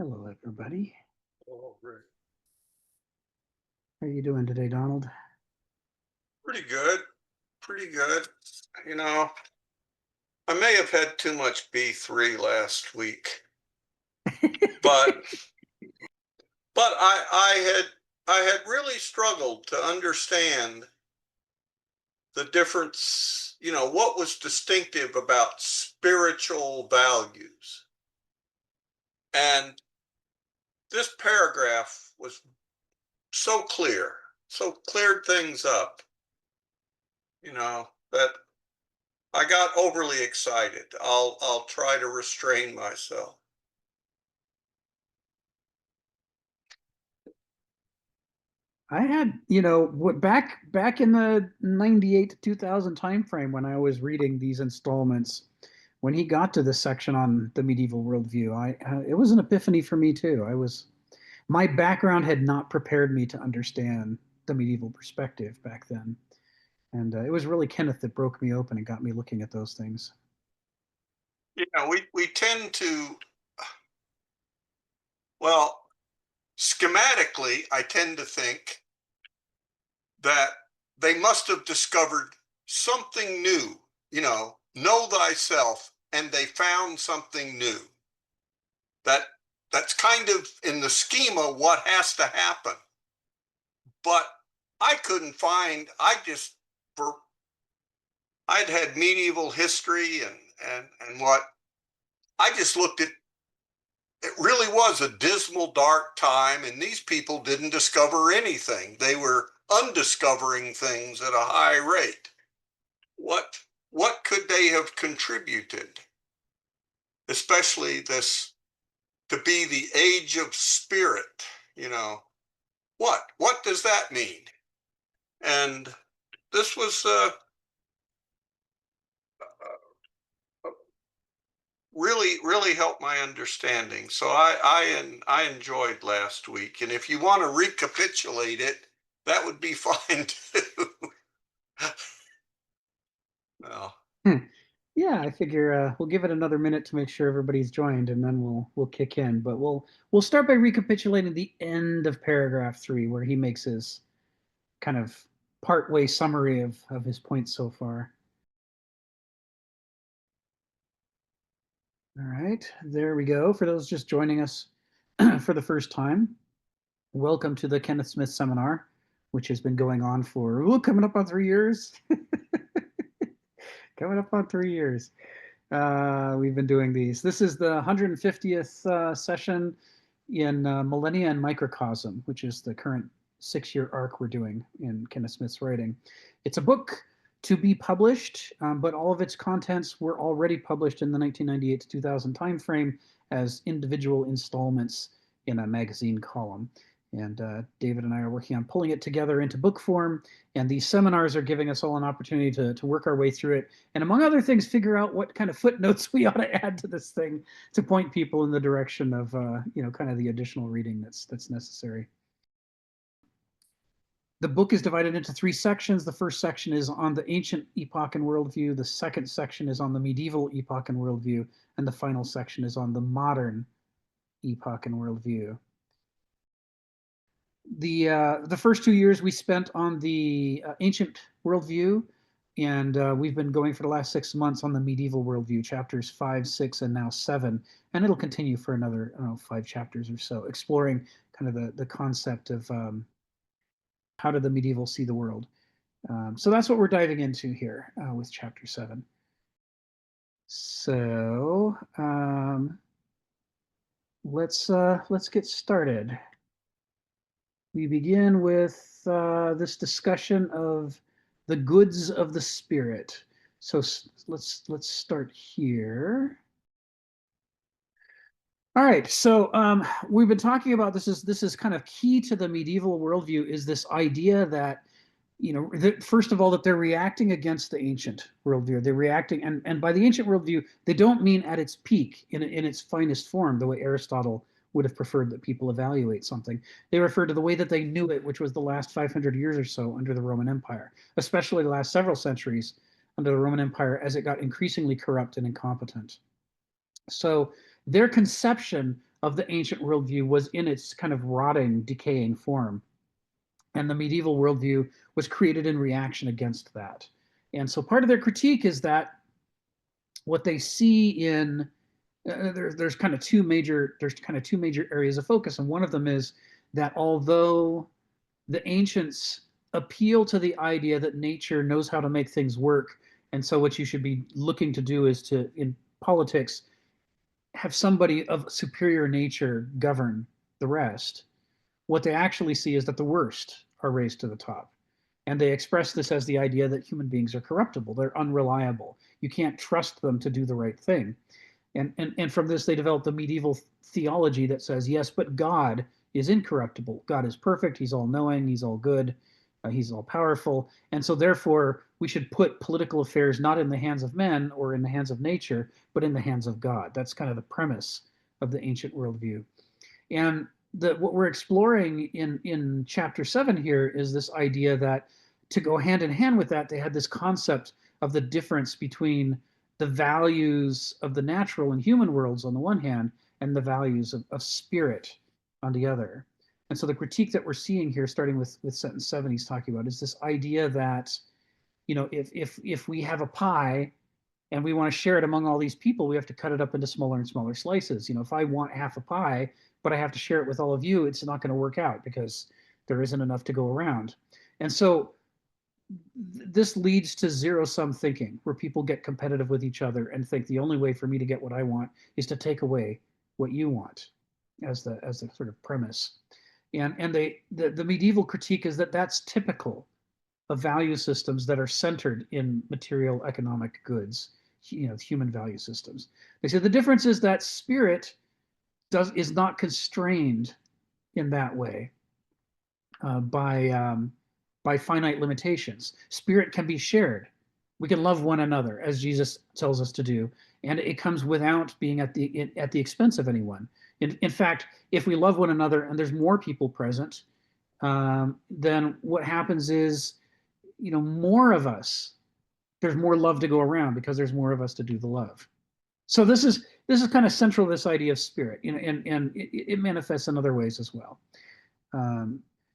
Hello, everybody. Oh, great. How are you doing today, Donald? Pretty good. Pretty good. You know, I may have had too much B3 last week, but I had really struggled to understand the difference, what was distinctive about spiritual values. And this paragraph was so cleared things up, that I got overly excited. I'll try to restrain myself. I had, back in the 98 to 2000 time frame when I was reading these installments, when he got to this section on the medieval worldview, it was an epiphany for me too. My background had not prepared me to understand the medieval perspective back then. And it was really Kenneth that broke me open and got me looking at those things. We tend to, well, schematically, I tend to think that they must have discovered something new, know thyself, and they found something new. That's kind of in the schema what has to happen. But I couldn't find, I'd had medieval history and what I just looked at. It really was a dismal, dark time, and these people didn't discover anything. They were undiscovering things at a high rate. What could they have contributed? Especially this to be the age of spirit, What does that mean? And this was really helped my understanding. So I enjoyed last week, and if you want to recapitulate it, that would be fine too. Well, Yeah, I figure we'll give it another minute to make sure everybody's joined, and then we'll kick in. But we'll start by recapitulating the end of paragraph 3, where he makes his kind of partway summary of his points so far. All right, there we go. For those just joining us for the first time, welcome to the Kenneth Smith Seminar, which has been going on for coming up on 3 years. Coming up on 3 years. We've been doing these. This is the 150th session in Millennia and Microcosm, which is the current 6-year arc we're doing in Kenneth Smith's writing. It's a book to be published, but all of its contents were already published in the 1998 to 2000 timeframe as individual installments in a magazine column. And David and I are working on pulling it together into book form. And these seminars are giving us all an opportunity to work our way through it. And among other things, figure out what kind of footnotes we ought to add to this thing to point people in the direction of, kind of the additional reading that's necessary. The book is divided into 3 sections. The first section is on the ancient epoch and worldview. The second section is on the medieval epoch and worldview. And the final section is on the modern epoch and worldview. The first 2 years we spent on the ancient worldview, and we've been going for the last 6 months on the medieval worldview, chapters 5, 6, and now 7, and it'll continue for another 5 chapters or so, exploring kind of the concept of how did the medieval see the world. So that's what we're diving into here with chapter 7. So let's get started. We begin with this discussion of the goods of the spirit. So let's start here. All right, so we've been talking about this is kind of key to the medieval worldview, is this idea that, first of all, that they're reacting against the ancient worldview. They're reacting, and by the ancient worldview, they don't mean at its peak, in its finest form, the way Aristotle would have preferred that people evaluate something. They refer to the way that they knew it, which was the last 500 years or so under the Roman Empire, especially the last several centuries under the Roman Empire, as it got increasingly corrupt and incompetent. So their conception of the ancient worldview was in its kind of rotting, decaying form. And the medieval worldview was created in reaction against that. And so part of their critique is that what they see in there's kind of two major areas of focus, and one of them is that although the ancients appeal to the idea that nature knows how to make things work, and so what you should be looking to do is to, in politics, have somebody of superior nature govern the rest. What they actually see is that the worst are raised to the top. And they express this as the idea that human beings are corruptible, they're unreliable. You can't trust them to do the right thing. And from this, they developed the medieval theology that says, yes, but God is incorruptible. God is perfect. He's all knowing. He's all good. He's all powerful. And so, therefore, we should put political affairs not in the hands of men or in the hands of nature, but in the hands of God. That's kind of the premise of the ancient worldview. And what we're exploring in chapter 7 here is this idea that to go hand in hand with that, they had this concept of the difference between the values of the natural and human worlds on the one hand, and the values of spirit on the other. And so the critique that we're seeing here, starting with sentence 7, he's talking about, is this idea that, if we have a pie and we want to share it among all these people, we have to cut it up into smaller and smaller slices. If I want half a pie, but I have to share it with all of you, it's not going to work out because there isn't enough to go around. And so this leads to zero-sum thinking, where people get competitive with each other and think the only way for me to get what I want is to take away what you want, as the sort of premise. And the medieval critique is that that's typical of value systems that are centered in material economic goods, human value systems. They say the difference is that spirit is not constrained in that way by finite limitations. Spirit can be shared. We can love one another, as Jesus tells us to do, and it comes without being at the expense of anyone. In fact, if we love one another and there's more people present, then what happens is, more of us, there's more love to go around because there's more of us to do the love. So this is kind of central to this idea of spirit, and it manifests in other ways as well.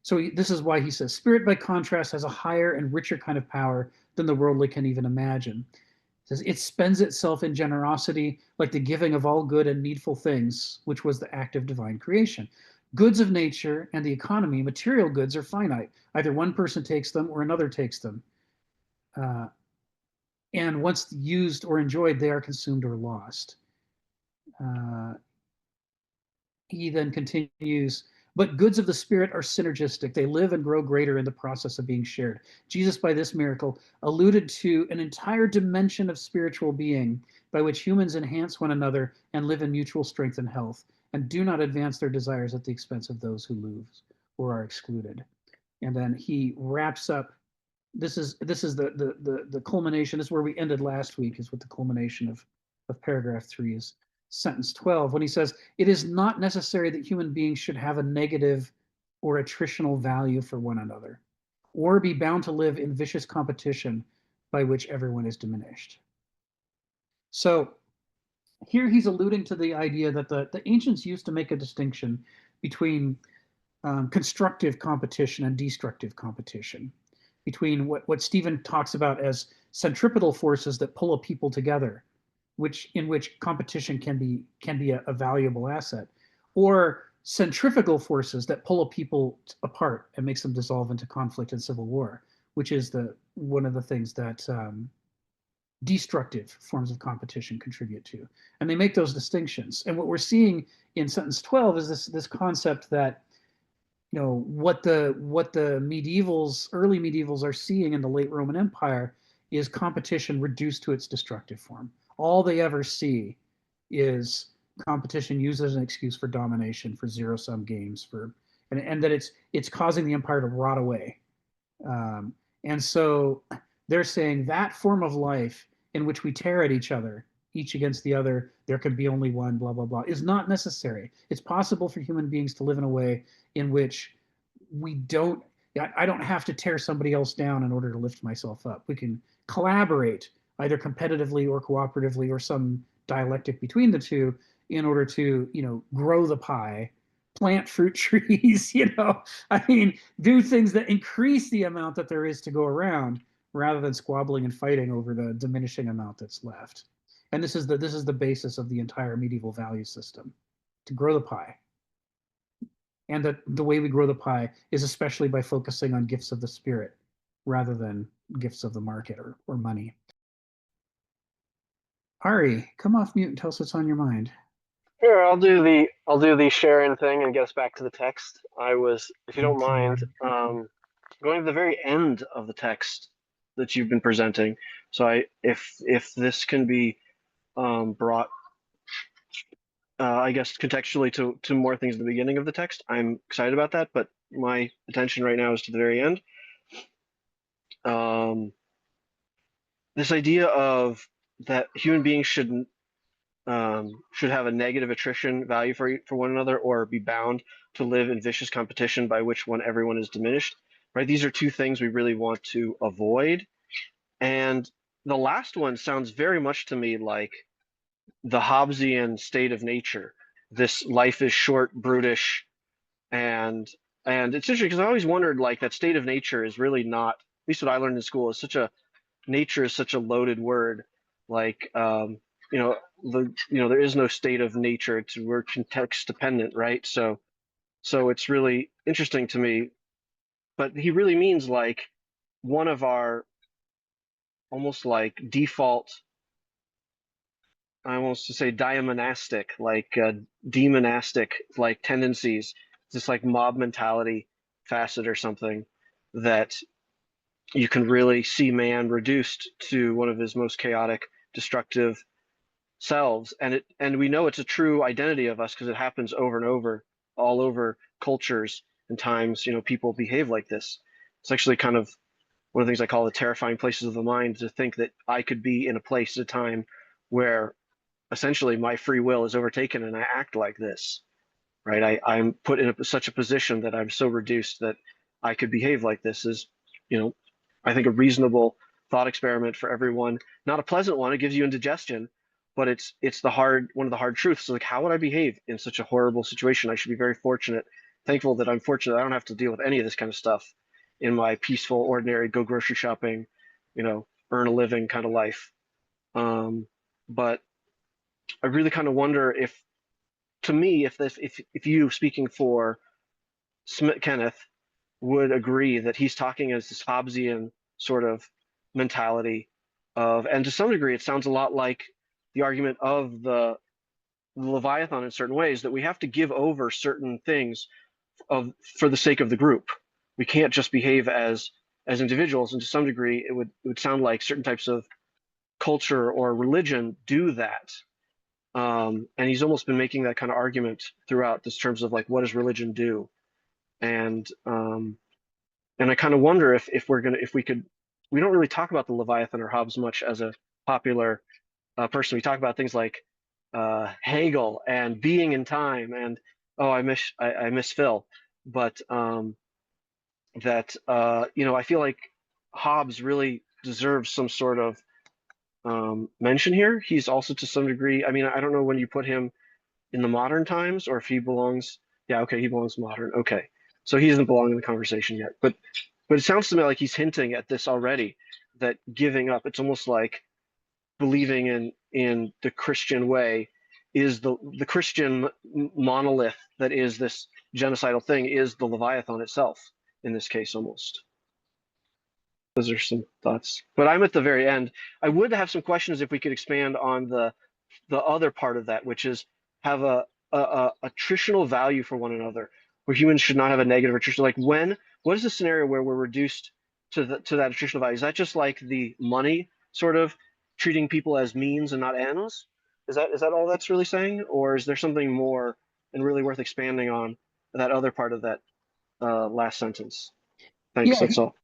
So this is why he says, spirit, by contrast, has a higher and richer kind of power than the worldly can even imagine. He says, it spends itself in generosity, like the giving of all good and needful things, which was the act of divine creation. Goods of nature and the economy, material goods, are finite. Either one person takes them or another takes them. And once used or enjoyed, they are consumed or lost. He then continues, but goods of the spirit are synergistic. They live and grow greater in the process of being shared. Jesus, by this miracle, alluded to an entire dimension of spiritual being by which humans enhance one another and live in mutual strength and health, and do not advance their desires at the expense of those who lose or are excluded. And then he wraps up. This is the culmination. This is where we ended last week, is with the culmination of paragraph 3 is sentence 12, when he says, it is not necessary that human beings should have a negative or attritional value for one another, or be bound to live in vicious competition by which everyone is diminished. So here he's alluding to the idea that the ancients used to make a distinction between constructive competition and destructive competition, between what Stephen talks about as centripetal forces that pull a people together, in which competition can be a valuable asset, or centrifugal forces that pull a people apart and makes them dissolve into conflict and civil war, which is one of the things that destructive forms of competition contribute to. And they make those distinctions. And what we're seeing in sentence 12 is this concept that, what the early medievals are seeing in the late Roman Empire is competition reduced to its destructive form. All they ever see is competition used as an excuse for domination, for zero-sum games, and that it's causing the empire to rot away. And so they're saying that form of life in which we tear at each other, each against the other, there can be only one, blah, blah, blah, is not necessary. It's possible for human beings to live in a way in which I don't have to tear somebody else down in order to lift myself up. We can collaborate either competitively or cooperatively or some dialectic between the two in order to, grow the pie, plant fruit trees, I mean, do things that increase the amount that there is to go around rather than squabbling and fighting over the diminishing amount that's left. And this is the basis of the entire medieval value system, to grow the pie. And that the way we grow the pie is especially by focusing on gifts of the spirit rather than gifts of the market or money. Ari, come off mute and tell us what's on your mind. Sure, I'll do the sharing thing and get us back to the text. I was, if you don't mind, going to the very end of the text that you've been presenting. So if this can be brought, I guess contextually to more things at the beginning of the text, I'm excited about that. But my attention right now is to the very end. This idea of that human beings should have a negative attrition value for one another, or be bound to live in vicious competition by which everyone is diminished, right? These are two things we really want to avoid. And the last one sounds very much to me like the Hobbesian state of nature. This life is short, brutish, and it's interesting because I always wondered, like, that state of nature is really not, at least what I learned in school, is nature is such a loaded word. Like, there is no state of nature. We're context dependent, right? So it's really interesting to me. But he really means like one of our almost like default, I almost to say diamonastic, like demonastic, like tendencies, this like mob mentality facet or something that you can really see man reduced to one of his most chaotic, destructive selves. And we know it's a true identity of us because it happens over and over, all over cultures and times. People behave like this. It's actually kind of one of the things I call the terrifying places of the mind, to think that I could be in a place at a time where essentially my free will is overtaken and I act like this, right? I'm put in such a position that I'm so reduced that I could behave like this. Is, I think, a reasonable thought experiment for everyone. Not a pleasant one. It gives you indigestion, but it's one of the hard truths. So, like, how would I behave in such a horrible situation? I should be very fortunate, thankful that I'm fortunate. I don't have to deal with any of this kind of stuff in my peaceful, ordinary, go grocery shopping, earn a living kind of life. But I really kind of wonder if, to me, if you, speaking for Kenneth, would agree that he's talking as this Hobbesian sort of mentality of, and to some degree, it sounds a lot like the argument of the Leviathan in certain ways, that we have to give over certain things for the sake of the group. We can't just behave as individuals, and to some degree, it would sound like certain types of culture or religion do that. And he's almost been making that kind of argument throughout this, terms of like, what does religion do? And I kind of wonder if we don't really talk about the Leviathan or Hobbes much as a popular person. We talk about things like Hegel and being in time, and I miss Phil, but I feel like Hobbes really deserves some sort of mention here. He's also, to some degree, I mean, I don't know when you put him in the modern times, or if he belongs. Yeah, okay, he belongs modern. Okay, so he doesn't belong in the conversation yet. But it sounds to me like he's hinting at this already, that giving up, it's almost like believing in the Christian way is the Christian monolith that is this genocidal thing, is the Leviathan itself in this case, almost. Those are some thoughts. But I'm at the very end. I would have some questions if we could expand on the other part of that, which is have a attritional value for one another, where humans should not have a negative attrition. Like, what is the scenario where we're reduced to that attritional value? Is that just like the money sort of treating people as means and not ends? Is that all that's really saying? Or is there something more and really worth expanding on that other part of that last sentence? Thanks, Yeah, that's all.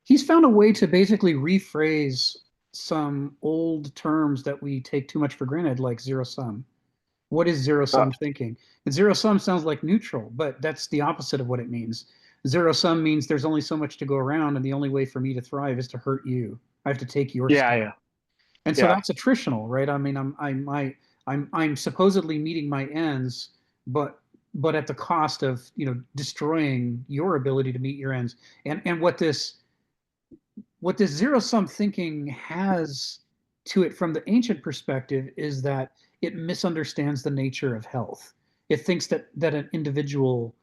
he's found a way to basically rephrase some old terms that we take too much for granted, like zero sum. What is zero Uh, sum thinking? And zero sum sounds like neutral, but that's the opposite of what it means. Zero sum means there's only so much to go around, and the only way for me to thrive is to hurt you. I have to take your yeah, stuff. yeah, And so yeah. that's attritional, right? I mean, I'm supposedly meeting my ends, but at the cost of, destroying your ability to meet your ends. And what this zero sum thinking has to it from the ancient perspective is that it misunderstands the nature of health. It thinks that an individual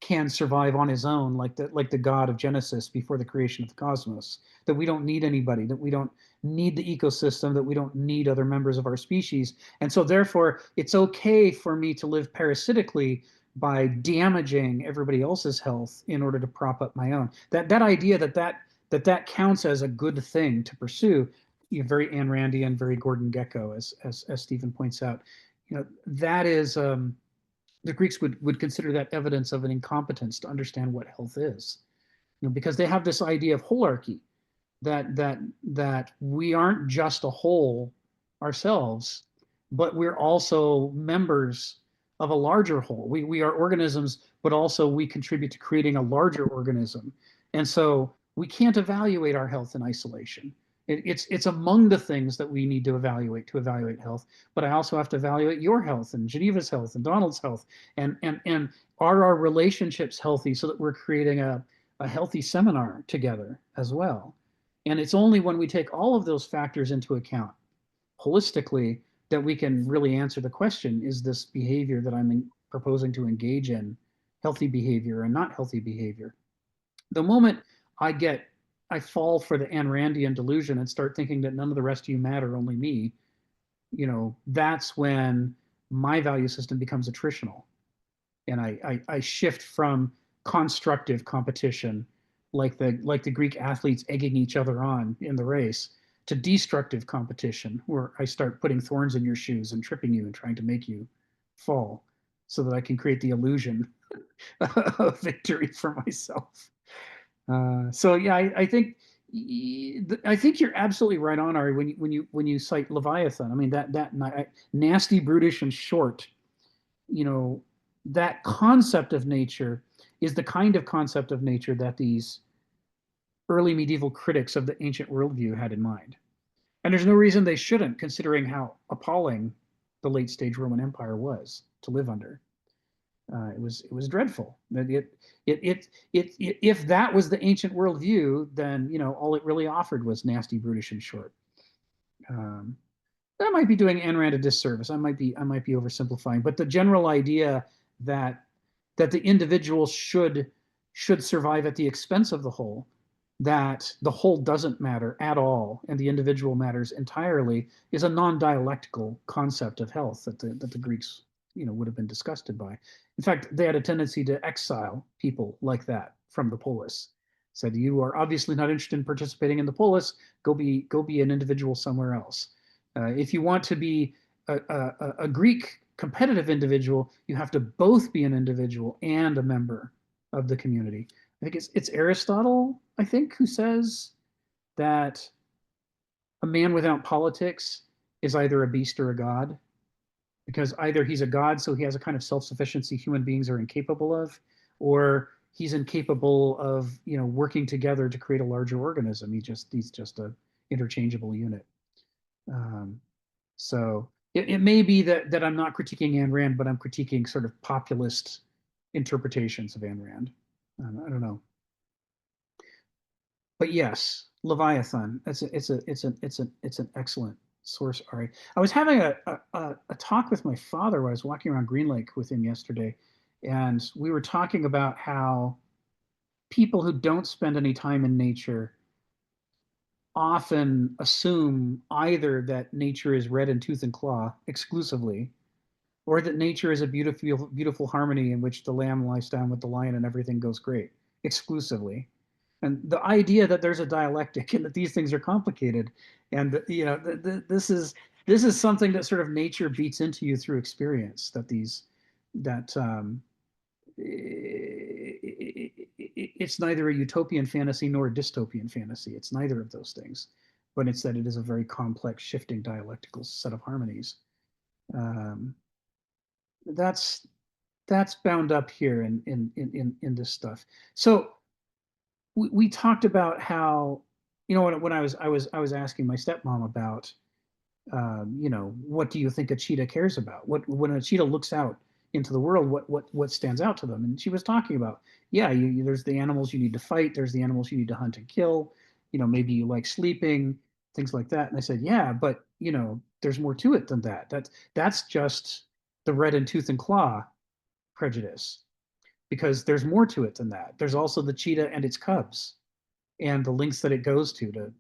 can survive on his own, like the God of Genesis before the creation of the cosmos. That we don't need anybody. That we don't need the ecosystem. That we don't need other members of our species. And so, therefore, it's okay for me to live parasitically by damaging everybody else's health in order to prop up my own. That idea that counts as a good thing to pursue, very Ayn Randian, very Gordon Gekko, as Stephen points out. That is the Greeks would consider that evidence of an incompetence to understand what health is, because they have this idea of holarchy, that we aren't just a whole ourselves, but we're also members of a larger whole. We are organisms, but also we contribute to creating a larger organism. And so we can't evaluate our health in isolation. It's among the things that we need to evaluate health. But I also have to evaluate your health and Geneva's health and Donald's health. And are our relationships healthy so that we're creating a healthy seminar together as well? And it's only when we take all of those factors into account holistically that we can really answer the question, is this behavior that I'm proposing to engage in healthy behavior and not healthy behavior? The moment I fall for the Ayn Randian delusion and start thinking that none of the rest of you matter, only me, that's when my value system becomes attritional. And I shift from constructive competition, like the Greek athletes egging each other on in the race, to destructive competition, where I start putting thorns in your shoes and tripping you and trying to make you fall so that I can create the illusion of victory for myself. So yeah, I think you're absolutely right on, Ari, when you cite Leviathan. I mean, that nasty, brutish, and short, that concept of nature is the kind of concept of nature that these early medieval critics of the ancient worldview had in mind. And there's no reason they shouldn't, considering how appalling the late stage Roman Empire was to live under. It was dreadful. If that was the ancient worldview, then all it really offered was nasty, brutish, and short. That might be doing Ayn Rand a disservice. I might be oversimplifying, but the general idea that the individual should survive at the expense of the whole, that the whole doesn't matter at all and the individual matters entirely, is a non-dialectical concept of health that the Greeks would have been disgusted by. In fact, they had a tendency to exile people like that from the polis. Said, you are obviously not interested in participating in the polis. Go be an individual somewhere else. If you want to be a Greek competitive individual, you have to both be an individual and a member of the community. I think it's Aristotle, I think, who says that a man without politics is either a beast or a god, because either he's a god, so he has a kind of self-sufficiency human beings are incapable of, or he's incapable of working together to create a larger organism. He's just a interchangeable unit. So it may be that I'm not critiquing Ayn Rand, but I'm critiquing sort of populist interpretations of Ayn Rand. I don't know. But yes, Leviathan. It's an excellent source, Ari. I was having a talk with my father while I was walking around Green Lake with him yesterday, and we were talking about how people who don't spend any time in nature often assume either that nature is red in tooth and claw exclusively, or that nature is a beautiful harmony in which the lamb lies down with the lion and everything goes great exclusively. And the idea that there's a dialectic and that these things are complicated, and this is something that sort of nature beats into you through experience. It's neither a utopian fantasy nor a dystopian fantasy. It's neither of those things, but it's that it is a very complex, shifting dialectical set of harmonies. That's bound up here in this stuff. So we talked about how when I was asking my stepmom about what do you think a cheetah cares about? When a cheetah looks out into the world, what stands out to them? And she was talking about, yeah, there's the animals you need to fight, there's the animals you need to hunt and kill. Maybe you like sleeping, things like that. And I said, yeah, but there's more to it than that. That's just the red in tooth and claw prejudice, because there's more to it than that. There's also the cheetah and its cubs, and the lengths that it goes to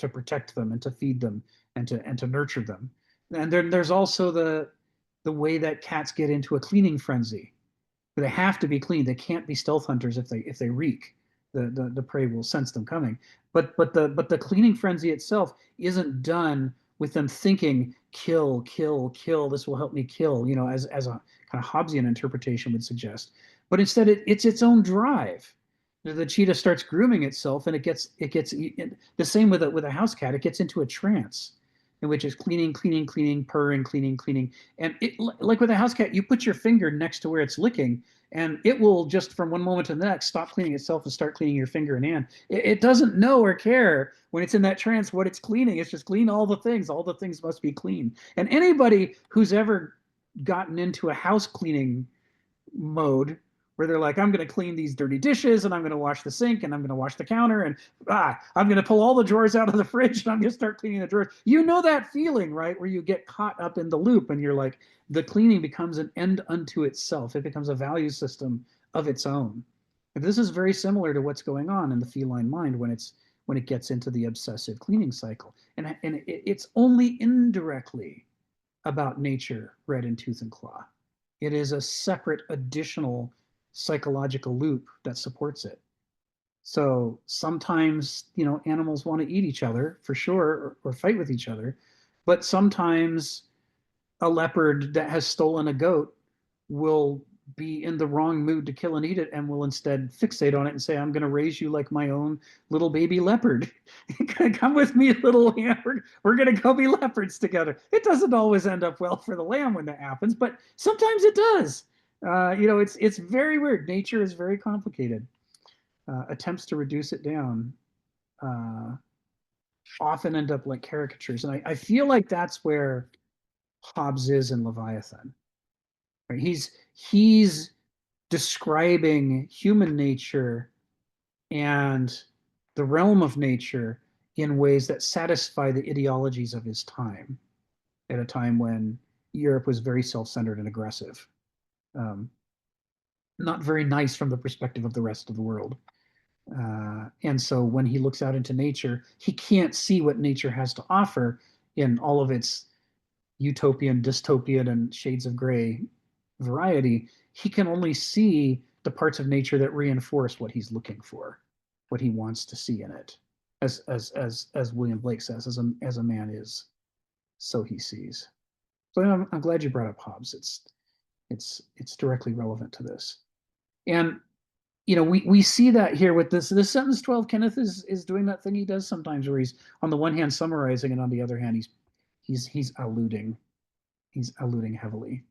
protect them and to feed them and to nurture them. And then there's also the way that cats get into a cleaning frenzy. They have to be clean. They can't be stealth hunters if they reek. The prey will sense them coming. But the cleaning frenzy itself isn't done with them thinking kill, kill, kill. This will help me kill. As a kind of Hobbesian interpretation would suggest. But instead, it's its own drive. The cheetah starts grooming itself, and it gets the same with a house cat. It gets into a trance in which it's cleaning, cleaning, cleaning, purring, cleaning, cleaning. And like with a house cat, you put your finger next to where it's licking, and it will just from one moment to the next stop cleaning itself and start cleaning your finger and hand. It doesn't know or care when it's in that trance what it's cleaning. It's just clean all the things. All the things must be clean. And anybody who's ever gotten into a house cleaning mode where they're like, I'm going to clean these dirty dishes, and I'm going to wash the sink, and I'm going to wash the counter, and I'm going to pull all the drawers out of the fridge, and I'm going to start cleaning the drawers. That feeling, right? Where you get caught up in the loop, and you're like, the cleaning becomes an end unto itself. It becomes a value system of its own. And this is very similar to what's going on in the feline mind when it gets into the obsessive cleaning cycle. And it's only indirectly about nature, red in tooth and claw. It is a separate additional psychological loop that supports it. So sometimes, animals want to eat each other for sure, or fight with each other. But sometimes a leopard that has stolen a goat will be in the wrong mood to kill and eat it, and will instead fixate on it and say, I'm going to raise you like my own little baby leopard. Come with me, little lamb. We're going to go be leopards together. It doesn't always end up well for the lamb when that happens, but sometimes it does. It's very weird. Nature is very complicated. Attempts to reduce it down often end up like caricatures. And I feel like that's where Hobbes is in Leviathan. Right? He's describing human nature and the realm of nature in ways that satisfy the ideologies of his time, at a time when Europe was very self-centered and aggressive. Not very nice from the perspective of the rest of the world. And so when he looks out into nature, he can't see what nature has to offer in all of its utopian, dystopian, and shades of gray variety. He can only see the parts of nature that reinforce what he's looking for, what he wants to see in it. As William Blake says, as a man is, so he sees. So I'm glad you brought up Hobbes. It's directly relevant to this. And we see that here with this sentence 12. Kenneth is doing that thing he does sometimes, where he's on the one hand summarizing, and on the other hand he's alluding. He's alluding heavily.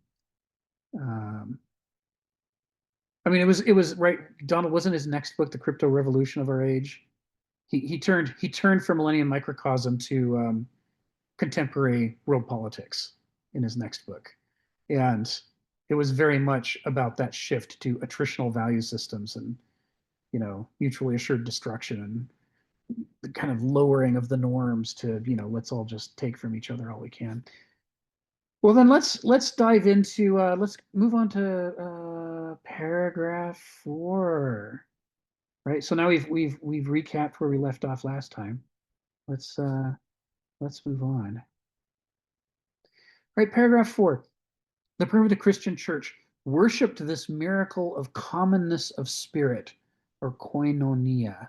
It was right. Donald, wasn't his next book The Crypto Revolution of Our Age? He turned from Millennia and Microcosm to contemporary world politics in his next book, and it was very much about that shift to attritional value systems and mutually assured destruction, and the kind of lowering of the norms to let's all just take from each other all we can. Well, then let's dive into let's move on to paragraph 4. Right. So now we've recapped where we left off last time. Let's move on. Right, paragraph 4. The primitive Christian church worshipped this miracle of commonness of spirit, or koinonia.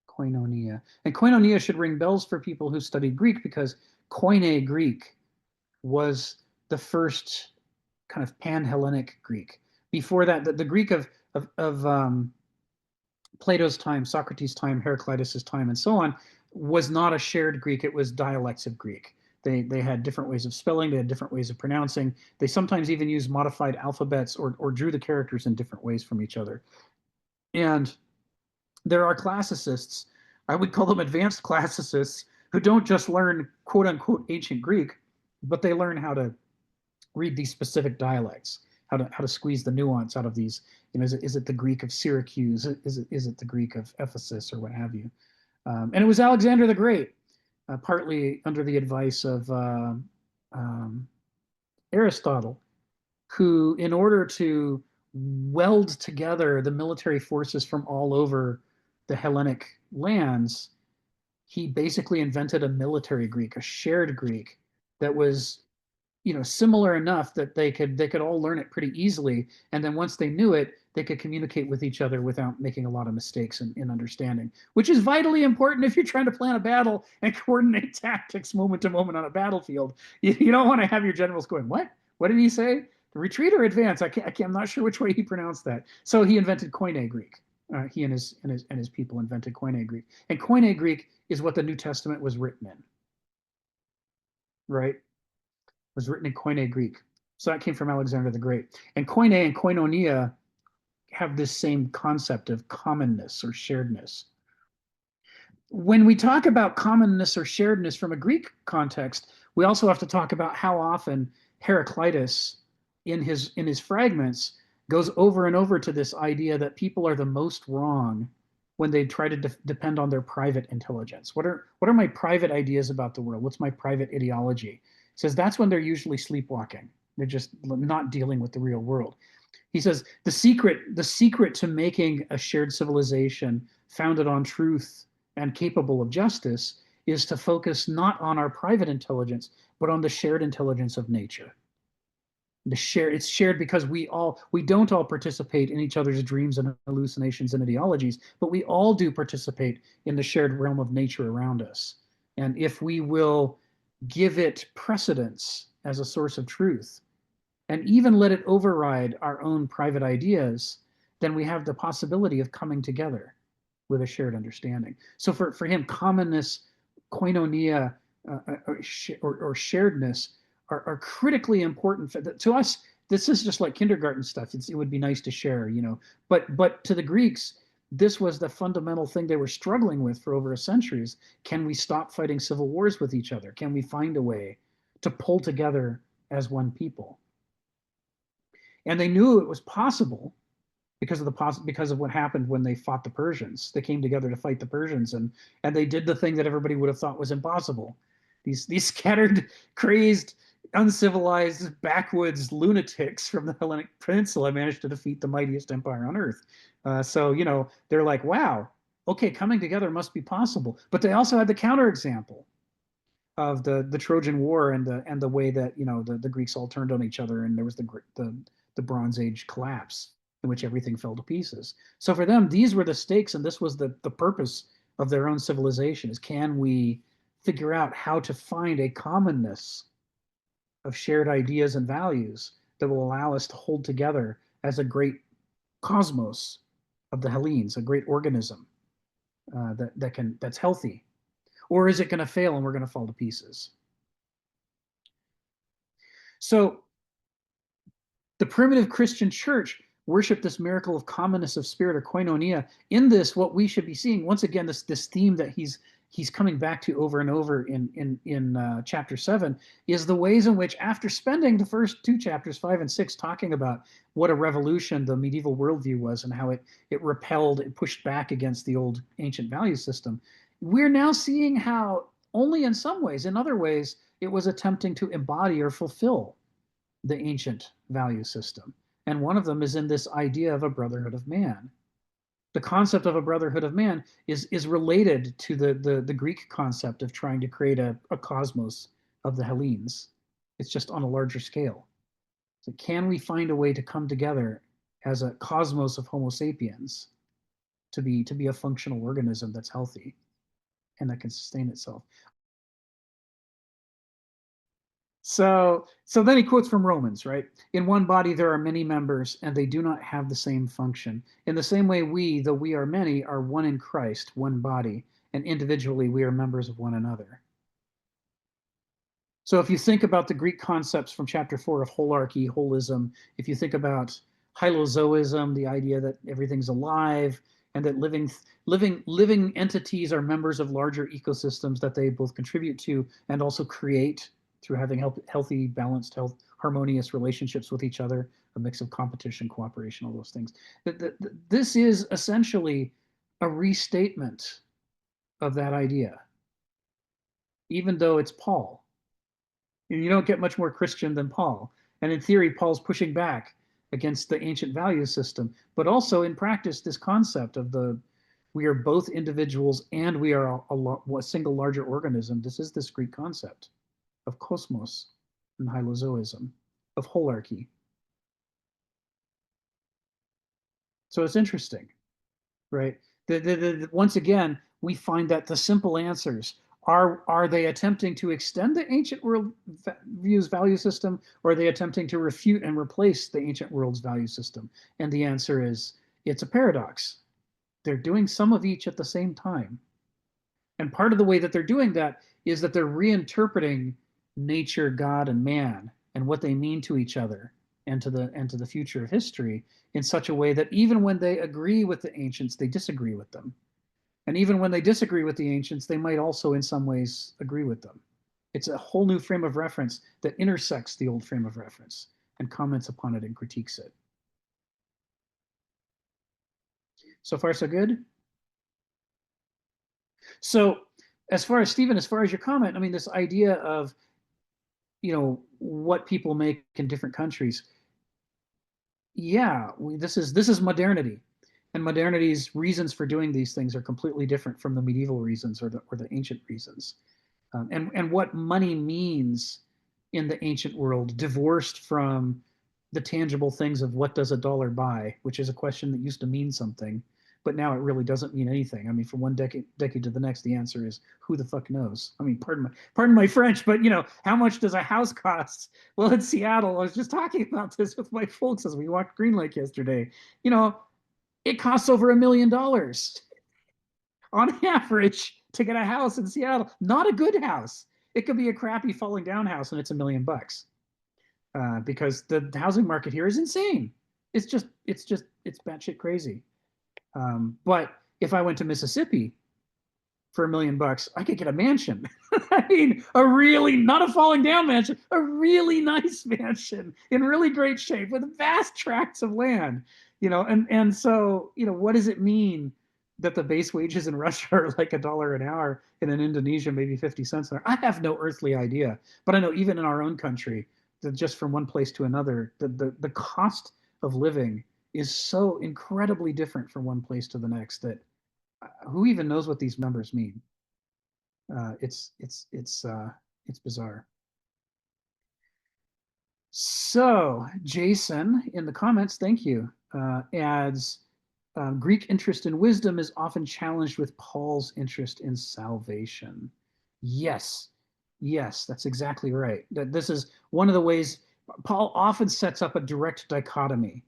Koinonia. And koinonia should ring bells for people who studied Greek, because Koine Greek was the first kind of pan-Hellenic Greek. Before that, the Greek of Plato's time, Socrates' time, Heraclitus' time, and so on, was not a shared Greek. It was dialects of Greek. They had different ways of spelling. They had different ways of pronouncing. They sometimes even used modified alphabets, or drew the characters in different ways from each other. And there are classicists, I would call them advanced classicists, who don't just learn quote unquote ancient Greek, but they learn how to read these specific dialects, how to squeeze the nuance out of these. Is it the Greek of Syracuse? Is it the Greek of Ephesus or what have you? And it was Alexander the Great, partly under the advice of um, Aristotle, who, in order to weld together the military forces from all over the Hellenic lands, he basically invented a military Greek, a shared Greek that was, similar enough that they could all learn it pretty easily. And then once they knew it, they could communicate with each other without making a lot of mistakes in understanding, which is vitally important if you're trying to plan a battle and coordinate tactics moment to moment on a battlefield. You don't want to have your generals going, what did he say? Retreat or advance? I'm not sure which way he pronounced that. So he invented Koine Greek. He and his people invented Koine Greek. And Koine Greek is what the New Testament was written in, right? Was written in Koine Greek. So that came from Alexander the Great. And Koine and Koinonia have this same concept of commonness or sharedness. When we talk about commonness or sharedness from a Greek context, we also have to talk about how often Heraclitus, in his fragments, goes over and over to this idea that people are the most wrong when they try to depend on their private intelligence. What are my private ideas about the world? What's my private ideology? He says that's when they're usually sleepwalking. They're just not dealing with the real world. He says the secret to making a shared civilization founded on truth and capable of justice is to focus not on our private intelligence, but on the shared intelligence of nature. It's shared because we don't all participate in each other's dreams and hallucinations and ideologies, but we all do participate in the shared realm of nature around us. And if we will give it precedence as a source of truth, and even let it override our own private ideas, then we have the possibility of coming together with a shared understanding. So for him, commonness, koinonia, or sharedness are critically important. To us, this is just like kindergarten stuff. It would be nice to share, but to the Greeks, this was the fundamental thing they were struggling with for over a century. Can we stop fighting civil wars with each other? Can we find a way to pull together as one people? And they knew it was possible because of what happened when they fought the Persians. They came together to fight the Persians, and they did the thing that everybody would have thought was impossible. These scattered, crazed, uncivilized, backwoods lunatics from the Hellenic Peninsula managed to defeat the mightiest empire on earth. So they're like, wow, okay, coming together must be possible. But they also had the counterexample of the Trojan War and the way that the Greeks all turned on each other, and there was the Bronze Age collapse in which everything fell to pieces. So for them, these were the stakes, and this was the purpose of their own civilization: is can we figure out how to find a commonness of shared ideas and values that will allow us to hold together as a great cosmos of the Hellenes, a great organism that's healthy. Or is it going to fail and we're going to fall to pieces? So the primitive Christian church worshiped this miracle of commonness of spirit, or koinonia. In this, what we should be seeing, once again, this theme that he's coming back to over and over in chapter 7, is the ways in which, after spending the first two chapters, 5 and 6, talking about what a revolution the medieval worldview was and how it repelled, it pushed back against the old ancient value system, we're now seeing how only in some ways, in other ways, it was attempting to embody or fulfill the ancient value system. And one of them is in this idea of a brotherhood of man. The concept of a brotherhood of man is related to the Greek concept of trying to create a cosmos of the Hellenes. It's just on a larger scale. So can we find a way to come together as a cosmos of Homo sapiens to be a functional organism that's healthy and that can sustain itself? So then he quotes from Romans, right? In one body there are many members, and they do not have the same function. In the same way, we, though we are many, are one in Christ, one body, and individually we are members of one another. So if you think about the Greek concepts from chapter 4 of holarchy, holism, if you think about hylozoism, the idea that everything's alive and that living entities are members of larger ecosystems that they both contribute to and also create through having healthy, balanced, harmonious relationships with each other, a mix of competition, cooperation, all those things. This is essentially a restatement of that idea, even though it's Paul. And you don't get much more Christian than Paul. And in theory, Paul's pushing back against the ancient value system, but also in practice, this concept of we are both individuals and we are a single larger organism. This is this Greek concept of cosmos and hylozoism, of holarchy. So it's interesting, right? Once again, we find that the simple answers are they attempting to extend the ancient world view's value system, or are they attempting to refute and replace the ancient world's value system? And the answer is it's a paradox. They're doing some of each at the same time. And part of the way that they're doing that is that they're reinterpreting nature, God, and man, and what they mean to each other and to the future of history in such a way that even when they agree with the ancients, they disagree with them. And even when they disagree with the ancients, they might also in some ways agree with them. It's a whole new frame of reference that intersects the old frame of reference and comments upon it and critiques it. So far, so good? So as far as Stephen, as far as your comment, I mean, this idea of, what people make in different countries. Yeah, this is modernity, and modernity's reasons for doing these things are completely different from the medieval reasons or the ancient reasons. And what money means in the ancient world, divorced from the tangible things of what does a dollar buy, which is a question that used to mean something, but now it really doesn't mean anything. I mean, from one decade to the next, the answer is who the fuck knows? I mean, pardon my French, but how much does a house cost? Well, in Seattle, I was just talking about this with my folks as we walked Green Lake yesterday. It costs over $1 million on average to get a house in Seattle. Not a good house. It could be a crappy falling down house and it's $1 million because the housing market here is insane. It's batshit crazy. But if I went to Mississippi for $1 million, I could get a mansion. I mean, not a falling down mansion, a really nice mansion in really great shape with vast tracts of land. And so what does it mean that the base wages in Russia are like $1 an hour, and in Indonesia maybe 50 cents an hour? I have no earthly idea, but I know even in our own country, that just from one place to another, the cost of living is so incredibly different from one place to the next that who even knows what these numbers mean? It's bizarre. So Jason in the comments, thank you, adds Greek interest in wisdom is often challenged with Paul's interest in salvation. Yes, that's exactly right. That this is one of the ways Paul often sets up a direct dichotomy.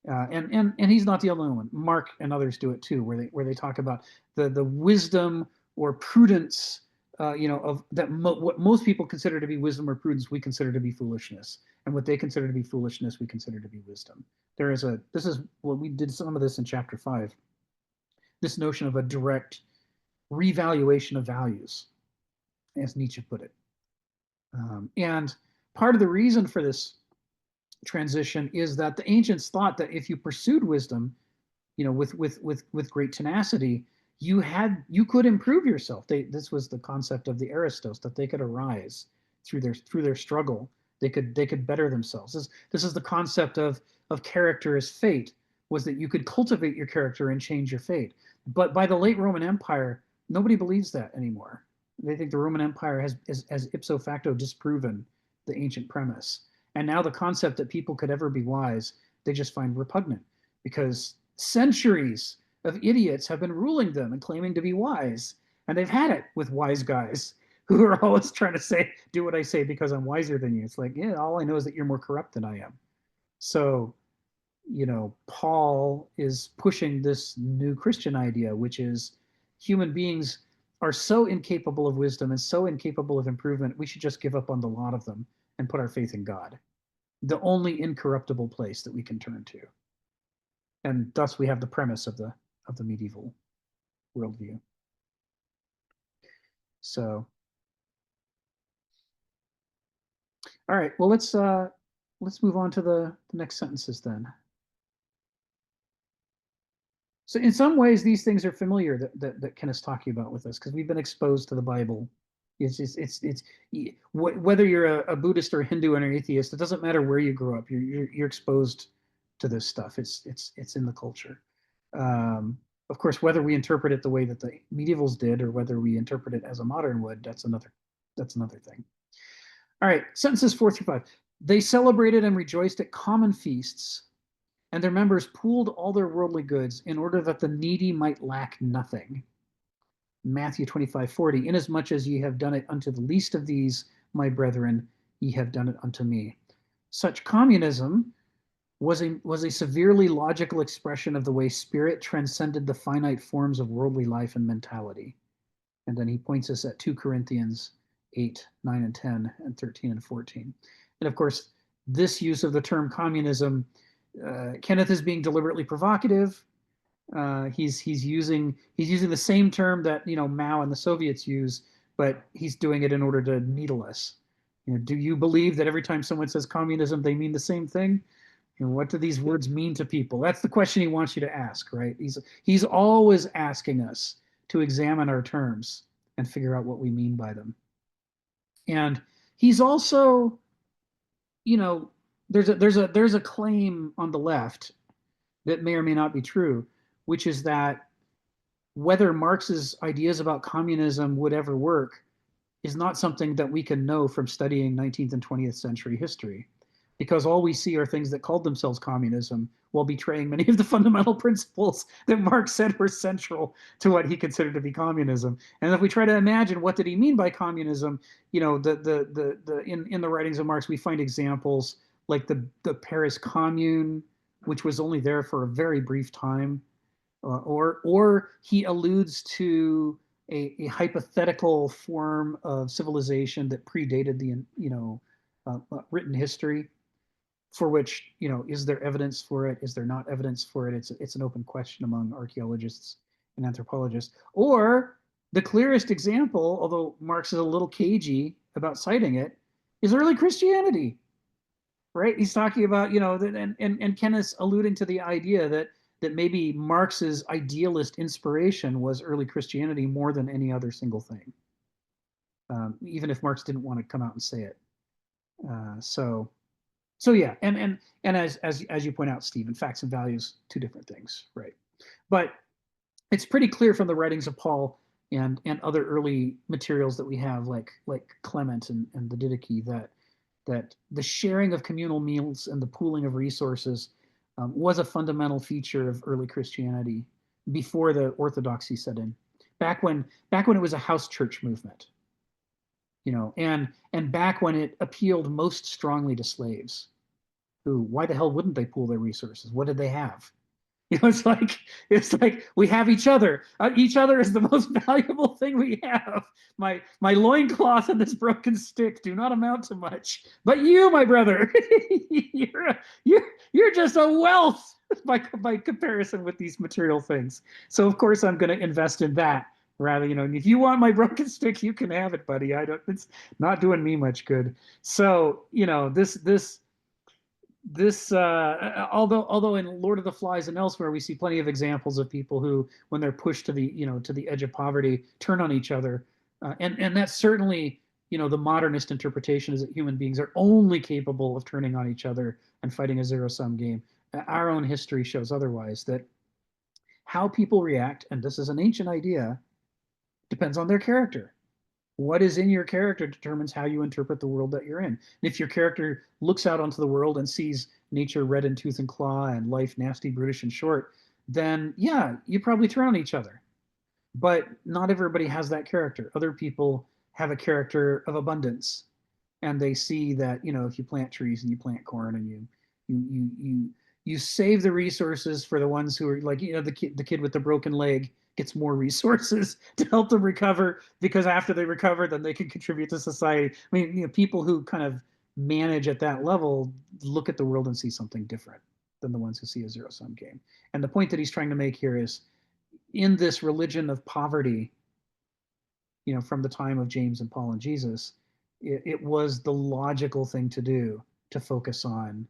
And he's not the only one. Mark and others do it too, where they talk about the wisdom or prudence, of that what most people consider to be wisdom or prudence, we consider to be foolishness, and what they consider to be foolishness, we consider to be wisdom. This is what we did some of this in chapter 5. This notion of a direct revaluation of values, as Nietzsche put it, and part of the reason for this transition is that the ancients thought that if you pursued wisdom, with great tenacity, you could improve yourself. This was the concept of the Aristos, that they could arise through their struggle. They could better themselves. This is the concept of character as fate, was that you could cultivate your character and change your fate. But by the late Roman Empire, nobody believes that anymore. They think the Roman Empire has ipso facto disproven the ancient premise. And now the concept that people could ever be wise, they just find repugnant, because centuries of idiots have been ruling them and claiming to be wise. And they've had it with wise guys who are always trying to say, do what I say because I'm wiser than you. It's like, yeah, all I know is that you're more corrupt than I am. So, Paul is pushing this new Christian idea, which is human beings are so incapable of wisdom and so incapable of improvement, we should just give up on the lot of them and put our faith in God, the only incorruptible place that we can turn to. And thus we have the premise of the medieval worldview. So All right. Well, let's move on to the next sentences then. So in some ways, these things are familiar that Ken is talking about with us because we've been exposed to the Bible. It's whether you're a Buddhist or a Hindu or an atheist, it doesn't matter where you grew up. You're exposed to this stuff. It's in the culture. Of course, whether we interpret it the way that the medievals did or whether we interpret it as a modern would, that's another thing. All right, sentences 4 through 5. They celebrated and rejoiced at common feasts, and their members pooled all their worldly goods in order that the needy might lack nothing. Matthew 25:40, inasmuch as ye have done it unto the least of these, my brethren, ye have done it unto me. Such communism was a severely logical expression of the way spirit transcended the finite forms of worldly life and mentality. And then he points us at 2 Corinthians 8, 9, and 10, and 13 and 14. And of course, this use of the term communism, Kenneth is being deliberately provocative. He's using the same term that Mao and the Soviets use, but he's doing it in order to needle us. Do you believe that every time someone says communism, they mean the same thing? What do these words mean to people? That's the question he wants you to ask, right? He's always asking us to examine our terms and figure out what we mean by them. And he's also, there's a claim on the left that may or may not be true, which is that whether Marx's ideas about communism would ever work is not something that we can know from studying 19th and 20th century history, because all we see are things that called themselves communism while betraying many of the fundamental principles that Marx said were central to what he considered to be communism. And if we try to imagine what did he mean by communism, in the writings of Marx, we find examples like the Paris Commune, which was only there for a very brief time, or he alludes to a hypothetical form of civilization that predated the written history, for which is there evidence for it? Is there not evidence for it? It's an open question among archaeologists and anthropologists. Or the clearest example, although Marx is a little cagey about citing it, is early Christianity. Right? He's talking about and Kenneth's alluding to the idea that maybe Marx's idealist inspiration was early Christianity more than any other single thing, even if Marx didn't want to come out and say it. So yeah, and as you point out, Stephen, facts and values, two different things, right? But it's pretty clear from the writings of Paul and other early materials that we have, like Clement and the Didache, that the sharing of communal meals and the pooling of resources was a fundamental feature of early Christianity before the orthodoxy set in. Back when it was a house church movement, and back when it appealed most strongly to slaves, who, why the hell wouldn't they pool their resources? What did they have? It's like we have each other. Each other is the most valuable thing we have. My loincloth and this broken stick do not amount to much. But you, my brother, you're just a wealth by comparison with these material things. So of course I'm going to invest in that. Rather, if you want my broken stick, you can have it, buddy. It's not doing me much good. So, this although in Lord of the Flies and elsewhere we see plenty of examples of people who, when they're pushed to the edge of poverty, turn on each other, and that's certainly the modernist interpretation is that human beings are only capable of turning on each other and fighting a zero-sum game. Our own history shows otherwise, that how people react, and this is an ancient idea, depends on their character. What is in your character determines how you interpret the world that you're in. And if your character looks out onto the world and sees nature red in tooth and claw and life nasty, brutish, and short, then yeah, you probably turn on each other. But not everybody has that character. Other people have a character of abundance, and they see that if you plant trees and you plant corn and you save the resources for the ones who are like the kid with the broken leg gets more resources to help them recover, because after they recover, then they can contribute to society. I mean, people who kind of manage at that level look at the world and see something different than the ones who see a zero-sum game. And the point that he's trying to make here is, in this religion of poverty, from the time of James and Paul and Jesus, It was the logical thing to do, to focus on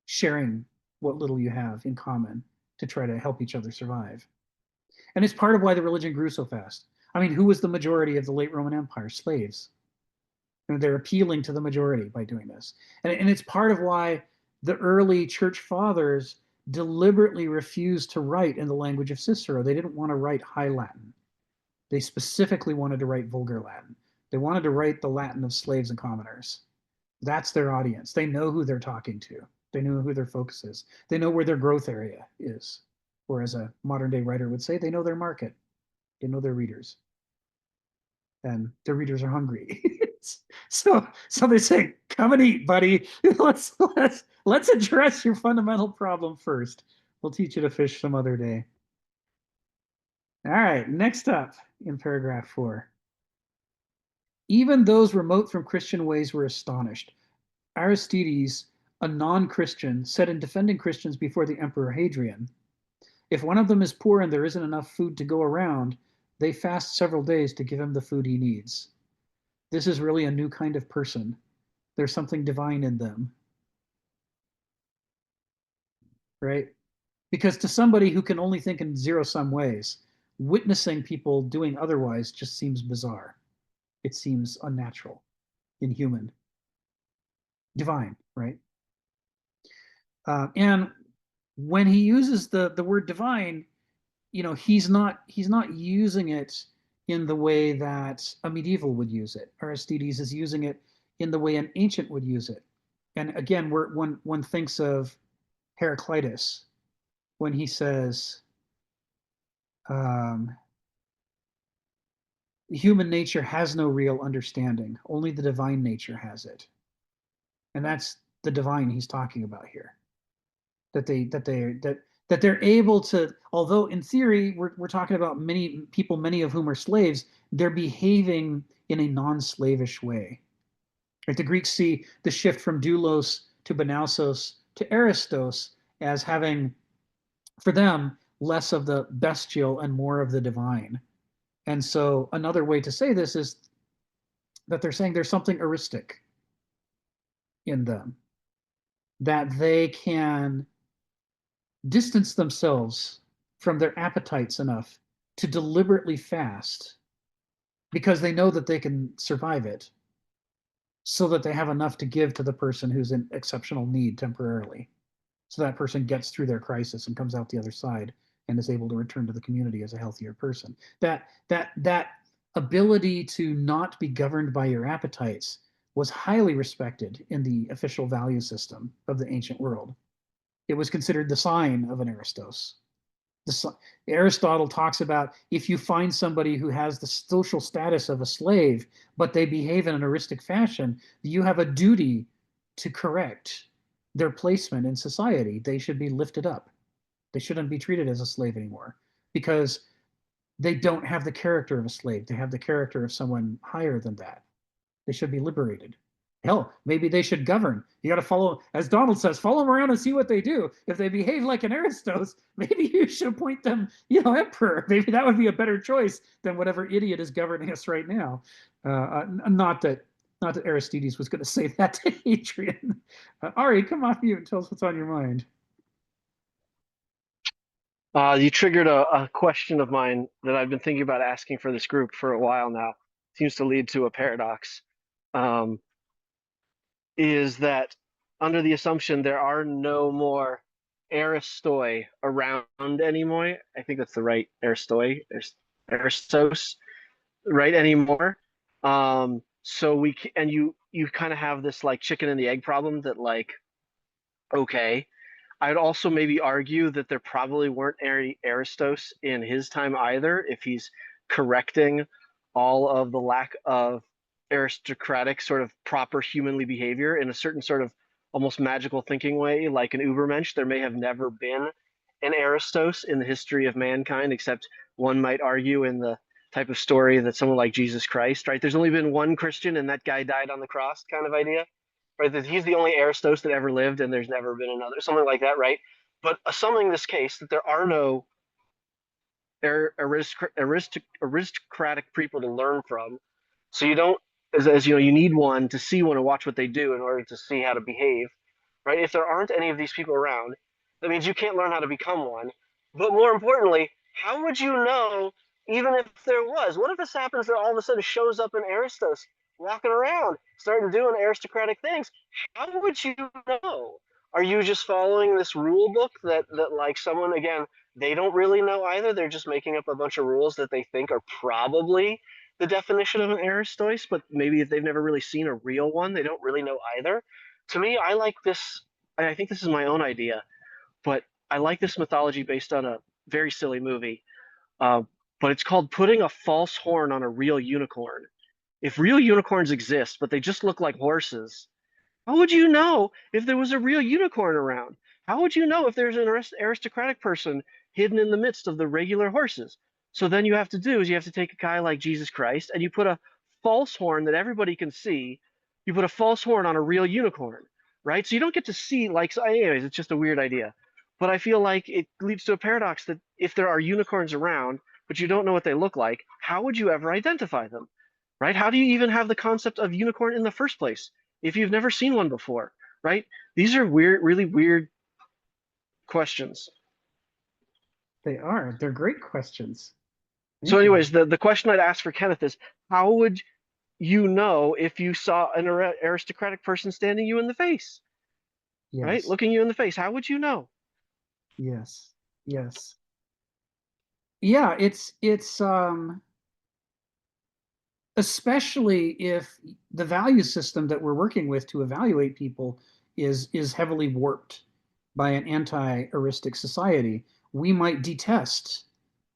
sharing what little you have in common to try to help each other survive. And it's part of why the religion grew so fast. I mean, who was the majority of the late Roman Empire? Slaves. And they're appealing to the majority by doing this. And it's part of why the early church fathers deliberately refused to write in the language of Cicero. They didn't want to write High Latin. They specifically wanted to write Vulgar Latin. They wanted to write the Latin of slaves and commoners. That's their audience. They know who they're talking to. They know who their focus is. They know where their growth area is. Or as a modern day writer would say, they know their market. They know their readers. And their readers are hungry. so they say, come and eat, buddy. Let's address your fundamental problem first. We'll teach you to fish some other day. All right, next up in paragraph 4. Even those remote from Christian ways were astonished. Aristides, a non-Christian, said in defending Christians before the Emperor Hadrian, if one of them is poor and there isn't enough food to go around, they fast several days to give him the food he needs. This is really a new kind of person. There's something divine in them. Right? Because to somebody who can only think in zero-sum ways, witnessing people doing otherwise just seems bizarre. It seems unnatural, inhuman, divine, right? And when he uses the word divine, he's not using it in the way that a medieval would use it. Aristides is using it in the way an ancient would use it. And again, one thinks of Heraclitus when he says, human nature has no real understanding. Only the divine nature has it. And that's the divine he's talking about here. That they're able to, although in theory we're talking about many people, many of whom are slaves, they're behaving in a non-slavish way. Right? The Greeks see the shift from doulos to banausos to aristos as having, for them, less of the bestial and more of the divine. And so another way to say this is that they're saying there's something eristic in them, that they can distance themselves from their appetites enough to deliberately fast because they know that they can survive it, so that they have enough to give to the person who's in exceptional need temporarily. So that person gets through their crisis and comes out the other side and is able to return to the community as a healthier person. That ability to not be governed by your appetites was highly respected in the official value system of the ancient world. It was considered the sign of an Aristos. Aristotle talks about if you find somebody who has the social status of a slave, but they behave in an eristic fashion, you have a duty to correct their placement in society. They should be lifted up. They shouldn't be treated as a slave anymore because they don't have the character of a slave. They have the character of someone higher than that. They should be liberated. Hell, maybe they should govern. You got to follow, as Donald says, follow them around and see what they do. If they behave like an Aristos, maybe you should appoint them, emperor. Maybe that would be a better choice than whatever idiot is governing us right now. Not that Aristides was going to say that to Hadrian. Ari, come off mute and tell us what's on your mind. You triggered a question of mine that I've been thinking about asking for this group for a while now. Seems to lead to a paradox. Is that under the assumption there are no more Aristoi around anymore? I think that's the right Aristoi, Aristos, right anymore. So you kind of have this like chicken and the egg problem that like, okay, I'd also maybe argue that there probably weren't Aristos in his time either, if he's correcting all of the lack of aristocratic sort of proper humanly behavior in a certain sort of almost magical thinking way, like an Ubermensch. There may have never been an Aristos in the history of mankind, except one might argue in the type of story that someone like Jesus Christ, right? There's only been one Christian and that guy died on the cross kind of idea. Right, that he's the only Aristos that ever lived, and there's never been another, something like that, right? But assuming this case that there are no aristocratic people to learn from, So you don't, as you know, you need one to see one and watch what they do in order to see how to behave, right? If there aren't any of these people around, that means you can't learn how to become one. But more importantly, how would you know even if there was? What if this happens that all of a sudden shows up in Aristos walking around, starting doing aristocratic things? How would you know? Are you just following this rule book that like someone again, they don't really know either. They're just making up a bunch of rules that they think are probably the definition of an Aristois, but maybe if they've never really seen a real one, they don't really know either. To me, I like this. I think this is my own idea, but I like this mythology based on a very silly movie. Uh, but it's called Putting a False Horn on a Real Unicorn. If real unicorns exist, but they just look like horses, how would you know if there was a real unicorn around? How would you know if there's an aristocratic person hidden in the midst of the regular horses? So then you have to do is you have to take a guy like Jesus Christ and you put a false horn that everybody can see. You put a false horn on a real unicorn, right? So you don't get to see like so anyways, it's just a weird idea. But I feel like it leads to a paradox that if there are unicorns around, but you don't know what they look like, how would you ever identify them? Right? How do you even have the concept of unicorn in the first place if you've never seen one before, right? These are weird, really weird questions. They are. They're great questions. So, Thank you. anyways, the question I'd ask for Kenneth is, how would you know if you saw an aristocratic person standing you in the face, right? Yes. Looking you in the face? How would you know? Yes. Yes. Yeah, it's especially if the value system that we're working with to evaluate people is heavily warped by an anti-heuristic society, we might detest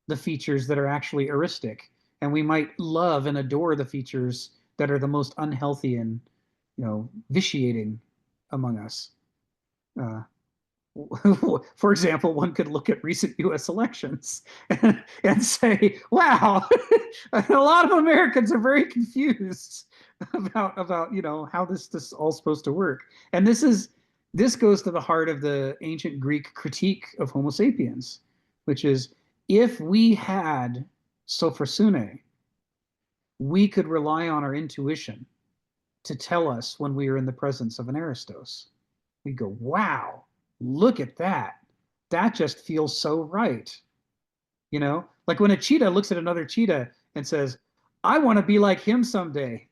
the features that are actually heuristic, and we might love and adore the features that are the most unhealthy and vitiating among us. Uh, for example, one could look at recent U.S. elections and say, "Wow, a lot of Americans are very confused about how this all supposed to work." And this goes to the heart of the ancient Greek critique of Homo sapiens, which is if we had sophrosune, we could rely on our intuition to tell us when we are in the presence of an Aristos. We go, wow, look at that. That just feels so right. Like when a cheetah looks at another cheetah and says, I want to be like him someday.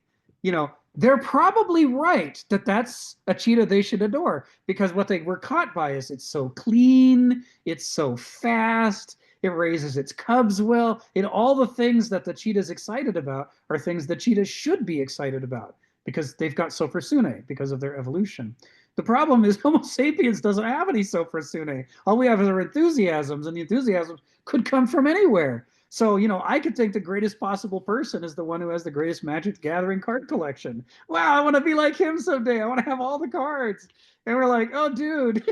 They're probably right that that's a cheetah they should adore because what they were caught by is it's so clean, it's so fast, it raises its cubs well. And all the things that the cheetah's excited about are things the cheetah should be excited about because they've got sophrosune because of their evolution. The problem is Homo sapiens doesn't have any sophrosune. All we have is our enthusiasms, and the enthusiasms could come from anywhere. So, I could think the greatest possible person is the one who has the greatest Magic Gathering card collection. Wow, I want to be like him someday. I want to have all the cards. And we're like, oh, dude,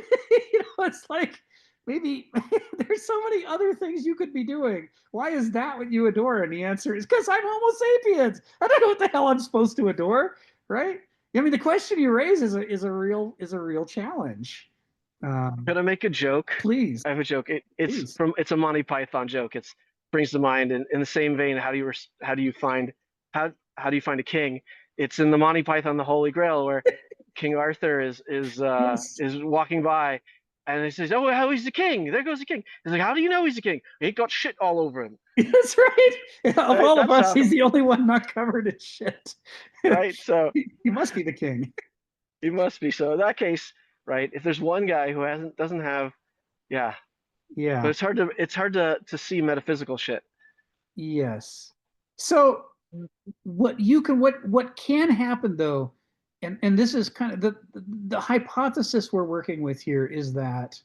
it's like maybe there's so many other things you could be doing. Why is that what you adore? And the answer is because I'm Homo sapiens. I don't know what the hell I'm supposed to adore, right? I mean, the question you raise is a real challenge. Can I make a joke? Please, I have a joke. please. It's a Monty Python joke. It brings to mind in the same vein. How do you find how do you find a king? It's in the Monty Python, the Holy Grail, where King Arthur Yes. is walking by, and he says, "Oh, how he's the king? There goes the king." He's like, "How do you know he's the king? He got shit all over him." That's right. Of Right? all of That's us, how. he's the only one not covered in shit. Right. So He must be the king. he must be. So in that case, right? If there's one guy who hasn't doesn't have, yeah. But Yeah. it's hard to see metaphysical shit. Yes. So what can happen though, and this is kind of the hypothesis we're working with here is that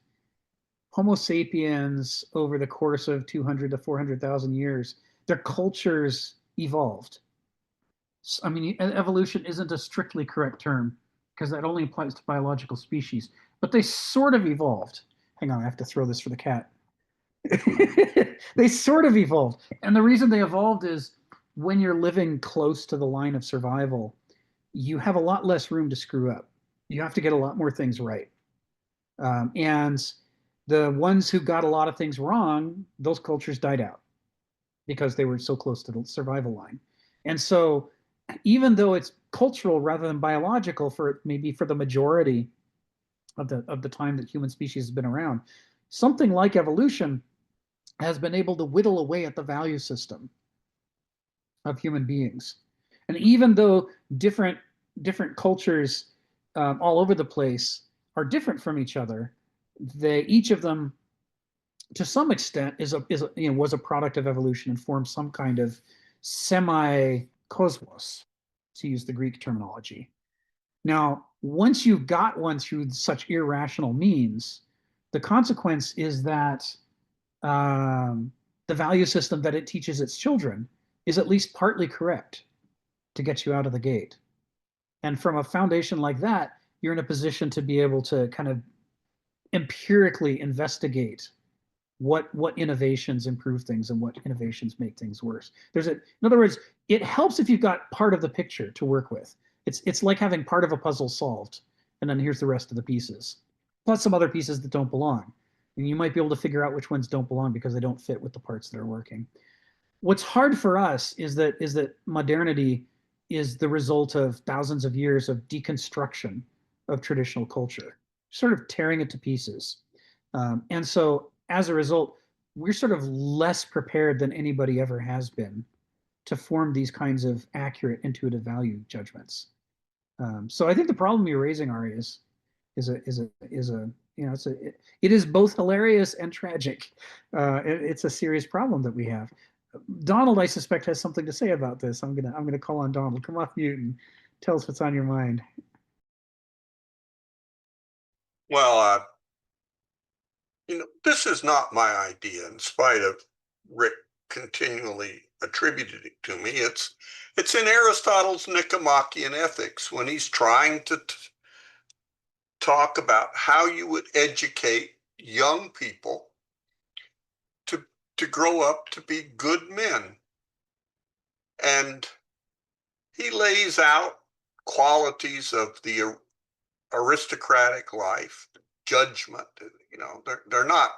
Homo sapiens over the course of 200 to 400,000 years, their cultures evolved. I mean, evolution isn't a strictly correct term because that only applies to biological species, but they sort of evolved. Hang on, I have to throw this for the cat. They sort of evolved. And the reason they evolved is when you're living close to the line of survival, you have a lot less room to screw up. You have to get a lot more things right. And the ones who got a lot of things wrong, those cultures died out because they were so close to the survival line. And so even though it's cultural rather than biological for maybe for the majority of the time that human species has been around, something like evolution has been able to whittle away at the value system of human beings. And even though different cultures all over the place are different from each other, they each of them, to some extent, was a product of evolution and formed some kind of semi-cosmos, to use the Greek terminology. Now, once you've got one through such irrational means, the consequence is that the value system that it teaches its children is at least partly correct to get you out of the gate. And from a foundation like that, you're in a position to be able to kind of empirically investigate what innovations improve things and what innovations make things worse. In other words, it helps if you've got part of the picture to work with. It's like having part of a puzzle solved, and then here's the rest of the pieces, plus some other pieces that don't belong. And you might be able to figure out which ones don't belong because they don't fit with the parts that are working. What's hard for us is that modernity is the result of thousands of years of deconstruction of traditional culture, sort of tearing it to pieces. And so as a result, we're sort of less prepared than anybody ever has been to form these kinds of accurate intuitive value judgments. So I think the problem you're raising, Ari, it is both hilarious and tragic. It's a serious problem that we have. Donald, I suspect, has something to say about this. I'm gonna call on Donald. Come off mute and tell us what's on your mind. Well, this is not my idea, in spite of Rick continually attributed it to me. It's in Aristotle's Nicomachean Ethics, when he's trying to talk about how you would educate young people to grow up to be good men. And he lays out qualities of the aristocratic life, judgment. They're not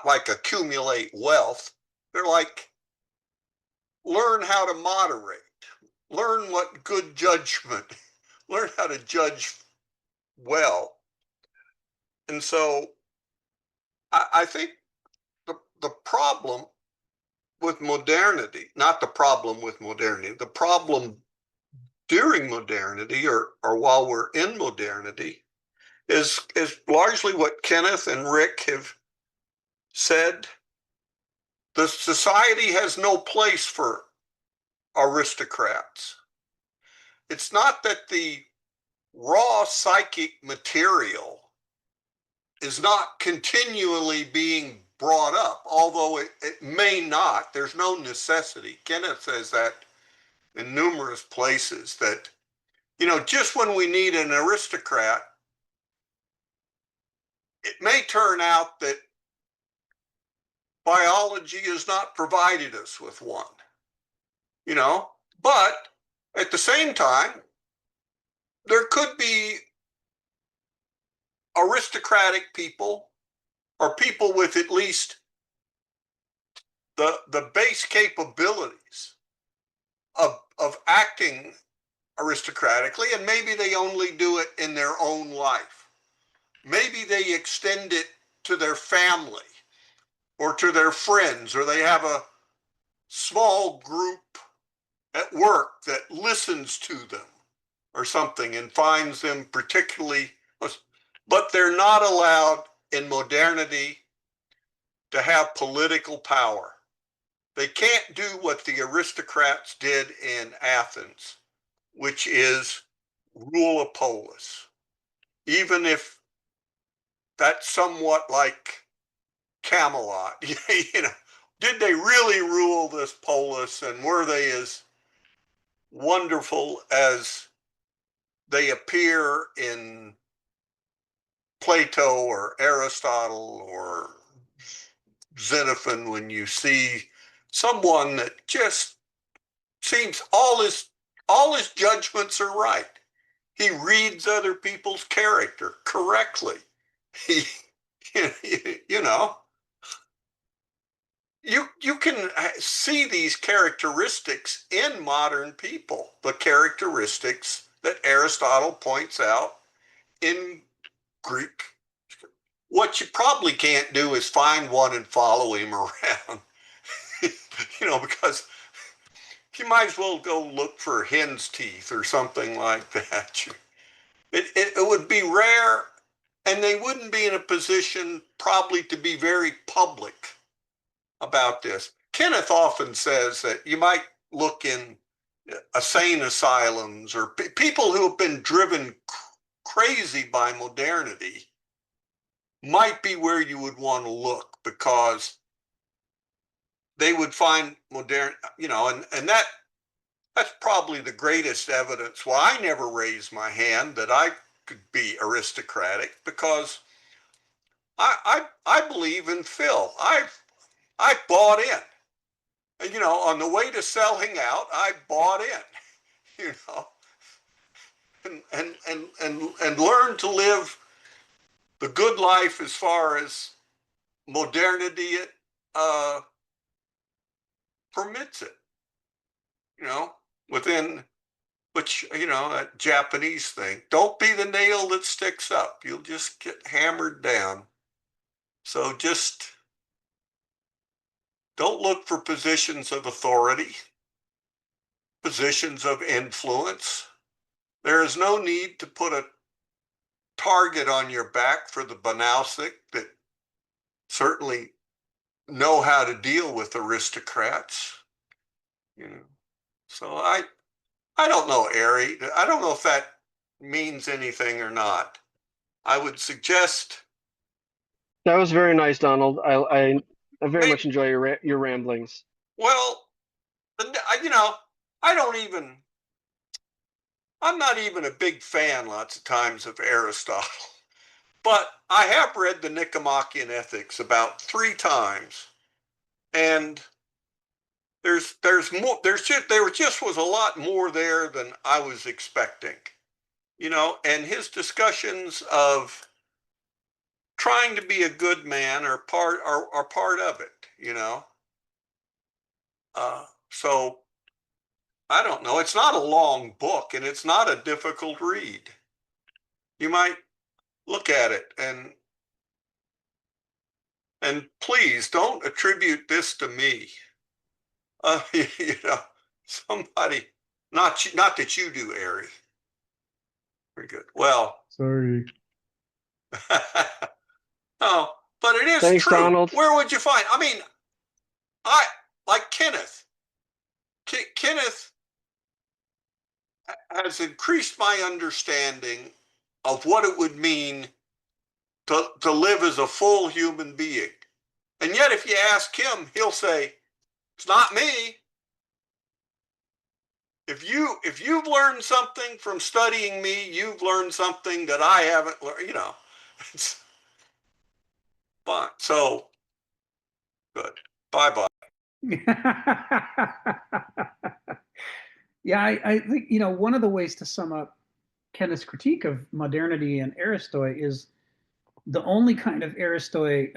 like accumulate wealth. They're like learn how to moderate, learn what good judgment, learn how to judge well. And so I think the problem with modernity, not the problem with modernity, the problem during modernity or while we're in modernity is largely what Kenneth and Rick have said. The society has no place for aristocrats. It's not that the raw psychic material is not continually being brought up, although it may not. There's no necessity. Kenneth says that in numerous places, that, just when we need an aristocrat, it may turn out that biology has not provided us with one, but at the same time, there could be aristocratic people or people with at least the base capabilities of acting aristocratically, and maybe they only do it in their own life. Maybe they extend it to their family or to their friends, or they have a small group at work that listens to them or something and finds them particularly, but they're not allowed in modernity to have political power. They can't do what the aristocrats did in Athens, which is rule a polis, even if that's somewhat like Camelot. Did they really rule this polis, and were they as wonderful as they appear in Plato or Aristotle or Xenophon, when you see someone that just seems all his judgments are right? He reads other people's character correctly. He, you you can see these characteristics in modern people, the characteristics that Aristotle points out in Greek. What you probably can't do is find one and follow him around, because you might as well go look for hen's teeth or something like that. It would be rare, and they wouldn't be in a position probably to be very public about this. Kenneth often says that you might look in insane asylums or people who have been driven crazy by modernity might be where you would want to look, because they would find modern, and that's probably the greatest evidence why I never raised my hand that I could be aristocratic, because I believe in Phil. I bought in. And, on the way to selling out, I bought in, and learned to live the good life as far as modernity permits it, within which, that Japanese thing. Don't be the nail that sticks up. You'll just get hammered down. So just don't look for positions of authority, positions of influence. There is no need to put a target on your back for the Banausic that certainly know how to deal with aristocrats. So I don't know, Ari. I don't know if that means anything or not. I would suggest. That was very nice, Donald. I very much enjoy your ramblings. Well, I don't even. I'm not even a big fan lots of times of Aristotle, but I have read the Nicomachean Ethics about 3 times, and there just was a lot more there than I was expecting, and his discussions of trying to be a good man are part of it, so I don't know. It's not a long book, and it's not a difficult read. You might look at it, and please don't attribute this to me. Somebody, not that you do, Ari. Very good. Well, Sorry. Oh, but it is Thanks, true. Donald. Where would you find? I mean, I like Kenneth. Kenneth has increased my understanding of what it would mean to live as a full human being. And yet, if you ask him, he'll say, "It's not me." If you've learned something from studying me, you've learned something that I haven't learned. It's fine. So good. Bye bye. Yeah, I think, one of the ways to sum up Kenneth's critique of modernity and Aristoi is the only kind of Aristoi.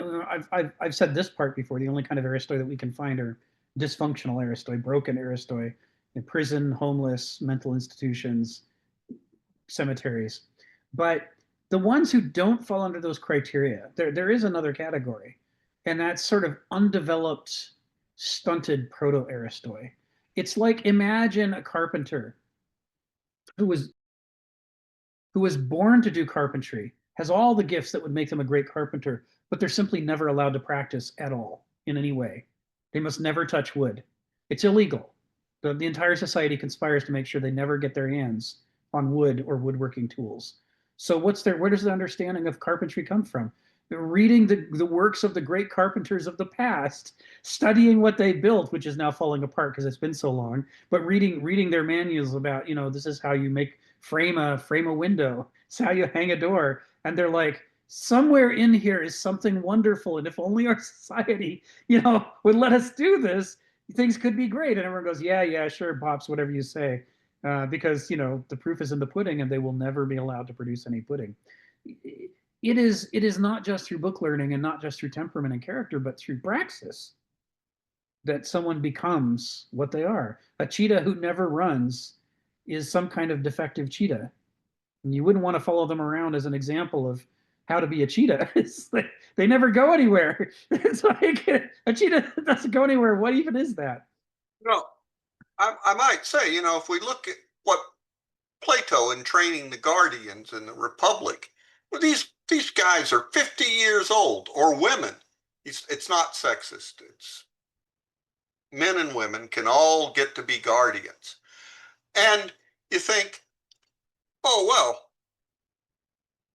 I've said this part before. The only kind of Aristoi that we can find are dysfunctional Aristoi, broken Aristoi, in prison, homeless, mental institutions, cemeteries. But the ones who don't fall under those criteria, there is another category, and that's sort of undeveloped, stunted proto-Aristoi. It's like, imagine a carpenter who was born to do carpentry, has all the gifts that would make them a great carpenter, but they're simply never allowed to practice at all in any way. They must never touch wood. It's illegal. The entire society conspires to make sure they never get their hands on wood or woodworking tools. So where does the understanding of carpentry come from? Reading the works of the great carpenters of the past, studying what they built, which is now falling apart because it's been so long, but reading their manuals about, this is how you frame a window, it's how you hang a door. And they're like, somewhere in here is something wonderful. And if only our society, would let us do this, things could be great. And everyone goes, yeah, sure, Pops, whatever you say. Because, the proof is in the pudding, and they will never be allowed to produce any pudding. It is not just through book learning and not just through temperament and character, but through praxis. that someone becomes what they are. A cheetah who never runs is some kind of defective cheetah. And you wouldn't want to follow them around as an example of how to be a cheetah. It's like they never go anywhere. It's like a cheetah doesn't go anywhere. What even is that? No, I might say, if we look at what Plato in Training the Guardians in the Republic, well, these guys are 50 years old, or women. It's not sexist. It's men and women can all get to be guardians. And you think, oh well,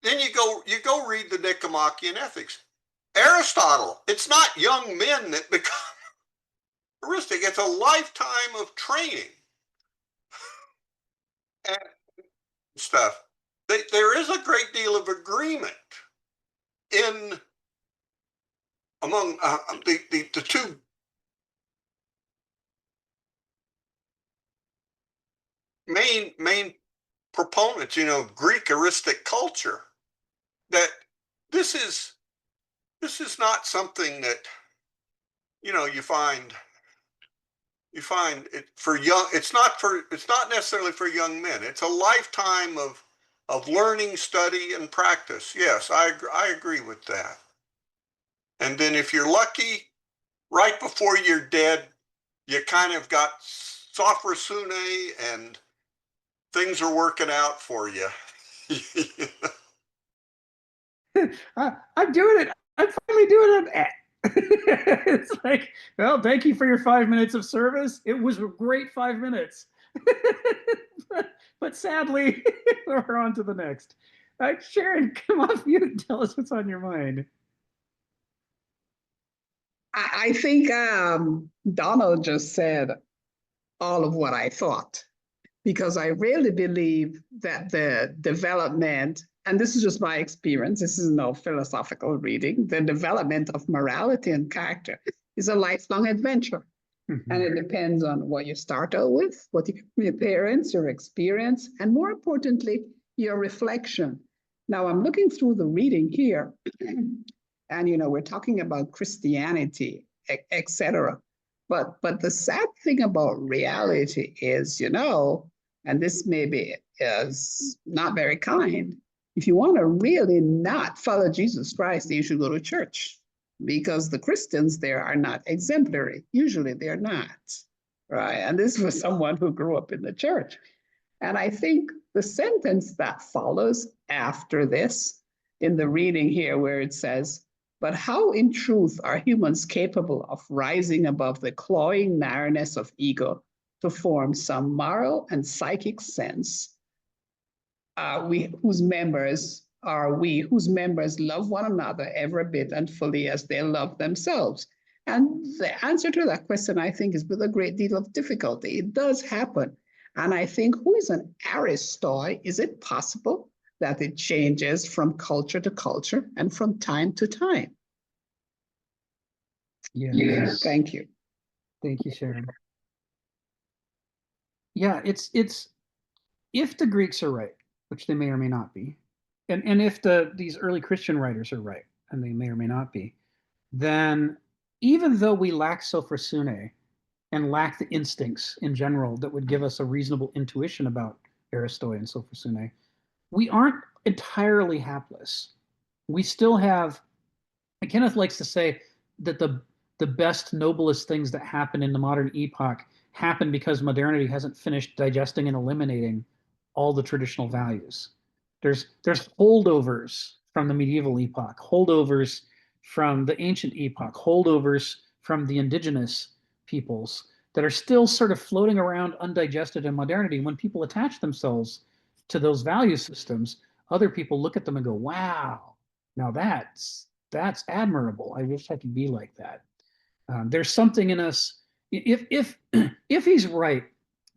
then you go read the Nicomachean Ethics. Aristotle, it's not young men that become heuristic, it's a lifetime of training and stuff. There is a great deal of agreement among the two main proponents, Greek eristic culture, that this is not something that you find it for young. It's not necessarily for young men. It's a lifetime of learning, study, and practice. Yes, I agree with that. And then if you're lucky, right before you're dead, you kind of got sophrosune and things are working out for you. I'm doing it. I'm finally doing it. It's like, well, thank you for your 5 minutes of service. It was a great 5 minutes. but sadly, we're on to the next. Sharon, come off mute and tell us what's on your mind. I think Donald just said all of what I thought, because I really believe that the development, and this is just my experience, this is no philosophical reading, the development of morality and character is a lifelong adventure. Mm-hmm. And it depends on what you start out with, what your parents, your experience, and more importantly, your reflection. Now, I'm looking through the reading here, and we're talking about Christianity, etc. But the sad thing about reality is, and this maybe is not very kind, if you want to really not follow Jesus Christ, you should go to church, because the Christians there are not exemplary. Usually they're not, right? And this was someone who grew up in the church. And I think the sentence that follows after this in the reading here, where it says, but how in truth are humans capable of rising above the clawing narrowness of ego to form some moral and psychic sense, whose members love one another every bit and fully as they love themselves? And the answer to that question, I think, is with a great deal of difficulty. It does happen. And I think, who is an Aristoi? Is it possible that it changes from culture to culture and from time to time? Yes. Thank you. Thank you, Sharon. Yeah, it's if the Greeks are right, which they may or may not be, and if these early Christian writers are right, and they may or may not be, then even though we lack sophrosune and lack the instincts in general that would give us a reasonable intuition about Aristoi and sophrosune, we aren't entirely hapless. We still have, Kenneth likes to say that the best, noblest things that happen in the modern epoch happen because modernity hasn't finished digesting and eliminating all the traditional values. There's holdovers from the medieval epoch, holdovers from the ancient epoch, holdovers from the indigenous peoples that are still sort of floating around undigested in modernity. When people attach themselves to those value systems, other people look at them and go, wow, now that's admirable. I wish I could be like that. There's something in us. If he's right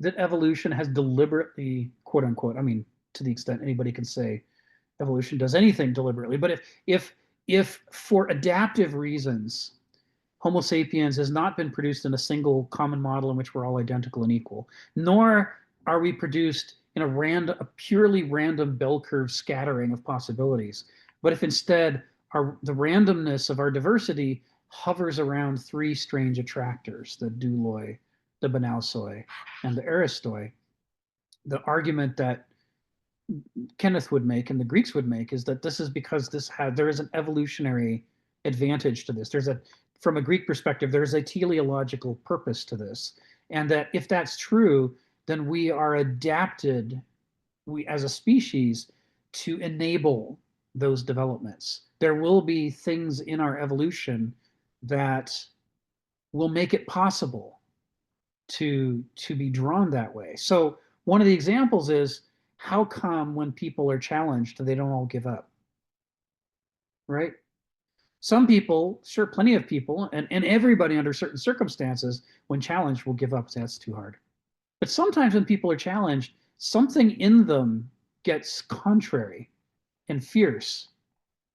that evolution has deliberately, quote unquote, I mean, to the extent anybody can say evolution does anything deliberately, but if for adaptive reasons Homo sapiens has not been produced in a single common model in which we're all identical and equal, nor are we produced in a purely random bell curve scattering of possibilities, but if instead the randomness of our diversity hovers around three strange attractors, the douloi, the banausoi, and the aristoi. The argument that Kenneth would make and the Greeks would make is that this is because there is an evolutionary advantage to this. From a Greek perspective, there's a teleological purpose to this. And that if that's true, then we are adapted, we as a species, to enable those developments. There will be things in our evolution that will make it possible to be drawn that way. So one of the examples is, how come when people are challenged, they don't all give up? Right? Some people, sure, plenty of people, and everybody under certain circumstances, when challenged, will give up. That's too hard. But sometimes when people are challenged, something in them gets contrary and fierce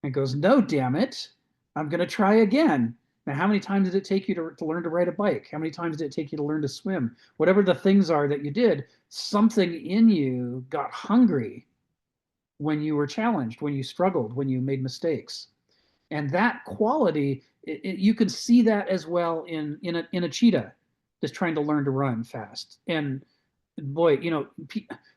and goes, no, damn it, I'm going to try again. Now, how many times did it take you to learn to ride a bike? How many times did it take you to learn to swim? Whatever the things are that you did, something in you got hungry when you were challenged, when you struggled, when you made mistakes. And that quality, you can see that as well in a cheetah that's trying to learn to run fast. And boy, you know,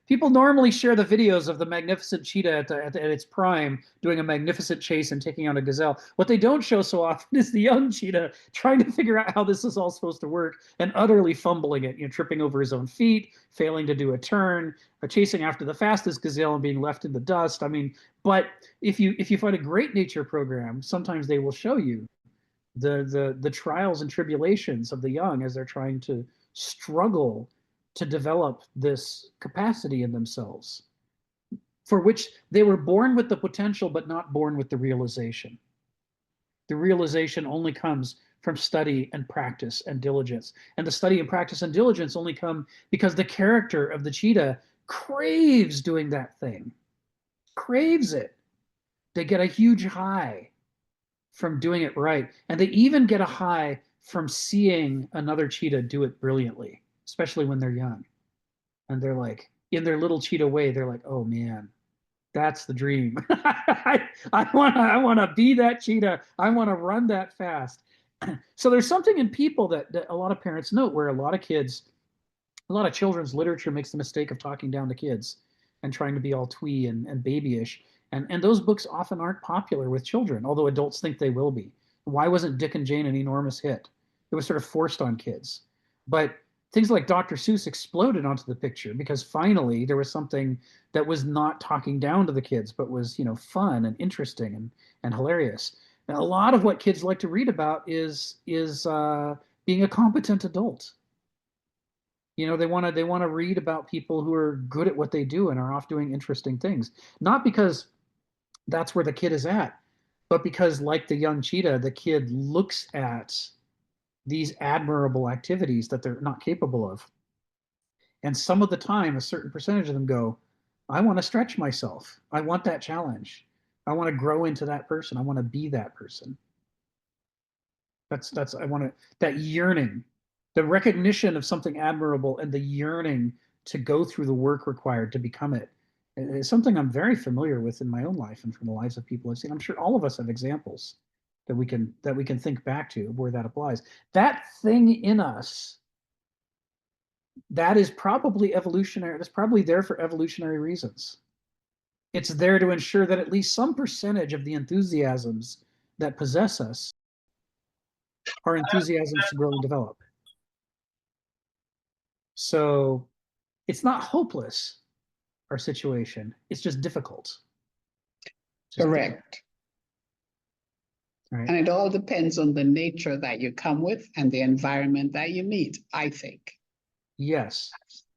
people normally share the videos of the magnificent cheetah at its prime doing a magnificent chase and taking out a gazelle. What they don't show so often is the young cheetah trying to figure out how this is all supposed to work and utterly fumbling it, you know, tripping over his own feet, failing to do a turn, chasing after the fastest gazelle and being left in the dust. I mean, but if you find a great nature program, sometimes they will show you the trials and tribulations of the young as they're trying to struggle to develop this capacity in themselves, for which they were born with the potential, but not born with the realization. The realization only comes from study and practice and diligence. And the study and practice and diligence only come because the character of the cheetah craves doing that thing, craves it. They get a huge high from doing it right. And they even get a high from seeing another cheetah do it brilliantly, especially when they're young. And they're like, in their little cheetah way, they're like, oh man, that's the dream. I want to be that cheetah. I want to run that fast. So there's something in people that a lot of parents note, where a lot of children's literature makes the mistake of talking down to kids and trying to be all twee and babyish. And those books often aren't popular with children, although adults think they will be. Why wasn't Dick and Jane an enormous hit? It was sort of forced on kids. But things like Dr. Seuss exploded onto the picture because finally there was something that was not talking down to the kids, but was, you know, fun and interesting and hilarious. And a lot of what kids like to read about is being a competent adult. You know, they want to read about people who are good at what they do and are off doing interesting things, not because that's where the kid is at, but because, like the young cheetah, the kid looks at these admirable activities that they're not capable of. And some of the time, a certain percentage of them go, I want to stretch myself. I want that challenge. I want to grow into that person. I want to be that person. That yearning, the recognition of something admirable and the yearning to go through the work required to become it is something I'm very familiar with in my own life and from the lives of people I've seen. I'm sure all of us have examples that we can think back to where that applies. That thing in us, that is probably evolutionary. That's probably there for evolutionary reasons. It's there to ensure that at least some percentage of the enthusiasms that possess us are enthusiasms to grow and develop. So it's not hopeless, our situation. It's just difficult. Correct. Right. And it all depends on the nature that you come with and the environment that you meet, I think. Yes.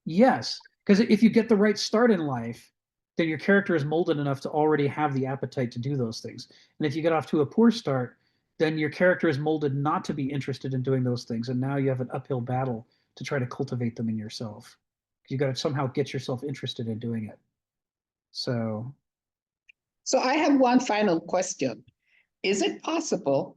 Yes. Because if you get the right start in life, then your character is molded enough to already have the appetite to do those things. And if you get off to a poor start, then your character is molded not to be interested in doing those things. And now you have an uphill battle to try to cultivate them in yourself. You got to somehow get yourself interested in doing it. So I have one final question. Is it possible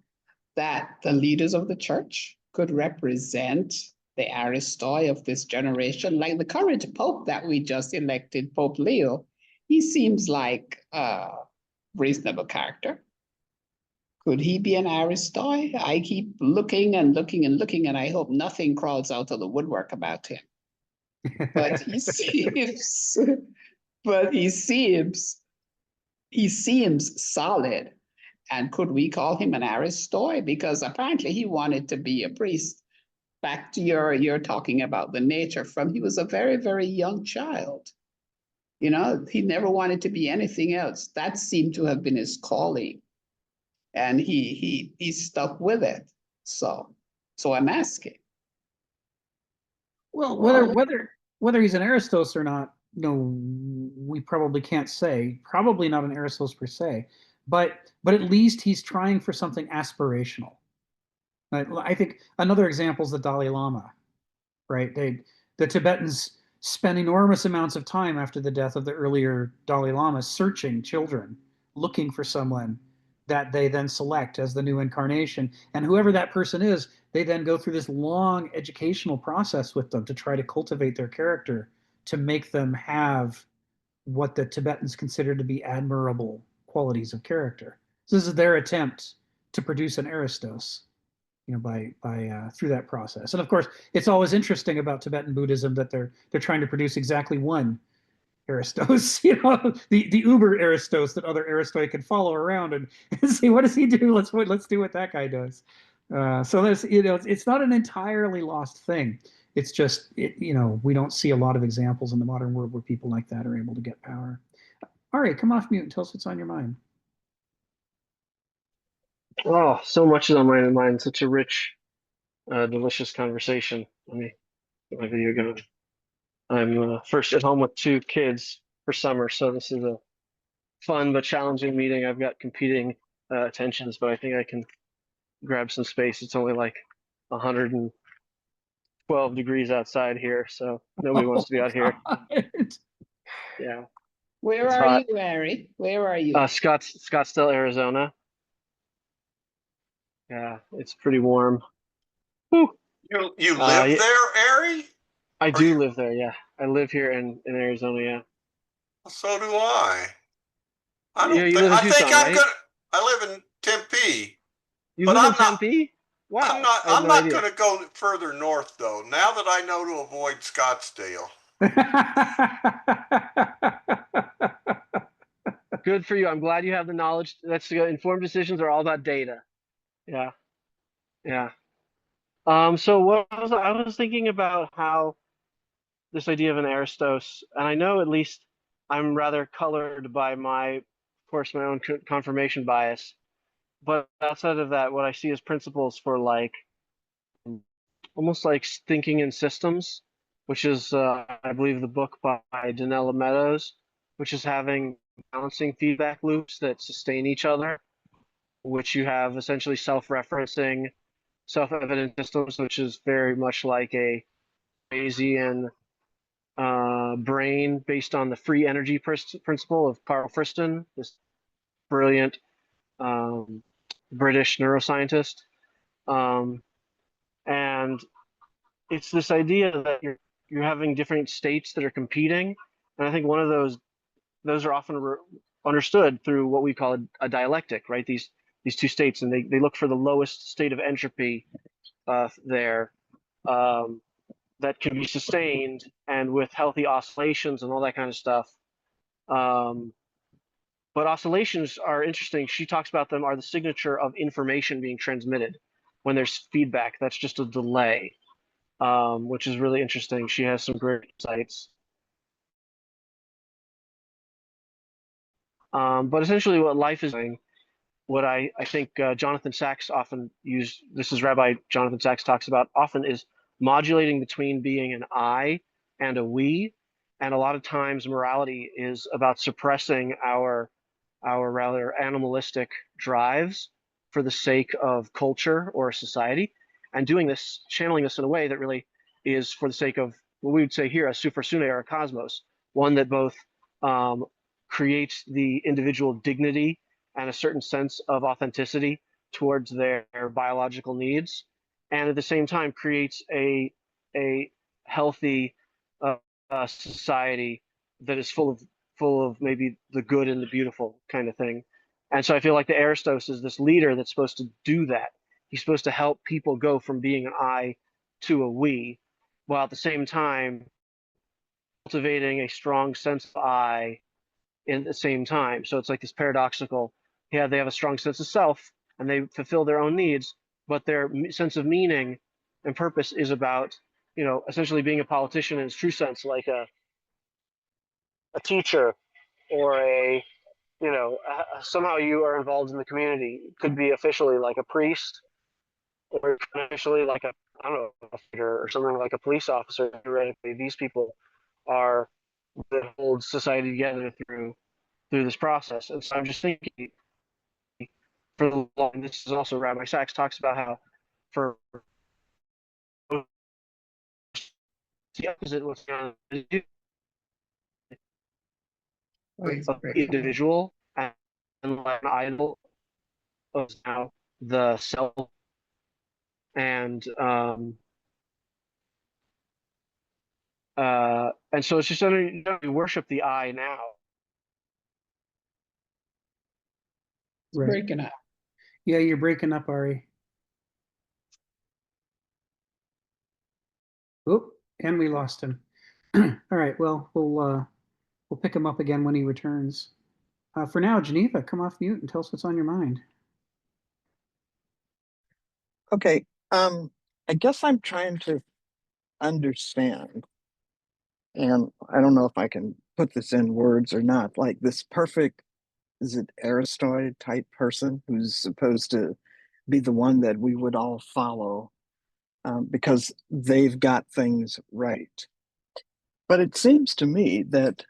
that the leaders of the church could represent the Aristoi of this generation, like the current Pope that we just elected, Pope Leo? He seems like a reasonable character. Could he be an Aristoi? I keep looking and looking and looking, and I hope nothing crawls out of the woodwork about him. But he seems, but he seems solid. And could we call him an Aristoi? Because apparently he wanted to be a priest. Back to you're talking about the nature from he was a very, very young child. You know, he never wanted to be anything else. That seemed to have been his calling. And he stuck with it. So I'm asking. Well, whether he's an Aristos or not, no, we probably can't say. Probably not an Aristos per se, but at least he's trying for something aspirational. I think another example is the Dalai Lama, right? The Tibetans spent enormous amounts of time after the death of the earlier Dalai Lama searching children, looking for someone that they then select as the new incarnation. And whoever that person is, they then go through this long educational process with them to try to cultivate their character, to make them have what the Tibetans consider to be admirable qualities of character. So this is their attempt to produce an Aristos, by through that process. And of course, it's always interesting about Tibetan Buddhism that they're trying to produce exactly one Aristos, the uber Aristos that other Aristoi can follow around and see, what does he do? Let's do what that guy does. So there's, it's not an entirely lost thing. It's just, we don't see a lot of examples in the modern world where people like that are able to get power. All right, come off mute and tell us what's on your mind. Oh, so much is on my mind. Such a rich, delicious conversation. Let me get my video going. I'm first at home with 2 kids for summer, so this is a fun but challenging meeting. I've got competing attentions, but I think I can grab some space. It's only like 112 degrees outside here, so nobody wants to be out here. Yeah. Where It's are hot. you, Harry? Where are you? Scottsdale, Arizona. Yeah, it's pretty warm. Whew. You live there, Ari? I do live there, yeah. I live here in Arizona, yeah. So do I. I Yeah, don't you think live in I think Tucson, I'm right? gonna I live in Tempe. You But live in I'm not Tempe? Wow, I had I'm no not idea. gonna go further north though, now that I know to avoid Scottsdale. Good for you. I'm glad you have the knowledge. That's good. Informed decisions are all about data. Yeah, yeah. So I was thinking about how this idea of an Aristos, and I know at least I'm rather colored by of course, my own confirmation bias. But outside of that, what I see as principles for like almost like thinking in systems, which is I believe the book by Donella Meadows, which is having balancing feedback loops that sustain each other, which you have essentially self-referencing, self-evident systems, which is very much like a Bayesian brain based on the free energy principle of Carl Friston, this brilliant British neuroscientist. And it's this idea that you're having different states that are competing, and I think one of those are often understood through what we call a dialectic, right? These 2 states, and they look for the lowest state of entropy there that can be sustained and with healthy oscillations and all that kind of stuff. But oscillations are interesting. She talks about them are the signature of information being transmitted. When there's feedback, that's just a delay, which is really interesting. She has some great insights. But essentially what life is doing, what I think Jonathan Sachs often used, this is Rabbi Jonathan Sachs talks about often, is modulating between being an I and a we. And a lot of times morality is about suppressing our rather animalistic drives for the sake of culture or society, and doing this, channeling this in a way that really is for the sake of what we would say here a supersune or a cosmos, one that both creates the individual dignity and a certain sense of authenticity towards their biological needs, and at the same time creates a healthy society that is full of maybe the good and the beautiful kind of thing. And so I feel like the Aristos is this leader that's supposed to do that. He's supposed to help people go from being an I to a we, while at the same time cultivating a strong sense of I in the same time. So it's like this paradoxical, yeah, they have a strong sense of self and they fulfill their own needs, but their sense of meaning and purpose is about, essentially being a politician in its true sense, like a teacher or somehow you are involved in the community. It could be officially like a priest, or officially like I don't know, a fighter or something, like a police officer. Theoretically, these people are that hold society together through this process. And so I'm just thinking, for the long, this is also Rabbi Sachs talks about how for the opposite what's going on of the individual and like an idol of now the self, and so it's just we worship the I now. Right. Breaking up. Yeah, you're breaking up, Ari. Oh, and we lost him. All right. Well, we'll pick him up again when he returns. For now, Geneva, come off mute and tell us what's on your mind. Okay. I guess I'm trying to understand, and I don't know if I can put this in words or not, like this perfect, is it Aristoid type person who's supposed to be the one that we would all follow because they've got things right. But it seems to me that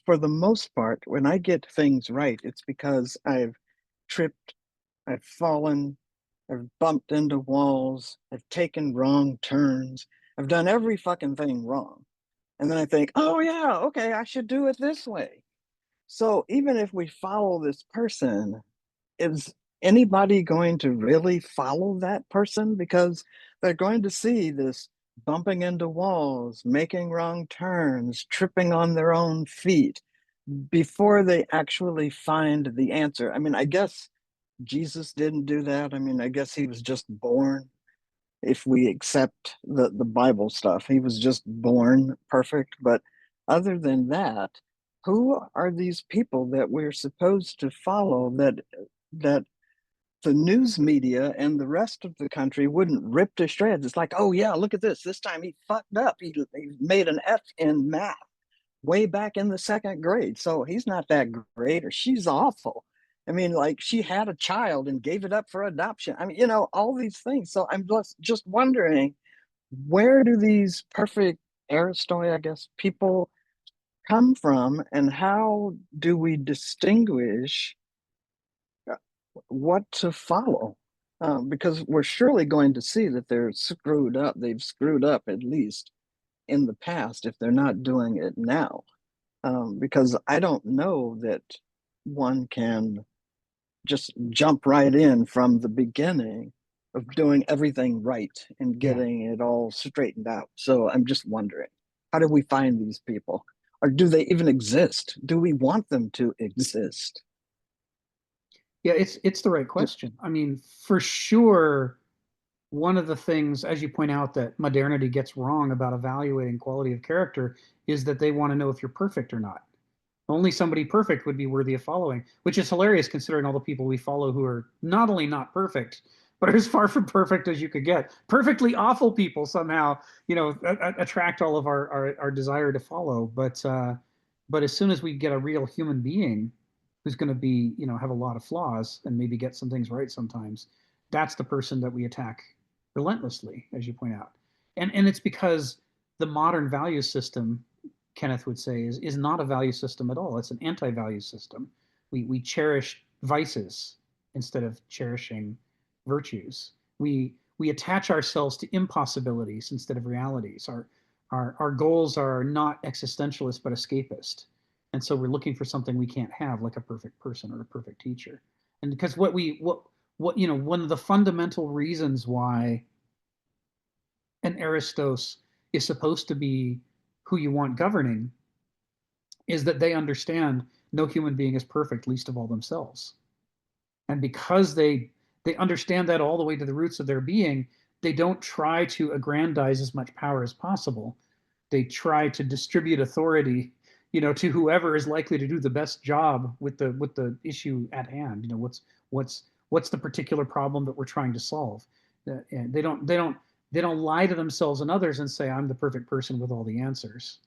for the most part, when I get things right, it's because I've tripped, I've fallen, I've bumped into walls, I've taken wrong turns, I've done every fucking thing wrong. And then I think, oh yeah, okay, I should do it this way. So even if we follow this person, is anybody going to really follow that person? Because they're going to see this bumping into walls, making wrong turns, tripping on their own feet before they actually find the answer. I mean, I guess Jesus didn't do that. I mean, I guess he was just born. If we accept the Bible stuff, he was just born perfect. But other than that, who are these people that we're supposed to follow that the news media and the rest of the country wouldn't rip to shreds? It's like, oh yeah, look at this. This time he fucked up. He made an F in math way back in the second grade. So he's not that great, or she's awful. I mean, like she had a child and gave it up for adoption. I mean, all these things. So I'm just wondering, where do these perfect Aristoi, I guess, people come from, and how do we distinguish what to follow? Because we're surely going to see that they're screwed up. They've screwed up at least in the past if they're not doing it now. Because I don't know that one can just jump right in from the beginning of doing everything right and getting it all straightened out. So I'm just wondering, how do we find these people? Or do they even exist? Do we want them to exist? Yeah, it's the right question. I mean, for sure, one of the things, as you point out, that modernity gets wrong about evaluating quality of character is that they want to know if you're perfect or not. Only somebody perfect would be worthy of following, which is hilarious considering all the people we follow who are not only not perfect, but are as far from perfect as you could get. Perfectly awful people somehow, attract all of our desire to follow. But as soon as we get a real human being who's going to be, have a lot of flaws and maybe get some things right sometimes, that's the person that we attack relentlessly, as you point out. And it's because the modern value system, Kenneth would say, is not a value system at all. It's an anti-value system. We cherish vices instead of cherishing virtues. We attach ourselves to impossibilities instead of realities. Our goals are not existentialist but escapist. And so we're looking for something we can't have, like a perfect person or a perfect teacher. And because what one of the fundamental reasons why an Aristos is supposed to be who you want governing is that they understand no human being is perfect, least of all themselves. And because they understand that all the way to the roots of their being, they don't try to aggrandize as much power as possible. They try to distribute authority, to whoever is likely to do the best job with the issue at hand. What's the particular problem that we're trying to solve? And they don't lie to themselves and others and say, I'm the perfect person with all the answers.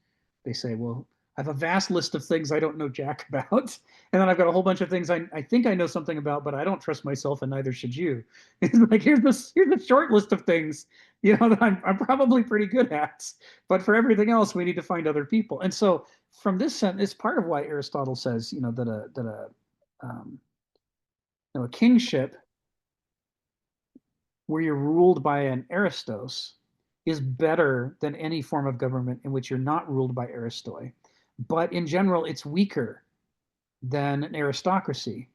They say, well, I have a vast list of things I don't know jack about. And then I've got a whole bunch of things I think I know something about, but I don't trust myself, and neither should you. It's like, here's the short list of things, that I'm probably pretty good at. But for everything else, we need to find other people. And so from this sentence, it's part of why Aristotle says, that a kingship where you're ruled by an aristos is better than any form of government in which you're not ruled by aristoi. But in general, it's weaker than an aristocracy,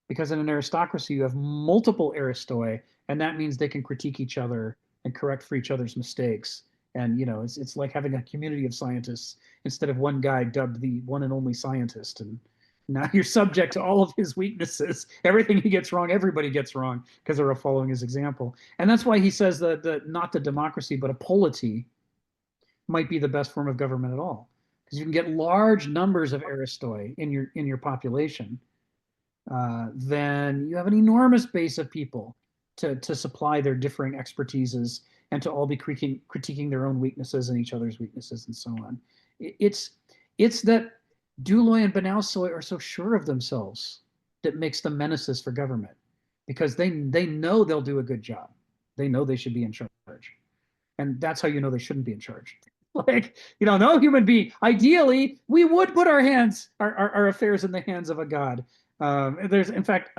because in an aristocracy you have multiple aristoi, and that means they can critique each other and correct for each other's mistakes. And it's like having a community of scientists instead of one guy dubbed the one and only scientist. And now you're subject to all of his weaknesses. Everything he gets wrong, everybody gets wrong because they're all following his example. And that's why he says that not the democracy, but a polity might be the best form of government at all, because you can get large numbers of aristoi in your population. Then you have an enormous base of people to supply their differing expertises and to all be critiquing their own weaknesses and each other's weaknesses and so on. It's that Douloy and Benoussoy are so sure of themselves that makes them menaces for government, because they know they'll do a good job. They know they should be in charge. And that's how you know they shouldn't be in charge. Like, no human being, ideally, we would put our affairs in the hands of a god. There's, in fact,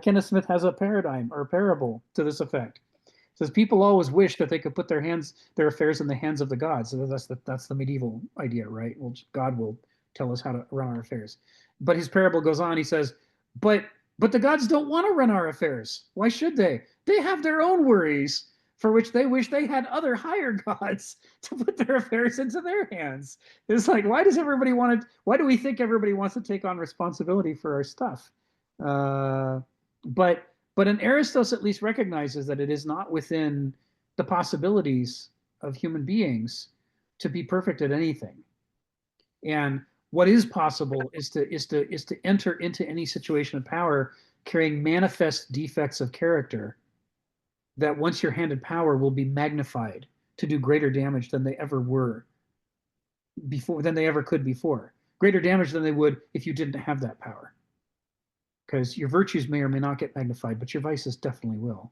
Kenneth Smith has a paradigm or a parable to this effect. It says people always wish that they could put their affairs in the hands of the gods. So that's the medieval idea, right? Well, God will tell us how to run our affairs. But his parable goes on. He says, but the gods don't want to run our affairs. Why should they? They have their own worries, for which they wish they had other higher gods to put their affairs into their hands. It's like, why do we think everybody wants to take on responsibility for our stuff? But an Aristos at least recognizes that it is not within the possibilities of human beings to be perfect at anything. And what is possible is to enter into any situation of power carrying manifest defects of character that, once you're handed power, will be magnified to do greater damage than they ever were before, than they ever could before. Greater damage than they would if you didn't have that power. Because your virtues may or may not get magnified, but your vices definitely will.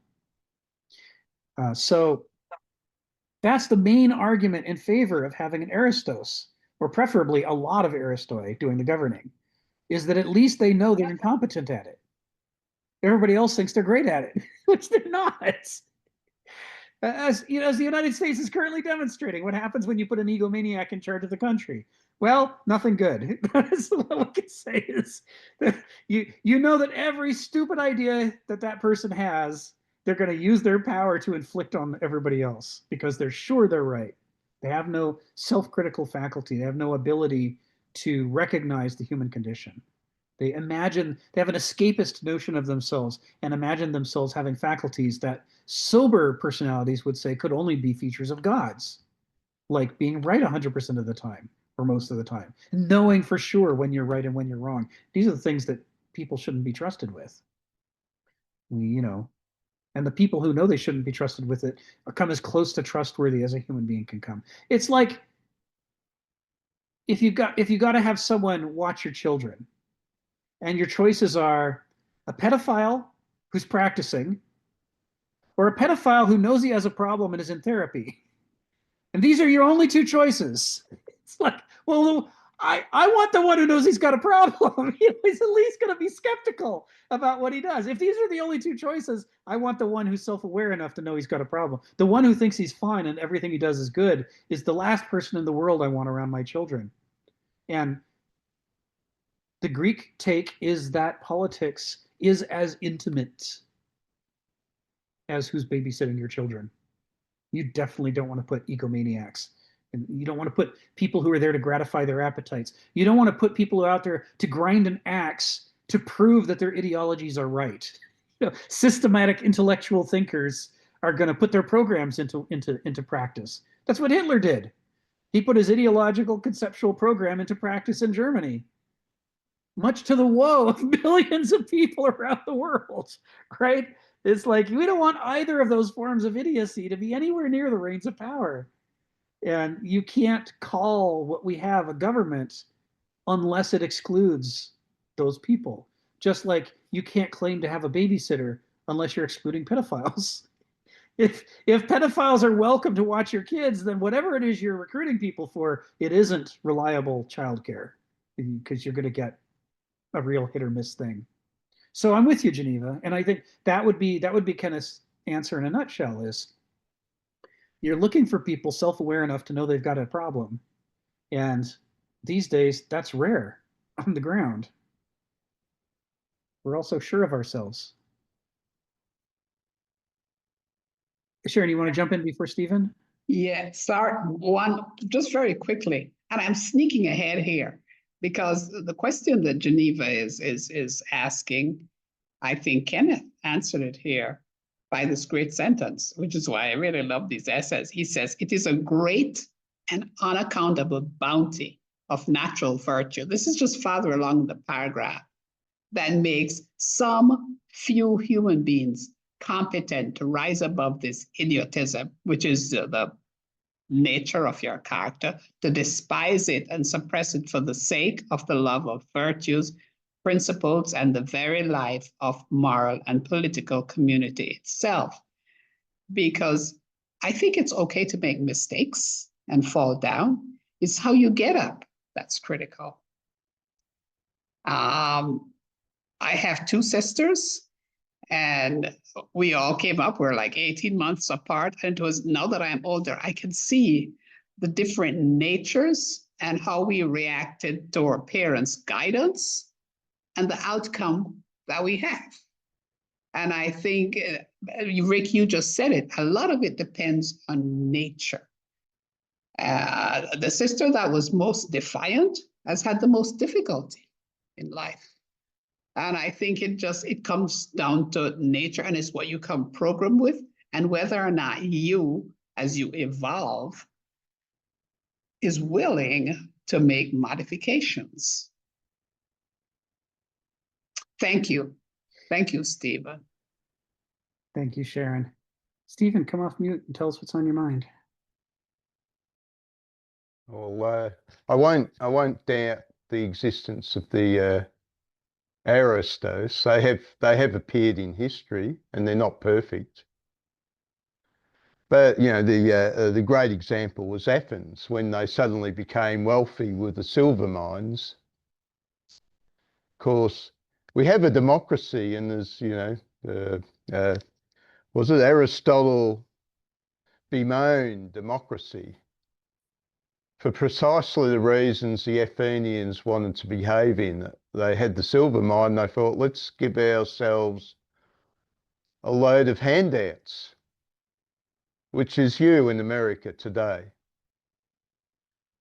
So that's the main argument in favor of having an aristos, or preferably a lot of aristoi doing the governing, is that at least they know they're incompetent at it. Everybody else thinks they're great at it, which they're not. As the United States is currently demonstrating, what happens when you put an egomaniac in charge of the country? Well, nothing good. That's what we can say is that you know that every stupid idea that person has, they're going to use their power to inflict on everybody else because they're sure they're right. They have no self-critical faculty. They have no ability to recognize the human condition. They have an escapist notion of themselves and imagine themselves having faculties that sober personalities would say could only be features of gods, like being right 100% of the time or most of the time, knowing for sure when you're right and when you're wrong. These are the things that people shouldn't be trusted with. And the people who know they shouldn't be trusted with it come as close to trustworthy as a human being can come. It's like if you got to have someone watch your children, and your choices are a pedophile who's practicing, or a pedophile who knows he has a problem and is in therapy. And these are your only two choices. It's like, well, I want the one who knows he's got a problem. He's at least going to be skeptical about what he does. If these are the only two choices, I want the one who's self-aware enough to know he's got a problem. The one who thinks he's fine and everything he does is good is the last person in the world I want around my children. And the Greek take is that politics is as intimate as who's babysitting your children. You definitely don't want to put egomaniacs And you don't want to put people who are there to gratify their appetites. You don't want to put people who are out there to grind an axe to prove that their ideologies are right. Systematic intellectual thinkers are going to put their programs into practice. That's what Hitler did. He put his ideological conceptual program into practice in Germany, much to the woe of billions of people around the world, right? It's like we don't want either of those forms of idiocy to be anywhere near the reins of power. And you can't call what we have a government unless it excludes those people. Just like you can't claim to have a babysitter unless you're excluding pedophiles. If pedophiles are welcome to watch your kids, then whatever it is you're recruiting people for, it isn't reliable childcare because you're going to get a real hit or miss thing. So I'm with you, Geneva, and I think that would be kind of answer in a nutshell is you're looking for people self-aware enough to know they've got a problem, and these days that's rare on the ground. We're also sure of ourselves. Sharon, you want to jump in before Stephen? Yeah, start one just very quickly. And I'm sneaking ahead here because the question that Geneva is asking, I think Kenneth answered it here by this great sentence, which is why I really love these essays. He says, "It is a great and unaccountable bounty of natural virtue." This is just farther along the paragraph, that makes some few human beings competent to rise above this idiotism, which is the nature of your character, to despise it and suppress it for the sake of the love of virtues, principles, and the very life of moral and political community itself. Because I think it's okay to make mistakes and fall down. It's how you get up that's critical. I have two sisters, and we all came up, we're like 18 months apart. And it was now that I'm older, I can see the different natures and how we reacted to our parents' guidance and the outcome that we have. And I think, Rick, you just said it, a lot of it depends on nature. The sister that was most defiant has had the most difficulty in life. And I think it comes down to nature, and it's what you come programmed with, and whether or not you, as you evolve, is willing to make modifications. Thank you. Thank you, Stephen. Thank you, Sharon. Stephen, come off mute and tell us what's on your mind. Well, I won't doubt the existence of the Aristos. They have appeared in history, and they're not perfect. But the great example was Athens when they suddenly became wealthy with the silver mines. Of course, we have a democracy, and there's was it Aristotle bemoaned democracy for precisely the reasons the Athenians wanted to behave in. They had the silver mine, they thought, let's give ourselves a load of handouts, which is you in America today.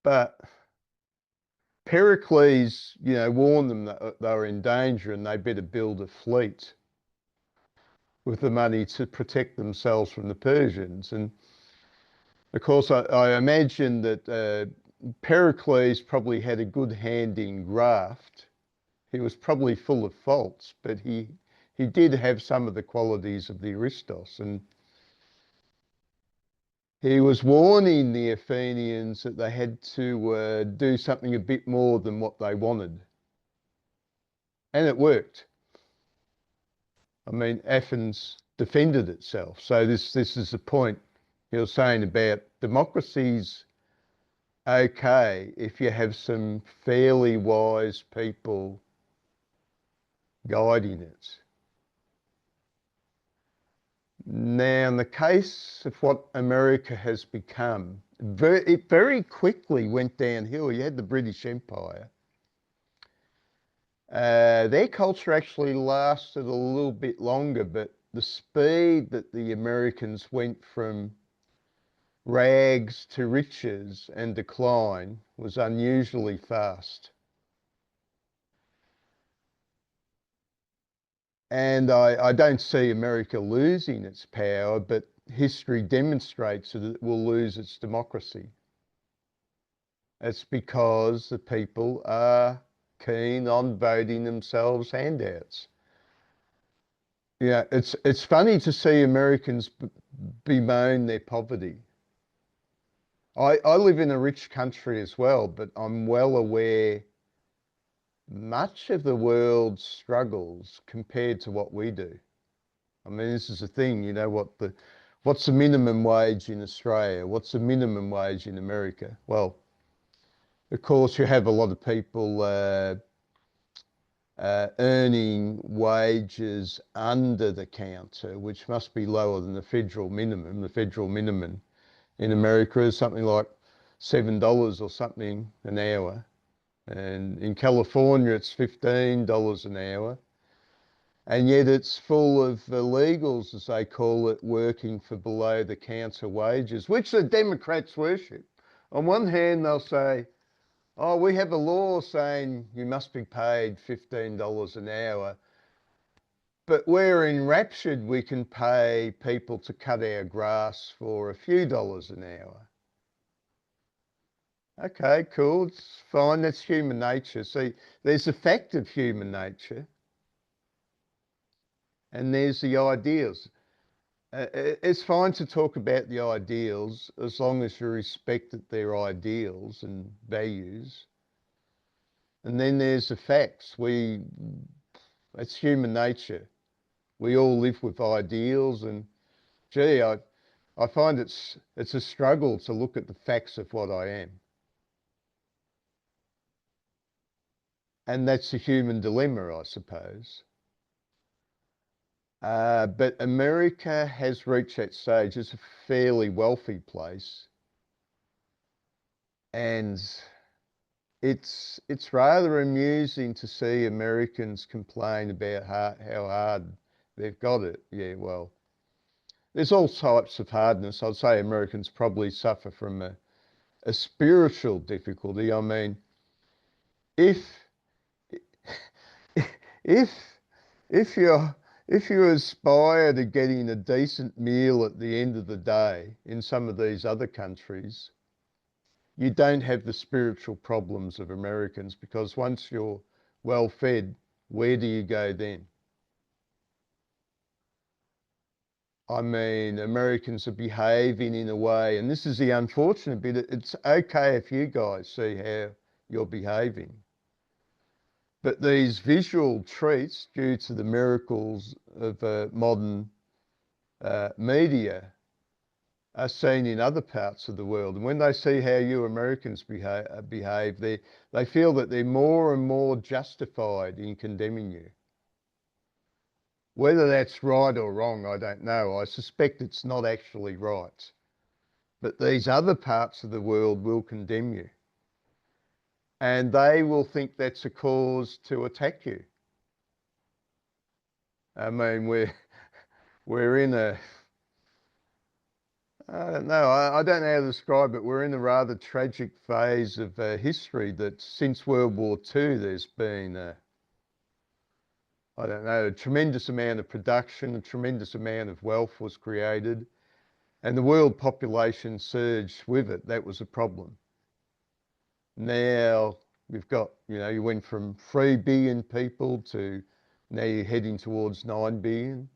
But Pericles, warned them that they were in danger and they better build a fleet with the money to protect themselves from the Persians. And of course, I imagine that Pericles probably had a good hand in graft. He was probably full of faults, but he did have some of the qualities of the Aristos. And he was warning the Athenians that they had to do something a bit more than what they wanted. And it worked. I mean, Athens defended itself. So this is the point he was saying about democracy's okay if you have some fairly wise people guiding it. Now, in the case of what America has become, it very quickly went downhill. You had the British Empire. Their culture actually lasted a little bit longer, but the speed that the Americans went from rags to riches and decline was unusually fast. And I don't see America losing its power, but history demonstrates that it will lose its democracy. It's because the people are keen on voting themselves handouts. Yeah, it's funny to see Americans bemoan their poverty. I live in a rich country as well, but I'm well aware much of the world struggles compared to what we do. I mean, this is the thing, you know, what's the minimum wage in Australia? What's the minimum wage in America? Well, of course, you have a lot of people earning wages under the counter, which must be lower than the federal minimum. The federal minimum in America is something like $7 or something an hour. And in California, it's $15 an hour. And yet it's full of illegals, as they call it, working for below the counter wages, which the Democrats worship. On one hand, they'll say, oh, we have a law saying you must be paid $15 an hour, but we're enraptured we can pay people to cut our grass for a few dollars an hour. Okay, cool, it's fine, that's human nature. See, there's the fact of human nature, and there's the ideals. It's fine to talk about the ideals as long as you respect that they're ideals and values. And then there's the facts. It's human nature. We all live with ideals, and gee, I find it's a struggle to look at the facts of what I am. And that's a human dilemma, I suppose. But America has reached that stage. It's a fairly wealthy place. And it's rather amusing to see Americans complain about how hard they've got it. Yeah, well, there's all types of hardness. I'd say Americans probably suffer from a spiritual difficulty. I mean, if if if you aspire to getting a decent meal at the end of the day in some of these other countries, you don't have the spiritual problems of Americans, because once you're well fed, where do you go then? I mean, Americans are behaving in a way, and this is the unfortunate bit, it's okay if you guys see how you're behaving. But these visual treats, due to the miracles of modern media, are seen in other parts of the world. And when they see how you Americans behave, they feel that they're more and more justified in condemning you. Whether that's right or wrong, I don't know. I suspect it's not actually right. But these other parts of the world will condemn you. And they will think that's a cause to attack you. I mean, we're in a, I don't know, I don't know how to describe it. We're in a rather tragic phase of history that since World War II, there's been, I don't know, a tremendous amount of production, a tremendous amount of wealth was created, and the world population surged with it. That was a problem. Now we've got, you know, you went from 3 billion people to now you're heading towards 9 billion.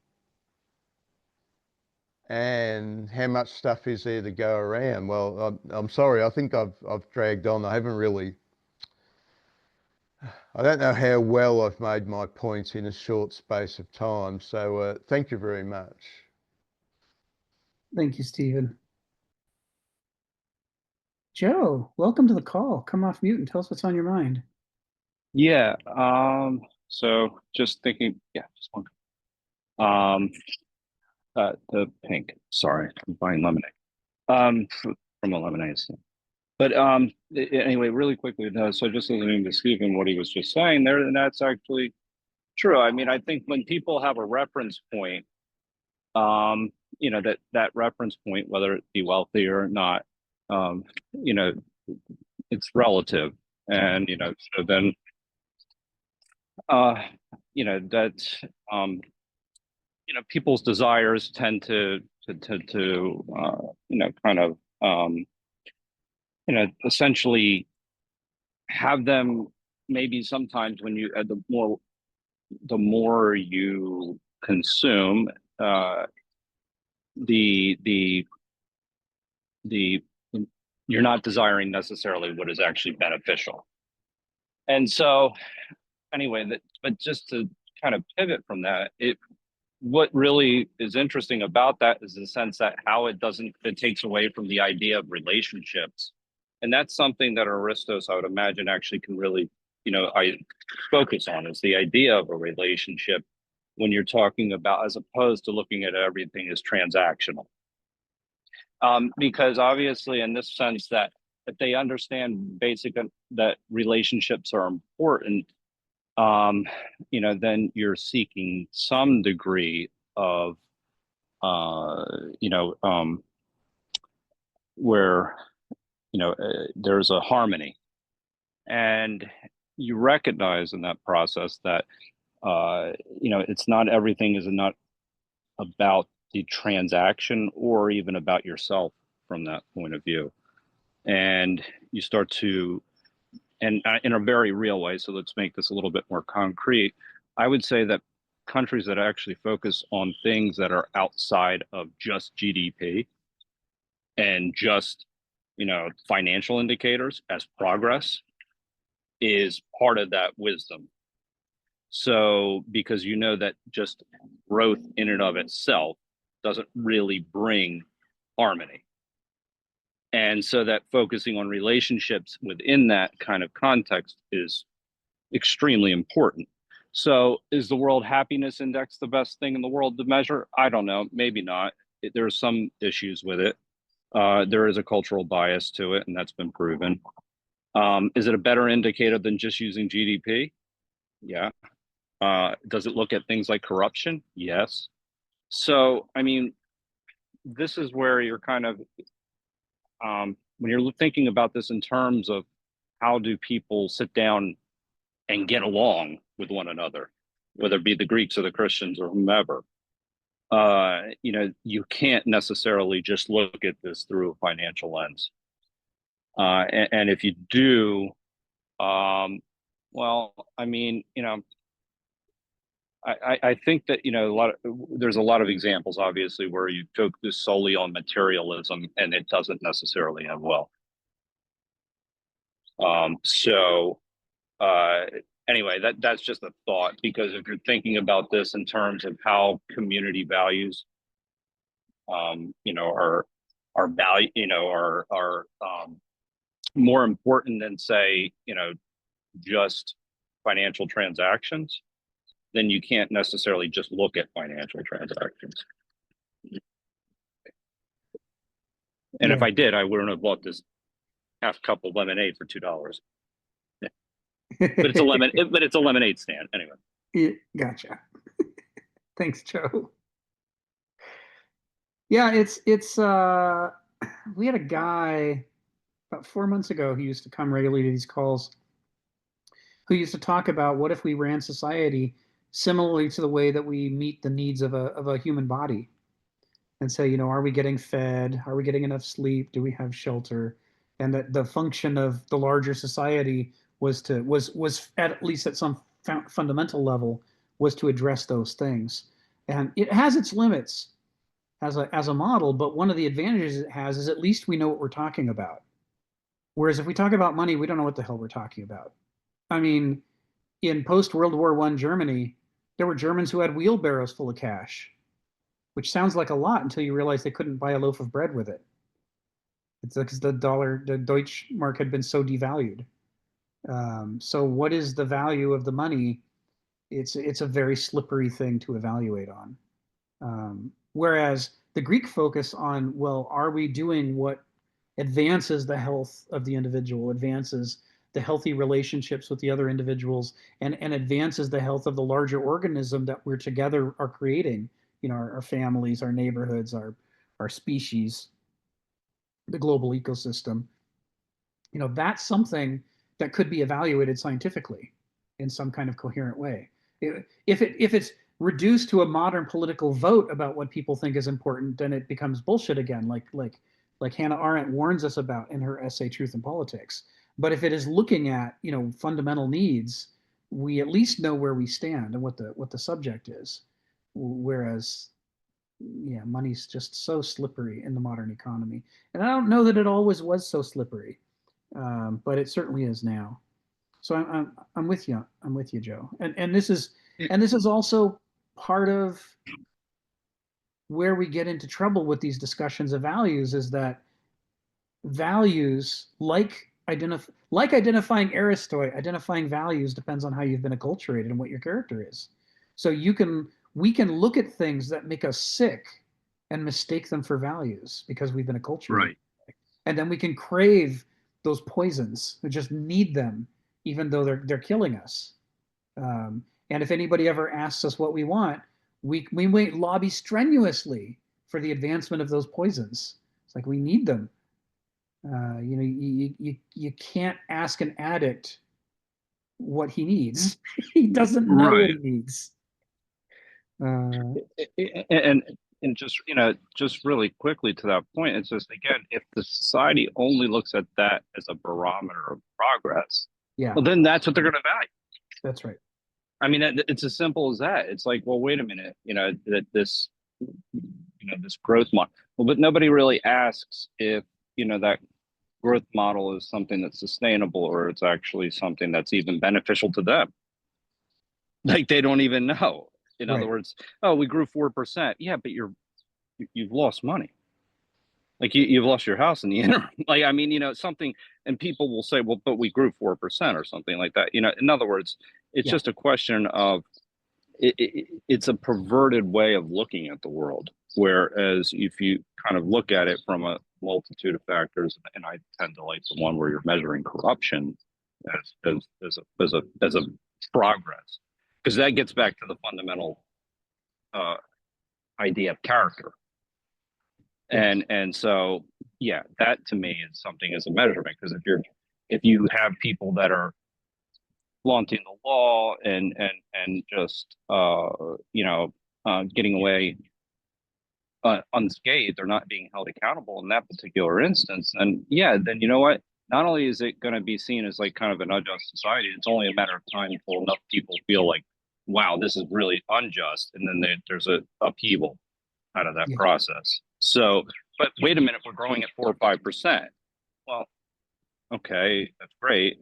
And how much stuff is there to go around? Well, I'm sorry, I think I've dragged on. I haven't really, I don't know how well I've made my points in a short space of time. So thank you very much. Thank you, Stephen. Joe, welcome to the call. Come off mute and tell us what's on your mind. Yeah, so just thinking, yeah, just one. The pink, sorry, I'm buying lemonade. From a lemonade stand. But anyway, really quickly, so just listening to Stephen, what he was just saying there, and that's actually true. I mean, I think when people have a reference point, you know, that reference point, whether it be wealthy or not, you know, it's relative. And, you know, so then, you know, that, you know, people's desires tend to you know, kind of, you know, essentially have them, maybe sometimes when you, the more you consume, the you're not desiring necessarily what is actually beneficial. And so anyway, but just to kind of pivot from that, what really is interesting about that is the sense that how it takes away from the idea of relationships. And that's something that Aristos, I would imagine, actually can really, you know, I focus on, is the idea of a relationship when you're talking about, as opposed to looking at everything as transactional. Because obviously in this sense that if they understand that relationships are important, you know, then you're seeking some degree of, you know, where, you know, there's a harmony. And you recognize in that process that, you know, it's not, everything is not about the transaction or even about yourself from that point of view. And you start to, and in a very real way, so let's make this a little bit more concrete. I would say that countries that actually focus on things that are outside of just GDP and just, you know, financial indicators as progress is part of that wisdom. So, because you know that just growth in and of itself doesn't really bring harmony. And so that focusing on relationships within that kind of context is extremely important. So is the World Happiness Index the best thing in the world to measure? I don't know, maybe not. There are some issues with it. There is a cultural bias to it, and that's been proven. Is it a better indicator than just using GDP? Yeah. Does it look at things like corruption? Yes. So, I mean, this is where you're kind of, when you're thinking about this in terms of how do people sit down and get along with one another, whether it be the Greeks or the Christians or whomever, you know, you can't necessarily just look at this through a financial lens. And if you do, well, I mean, you know, I think that, you know, there's a lot of examples, obviously, where you focus solely on materialism and it doesn't necessarily end well. So anyway, that's just a thought, because if you're thinking about this in terms of how community values, you know, are value, you know, are more important than, say, you know, just financial transactions, then you can't necessarily just look at financial transactions. And if I did, I wouldn't have bought this half cup of lemonade for $2. Yeah. But it's a lemonade stand anyway. Yeah, gotcha. Thanks, Joe. Yeah, it's we had a guy about 4 months ago who used to come regularly to these calls, who used to talk about what if we ran society similarly to the way that we meet the needs of a human body, and say, you know, are we getting fed? Are we getting enough sleep? Do we have shelter? And that the function of the larger society was at least at some fundamental level was to address those things. And it has its limits as a model, but one of the advantages it has is at least we know what we're talking about. Whereas if we talk about money, we don't know what the hell we're talking about. I mean, in post-World War I Germany, there were Germans who had wheelbarrows full of cash, which sounds like a lot until you realize they couldn't buy a loaf of bread with it. It's because the Deutschmark had been so devalued. So what is the value of the money? It's a very slippery thing to evaluate on. Whereas the Greek focus on, well, are we doing what advances the health of the individual, advances the healthy relationships with the other individuals, and advances the health of the larger organism that we're together are creating, our families, our neighborhoods, our species, the global ecosystem. That's something that could be evaluated scientifically in some kind of coherent way. If it's reduced to a modern political vote about what people think is important, then it becomes bullshit again, like Hannah Arendt warns us about in her essay Truth and Politics. But if it is looking at fundamental needs, we at least know where we stand and what the subject is. Whereas, yeah, money's just so slippery in the modern economy, and I don't know that it always was so slippery, but it certainly is now. So I'm with you. I'm with you, Joe. And this is also part of where we get into trouble with these discussions of values, is that values, like identifying Aristoi, identifying values depends on how you've been acculturated and what your character is. So we can look at things that make us sick and mistake them for values because we've been acculturated. Right. And then we can crave those poisons. We just need them, even though they're killing us. And if anybody ever asks us what we want, we might lobby strenuously for the advancement of those poisons. It's like we need them. You can't ask an addict what he needs. He doesn't know what he needs. And just just really quickly to that point, it's just, again, if the society only looks at that as a barometer of progress, yeah, well, then that's what they're going to value. That's right. I mean, it's as simple as that. It's like, well, wait a minute, that this growth model, well, but nobody really asks if that growth model is something that's sustainable, or it's actually something that's even beneficial to them. Like, they don't even know. In other words, oh, we grew 4%. Yeah, but you've lost money. Like, you've lost your house in the interim. Like, I mean, something, and people will say, well, but we grew 4% or something like that. In other words, it's just a question of it's a perverted way of looking at the world. Whereas if you kind of look at it from a multitude of factors, and I tend to like the one where you're measuring corruption as a progress, because that gets back to the fundamental idea of character. And so, yeah, that to me is something as a measurement, because if you have people that are flaunting the law and just getting away unscathed, they're not being held accountable in that particular instance, and then you know what? Not only is it going to be seen as like kind of an unjust society, it's only a matter of time until enough people feel like, wow, this is really unjust, and then there's a upheaval out of that process. So, but wait a minute, we're growing at 4 or 5%. Well, okay, that's great,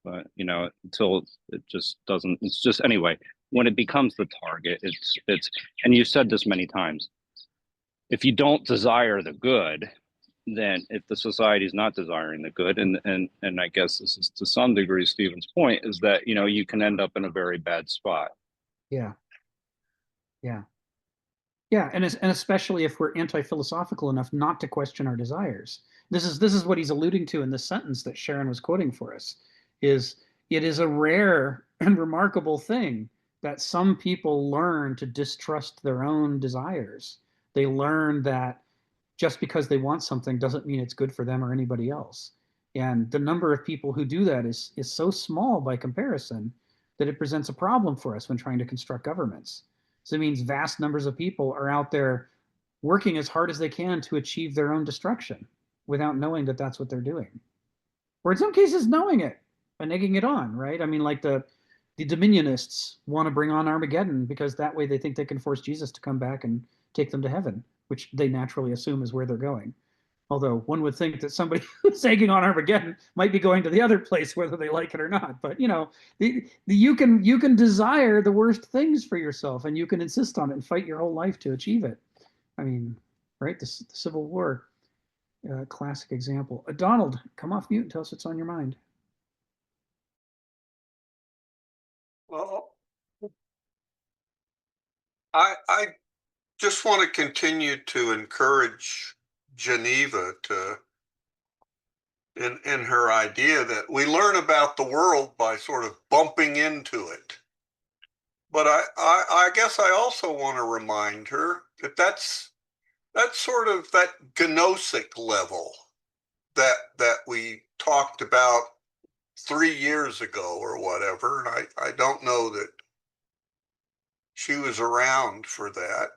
but until it just doesn't. It's just, anyway, when it becomes the target, it's and you said this many times. If you don't desire the good, then if the society is not desiring the good, and I guess this is to some degree Stephen's point, is that you can end up in a very bad spot. Yeah, and especially if we're anti-philosophical enough not to question our desires. This is what he's alluding to in the sentence that Sharon was quoting for us. It is a rare and remarkable thing that some people learn to distrust their own desires. They learn that just because they want something doesn't mean it's good for them or anybody else. And the number of people who do that is so small by comparison that it presents a problem for us when trying to construct governments. So it means vast numbers of people are out there working as hard as they can to achieve their own destruction without knowing that that's what they're doing. Or in some cases, knowing it and egging it on, right? I mean, like the Dominionists want to bring on Armageddon because that way they think they can force Jesus to come back and take them to heaven, which they naturally assume is where they're going. Although one would think that somebody who's egging on Armageddon might be going to the other place, whether they like it or not. But you can desire the worst things for yourself, and you can insist on it and fight your whole life to achieve it. I mean, right? The Civil War, classic example. Donald, come off mute and tell us what's on your mind. Well, I just want to continue to encourage Geneva in her idea that we learn about the world by sort of bumping into it. But I guess I also want to remind her that that's sort of that gnostic level that we talked about 3 years ago or whatever. And I don't know that she was around for that.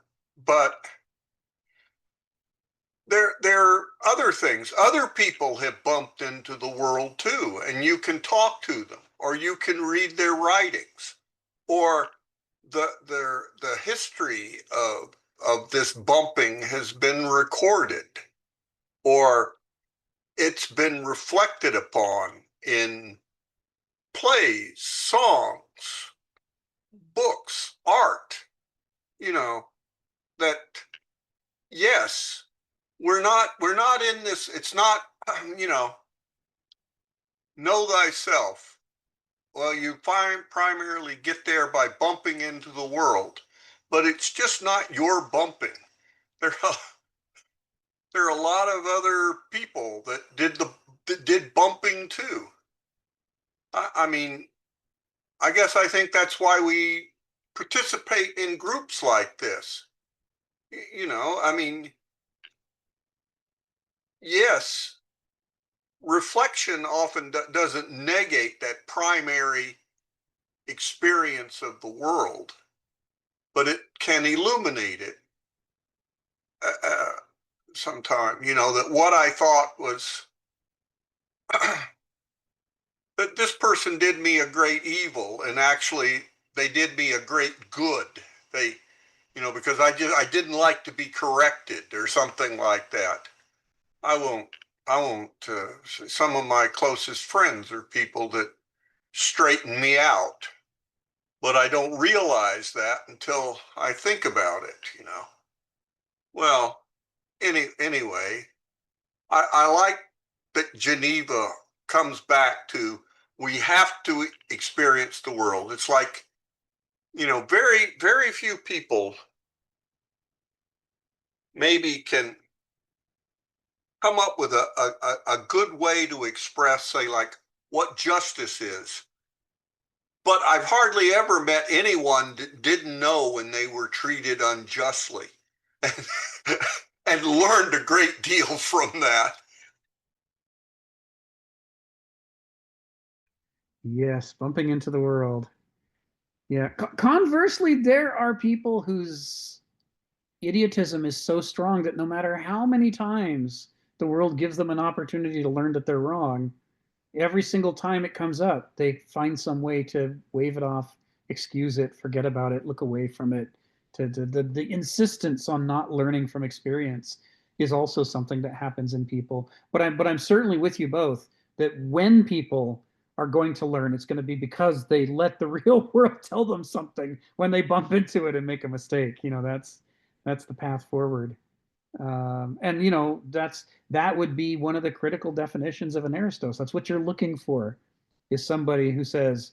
But there are other things. Other people have bumped into the world too, and you can talk to them, or you can read their writings, or the history of this bumping has been recorded, or it's been reflected upon in plays, songs, books, art. You know, that yes, we're not in this, it's not, you know thyself. Well, you primarily get there by bumping into the world, but it's just not your bumping. There there are a lot of other people that did bumping too. I mean, I guess I think that's why we participate in groups like this. You know, I mean, yes, reflection often doesn't negate that primary experience of the world, but it can illuminate it sometime. You know, that what I thought was that this person did me a great evil, and actually they did me a great good. They, you know, because I didn't like to be corrected or something like that. I won't. Some of my closest friends are people that straighten me out, but I don't realize that until I think about it. You know. Well, anyway, I like that Geneva comes back to we have to experience the world. It's like, you know, very few people maybe can come up with a good way to express, say, like what justice is. But I've hardly ever met anyone that didn't know when they were treated unjustly and learned a great deal from that. Yes, bumping into the world. Yeah. Conversely, there are people whose idiotism is so strong that no matter how many times the world gives them an opportunity to learn that they're wrong, every single time it comes up, they find some way to wave it off, excuse it, forget about it, look away from it. The insistence on not learning from experience is also something that happens in people. But I'm certainly with you both that when people are going to learn, it's going to be because they let the real world tell them something when they bump into it and make a mistake. You know, that's the path forward. And you know, that would be one of the critical definitions of an Aristos. That's what you're looking for, is somebody who says,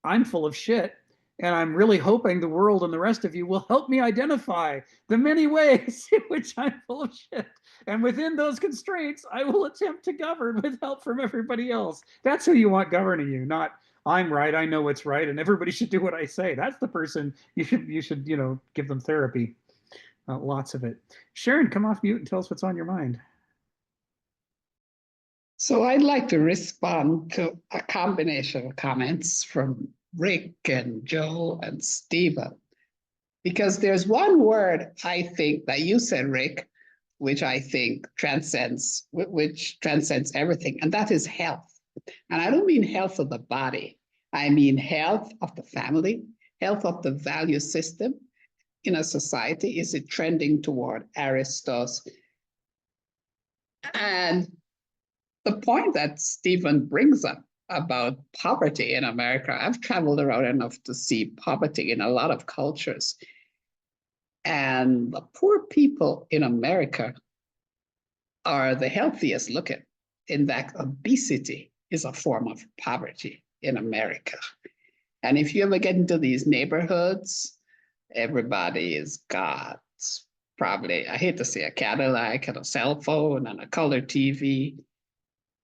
I'm full of shit, and I'm really hoping the world and the rest of you will help me identify the many ways in which I'm full of shit. And within those constraints, I will attempt to govern with help from everybody else. That's who you want governing you, not I'm right, I know what's right, and everybody should do what I say. That's the person you should give them therapy. Lots of it. Sharon, come off mute and tell us what's on your mind. So I'd like to respond to a combination of comments from Rick and Joe and Stephen, because there's one word I think that you said, Rick, which I think transcends everything, and that is health. And I don't mean health of the body. I mean health of the family, health of the value system in a society. Is it trending toward Aristos? And the point that Stephen brings up about poverty in America, I've traveled around enough to see poverty in a lot of cultures. And the poor people in America are the healthiest looking, in that obesity is a form of poverty in America. And if you ever get into these neighborhoods, everybody is got probably, I hate to say, a Cadillac and a cell phone and a color TV.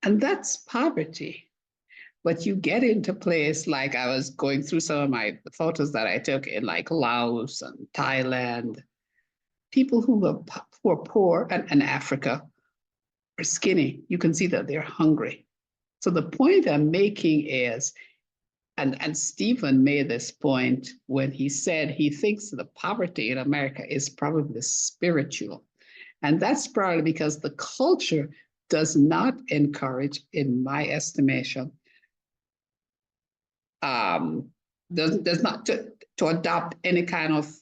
And that's poverty. But you get into place, like I was going through some of my photos that I took in like Laos and Thailand, people who are poor and Africa are skinny. You can see that they're hungry. So the point I'm making is, and Stephen made this point when he said he thinks the poverty in America is probably spiritual. And that's probably because the culture does not encourage, in my estimation, does not to adopt any kind of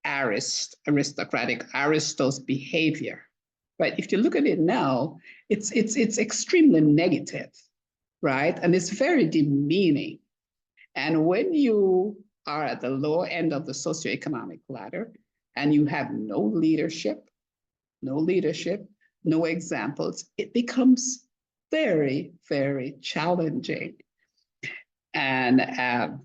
aristocratic aristos behavior. But if you look at it now, it's extremely negative, right? And it's very demeaning. And when you are at the lower end of the socioeconomic ladder and you have no leadership, no examples, it becomes very, very challenging. And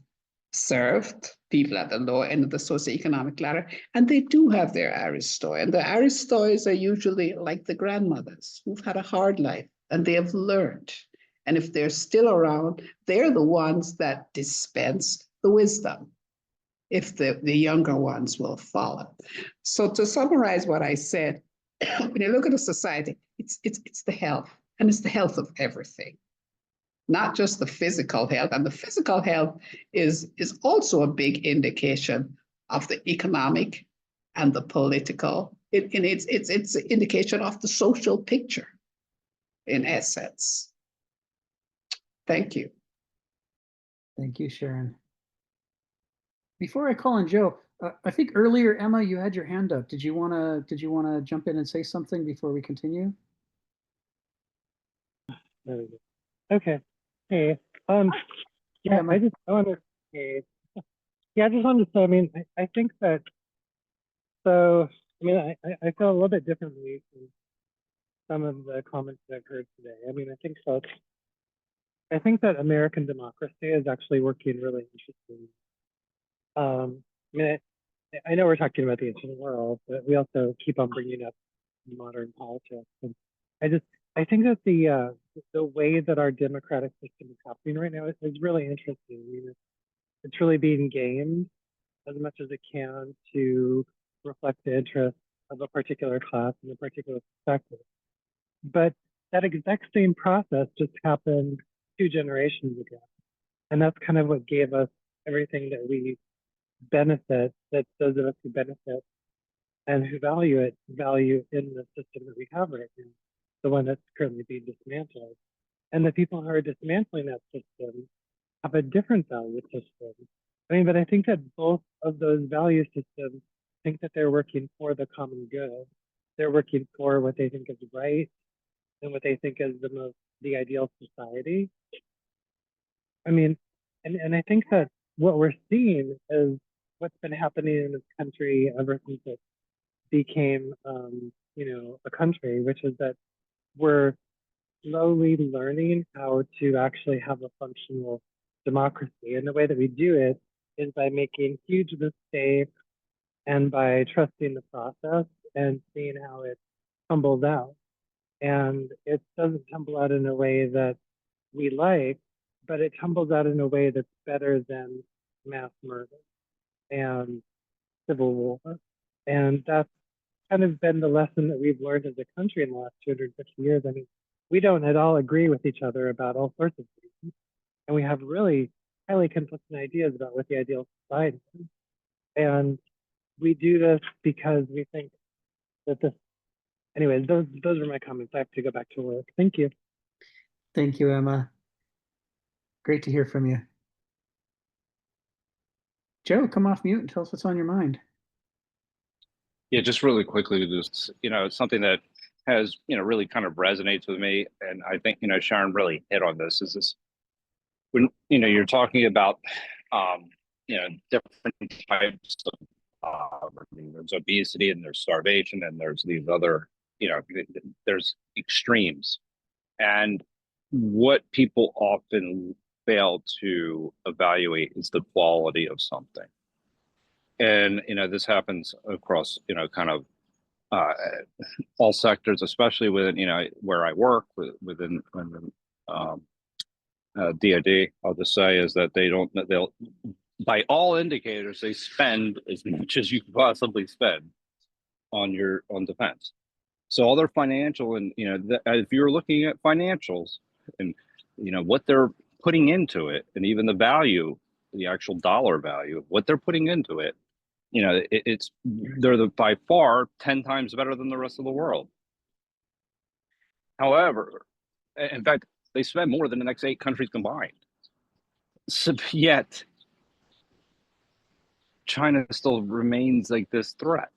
served people at the lower end of the socioeconomic ladder, and they do have their aristoi. And the aristois are usually like the grandmothers who've had a hard life and they have learned. And if they're still around, they're the ones that dispense the wisdom, if the younger ones will follow. So to summarize what I said, when you look at a society, it's the health, and it's the health of everything, not just the physical health. And the physical health is also a big indication of the economic and the political. It's an indication of the social picture, in essence. Thank you. Thank you, Sharon. Before I call on Joe, I think earlier, Emma, you had your hand up. Did you wanna jump in and say something before we continue? Okay. Hey. Yeah, Emma. I just wanted to say, I mean, I think that, so, I mean, I feel a little bit differently from some of the comments that I've heard today. I mean, I think that American democracy is actually working really interesting. I mean, I know we're talking about the ancient world, but we also keep on bringing up modern politics. And I think that the way that our democratic system is happening right now is really interesting. I mean, it's really being gamed as much as it can to reflect the interests of a particular class and a particular perspective. But that exact same process just happened 2 generations ago. And that's kind of what gave us everything that we benefit, that those of us who benefit and who value in the system that we have right now, the one that's currently being dismantled. And the people who are dismantling that system have a different value system. I mean, but I think that both of those value systems think that they're working for the common good. They're working for what they think is right and what they think is the ideal society. I mean, and I think that what we're seeing is what's been happening in this country ever since it became, a country, which is that we're slowly learning how to actually have a functional democracy. And the way that we do it is by making huge mistakes and by trusting the process and seeing how it tumbles out. And it doesn't tumble out in a way that we like, but it tumbles out in a way that's better than mass murder and civil war. And that's kind of been the lesson that we've learned as a country in the last 250 years. I mean, we don't at all agree with each other about all sorts of things. And we have really highly conflicting ideas about what the ideal society is. And we do this because we think that this, anyways, those are my comments. I have to go back to work. Thank you. Thank you, Emma. Great to hear from you. Joe, come off mute and tell us what's on your mind. Yeah, just really quickly, this, it's something that has, really kind of resonates with me. And I think, Sharon really hit on this, is this, when, you're talking about, different types of poverty. There's obesity and there's starvation and there's these other, there's extremes. And what people often fail to evaluate is the quality of something. And, this happens across, kind of all sectors, especially within, where I work within DoD, I'll just say, is that they'll, by all indicators, they spend as much as you could possibly spend on defense. So all their financial and, if you're looking at financials and, what they're putting into it, and even the value, the actual dollar value of what they're putting into it, they're by far 10 times better than the rest of the world. However, in fact, they spend more than the next 8 countries combined. So, yet, China still remains like this threat,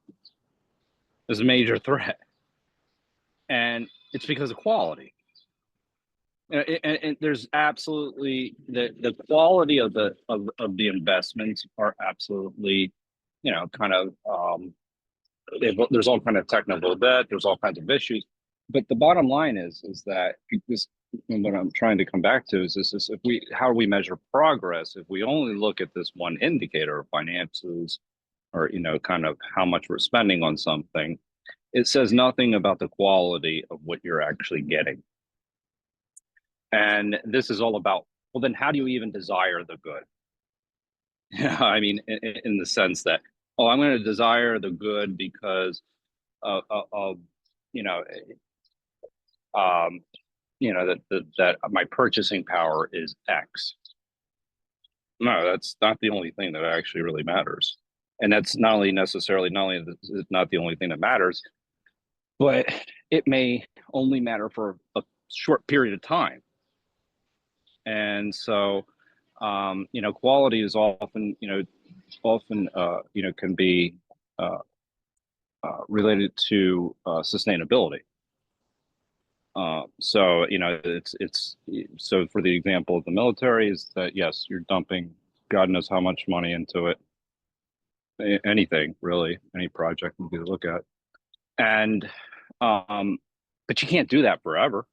this major threat. And it's because of quality. And there's absolutely the quality of the investments are absolutely, kind of there's all kind of technical debt, there's all kinds of issues, but the bottom line is that this, what I'm trying to come back to is this: how do we measure progress if we only look at this one indicator of finances, or kind of how much we're spending on something? It says nothing about the quality of what you're actually getting. And this is all about, well, then how do you even desire the good? I mean, in the sense that, oh, I'm going to desire the good because of that my purchasing power is X. No, that's not the only thing that actually really matters. And that's not only not the only thing that matters, but it may only matter for a short period of time. And so, quality is often can be related to sustainability. So so for the example of the military is that, yes, you're dumping God knows how much money into it. Anything really, any project you could look at, and but you can't do that forever.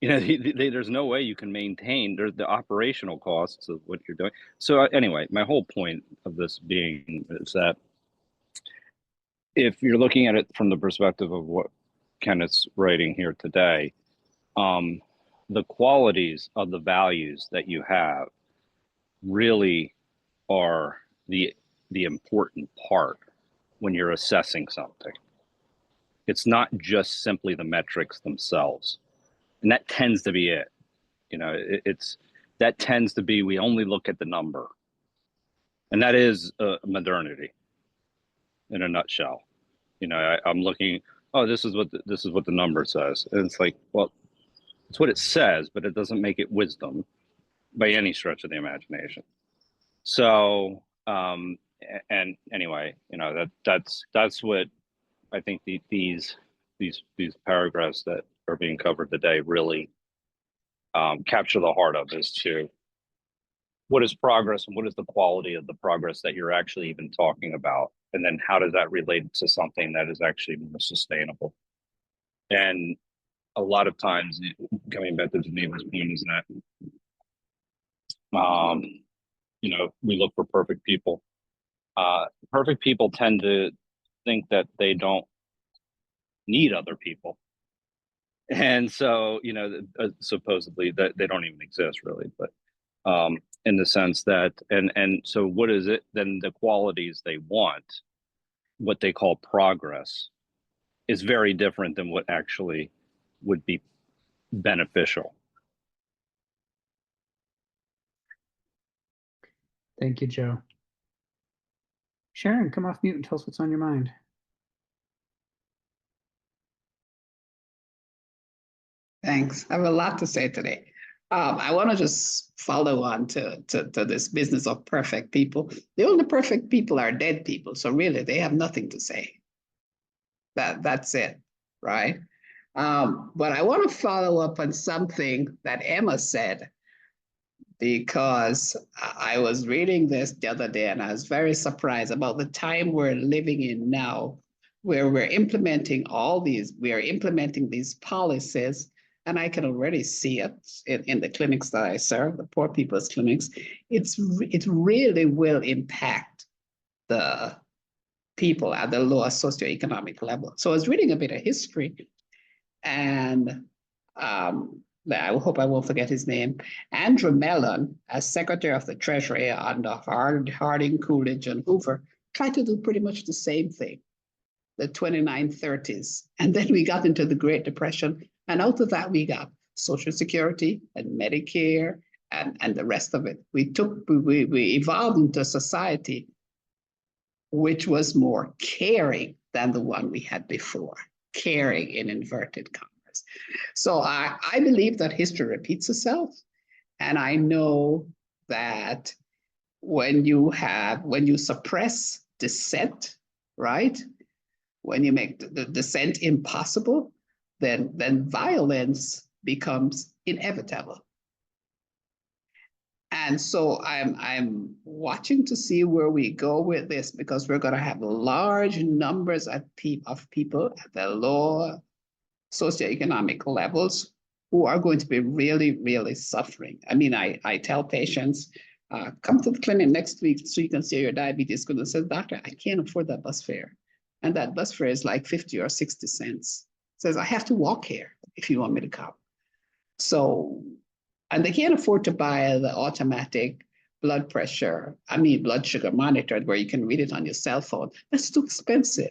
There's no way you can maintain the operational costs of what you're doing. So anyway, my whole point of this being is that if you're looking at it from the perspective of what Kenneth's writing here today, the qualities of the values that you have really are the important part when you're assessing something. It's not just simply the metrics themselves. And that tends to be it. That tends to be, we only look at the number. And that is modernity in a nutshell. I'm looking, oh, this is what the number says. And it's like, well, it's what it says, but it doesn't make it wisdom by any stretch of the imagination. So, and anyway, that's what I think these paragraphs that are being covered today really capture the heart of, as to what is progress and what is the quality of the progress that you're actually even talking about, and then how does that relate to something that is actually more sustainable. And a lot of times, coming back to Geneva's point, is that we look for perfect people. Perfect people tend to think that they don't need other people. And so, supposedly that they don't even exist really, but in the sense that, and so what is it then? The qualities they want, what they call progress, is very different than what actually would be beneficial. Thank you, Joe. Sharon, come off mute and tell us what's on your mind. Thanks. I have a lot to say today. I want to just follow on to this business of perfect people. The only perfect people are dead people. So really, they have nothing to say. That's it, right? But I want to follow up on something that Emma said, because I was reading this the other day and I was very surprised about the time we're living in now, where we are implementing these policies. And I can already see it in the clinics that I serve, the poor people's clinics. It really will impact the people at the lower socioeconomic level. So I was reading a bit of history, and I hope I won't forget his name, Andrew Mellon, as Secretary of the Treasury under Harding, Coolidge, and Hoover, tried to do pretty much the same thing, the 2930s. And then we got into the Great Depression. And out of that, we got Social Security and Medicare and the rest of it. We evolved into a society which was more caring than the one we had before, caring in inverted commas. So I believe that history repeats itself. And I know that when you suppress dissent, right? When you make the dissent impossible, then violence becomes inevitable. And so I'm watching to see where we go with this, because we're going to have large numbers of people at the lower socioeconomic levels who are going to be really, really suffering. I mean, I tell patients, come to the clinic next week so you can see your diabetes. Because says, doctor, I can't afford that bus fare. And that bus fare is like 50 or 60 cents. Says, I have to walk here if you want me to come. So, and they can't afford to buy the automatic blood sugar monitor where you can read it on your cell phone. That's too expensive.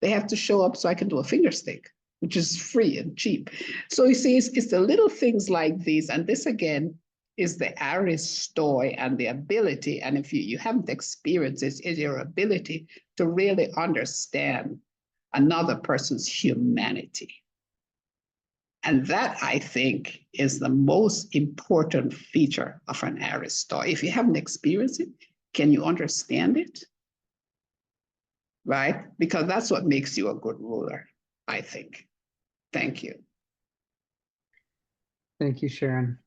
They have to show up so I can do a finger stick, which is free and cheap. So you see, it's the little things like these. And this again is the Aristoy and the ability. And if you haven't experienced it, is your ability to really understand another person's humanity. And that, I think, is the most important feature of an Aristotle. If you haven't experienced it, can you understand it? Right? Because that's what makes you a good ruler, I think. Thank you. Thank you, Sharon.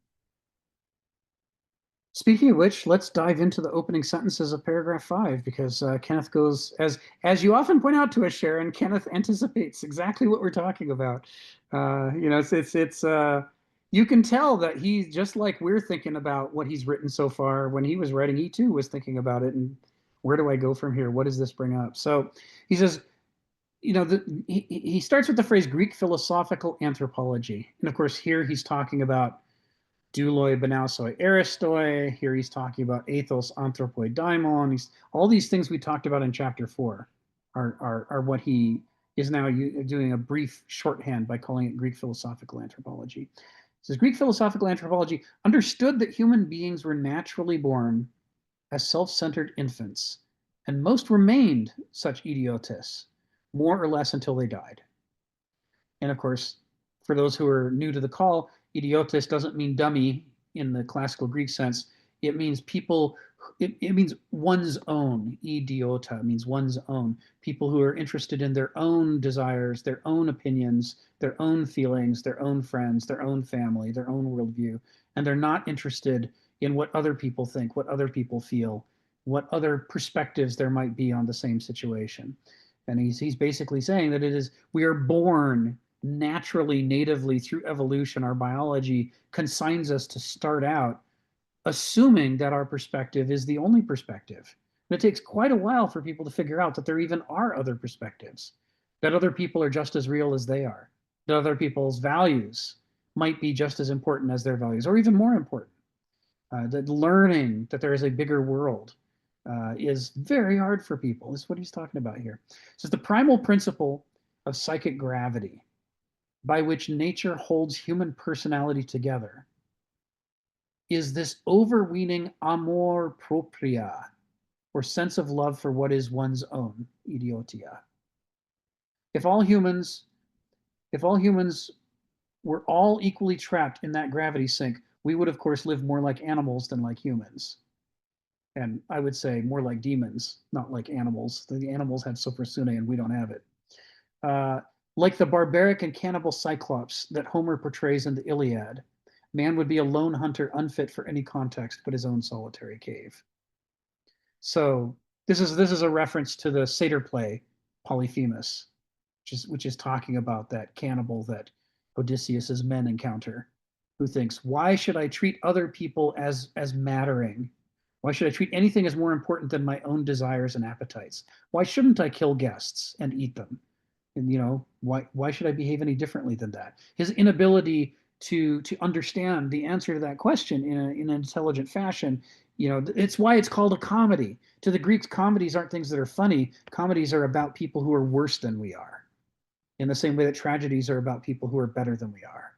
Speaking of which, let's dive into the opening sentences of paragraph 5, because Kenneth goes, as you often point out to us, Sharon, Kenneth anticipates exactly what we're talking about. You can tell that he's just like we're thinking about what he's written so far. When he was writing, he too was thinking about it. And where do I go from here? What does this bring up? So he says, he starts with the phrase Greek philosophical anthropology. And of course, here he's talking about douloi banausoi aristoi. Here he's talking about ethos anthropoi daimon. All these things we talked about in chapter 4 are what he is now doing a brief shorthand by calling it Greek philosophical anthropology. It says Greek philosophical anthropology understood that human beings were naturally born as self-centered infants, and most remained such idiotes, more or less until they died. And of course, for those who are new to the call, idiotes doesn't mean dummy in the classical Greek sense. It means people, it means one's own. Idiota means one's own. People who are interested in their own desires, their own opinions, their own feelings, their own friends, their own family, their own worldview. And they're not interested in what other people think, what other people feel, what other perspectives there might be on the same situation. And he's basically saying that we are born naturally, natively, through evolution. Our biology consigns us to start out assuming that our perspective is the only perspective. And it takes quite a while for people to figure out that there even are other perspectives, that other people are just as real as they are, that other people's values might be just as important as their values, or even more important. That learning that there is a bigger world is very hard for people. This is what he's talking about here. So the primal principle of psychic gravity, by which nature holds human personality together, is this overweening amor propria, or sense of love for what is one's own, idiotia. If all humans were all equally trapped in that gravity sink, we would of course live more like animals than like humans. And I would say more like demons, not like animals. The animals have soprasune and we don't have it. Like the barbaric and cannibal Cyclops that Homer portrays in the Iliad, man would be a lone hunter unfit for any context but his own solitary cave. So this is a reference to the satyr play Polyphemus, which is talking about that cannibal that Odysseus's men encounter, who thinks, why should I treat other people as mattering? Why should I treat anything as more important than my own desires and appetites? Why shouldn't I kill guests and eat them? And why should I behave any differently than that? His inability to understand the answer to that question in an intelligent fashion. You know, it's why it's called a comedy. To the Greeks, comedies aren't things that are funny. Comedies are about people who are worse than we are, in the same way that tragedies are about people who are better than we are.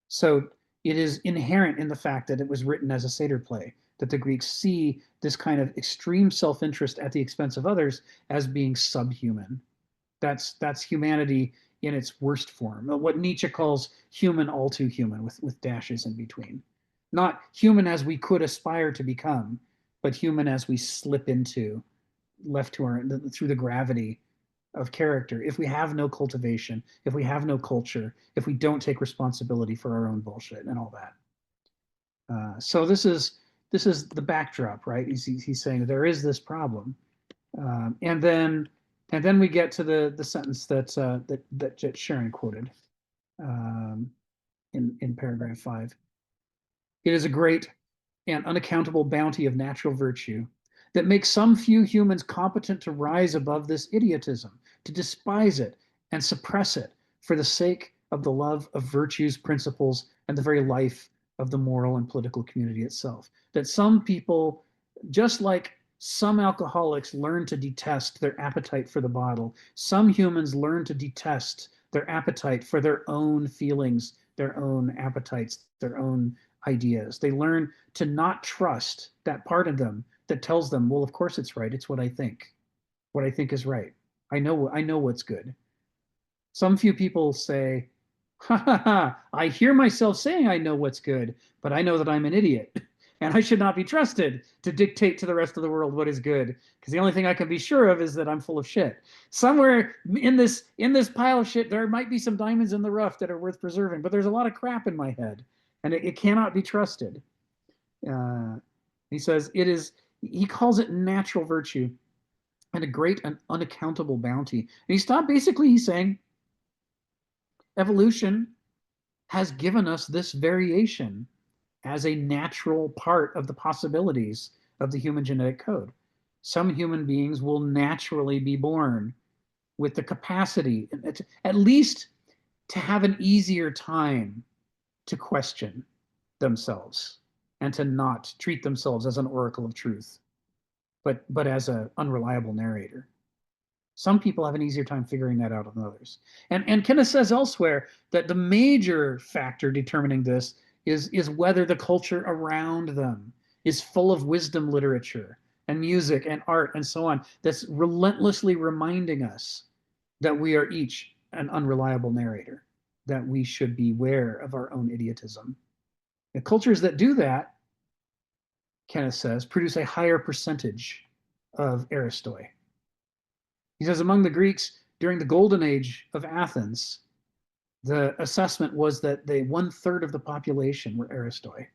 So it is inherent in the fact that it was written as a satyr play, that the Greeks see this kind of extreme self-interest at the expense of others as being subhuman. That's humanity in its worst form, what Nietzsche calls human all too human, with dashes in between. Not human as we could aspire to become, but human as we slip into, left to our, through the gravity of character, if we have no cultivation, if we have no culture, if we don't take responsibility for our own bullshit and all that. So this is the backdrop, right? He's saying there is this problem, and then we get to the sentence that Sharon quoted in paragraph 5. It is a great and unaccountable bounty of natural virtue that makes some few humans competent to rise above this idiotism, to despise it and suppress it for the sake of the love of virtues, principles, and the very life of the moral and political community itself. That some people, just like some alcoholics learn to detest their appetite for the bottle, some humans learn to detest their appetite for their own feelings, their own appetites, their own ideas. They learn to not trust that part of them that tells them, well, of course it's right. It's what I think. What I think is right. I know what's good. Some few people say, ha ha ha, I hear myself saying I know what's good, but I know that I'm an idiot and I should not be trusted to dictate to the rest of the world what is good, because the only thing I can be sure of is that I'm full of shit. Somewhere in this pile of shit, there might be some diamonds in the rough that are worth preserving, but there's a lot of crap in my head, and it cannot be trusted. He says he calls it natural virtue and a great and unaccountable bounty. And he's saying evolution has given us this variation as a natural part of the possibilities of the human genetic code. Some human beings will naturally be born with the capacity, at least, to have an easier time to question themselves and to not treat themselves as an oracle of truth, but as an unreliable narrator. Some people have an easier time figuring that out than others. And Kenneth says elsewhere that the major factor determining this is whether the culture around them is full of wisdom literature and music and art and so on, that's relentlessly reminding us that we are each an unreliable narrator, that we should beware of our own idiotism. The cultures that do that, Kenneth says, produce a higher percentage of Aristoi. He says among the Greeks during the golden age of Athens, the assessment was that 1/3 of the population were Aristoi.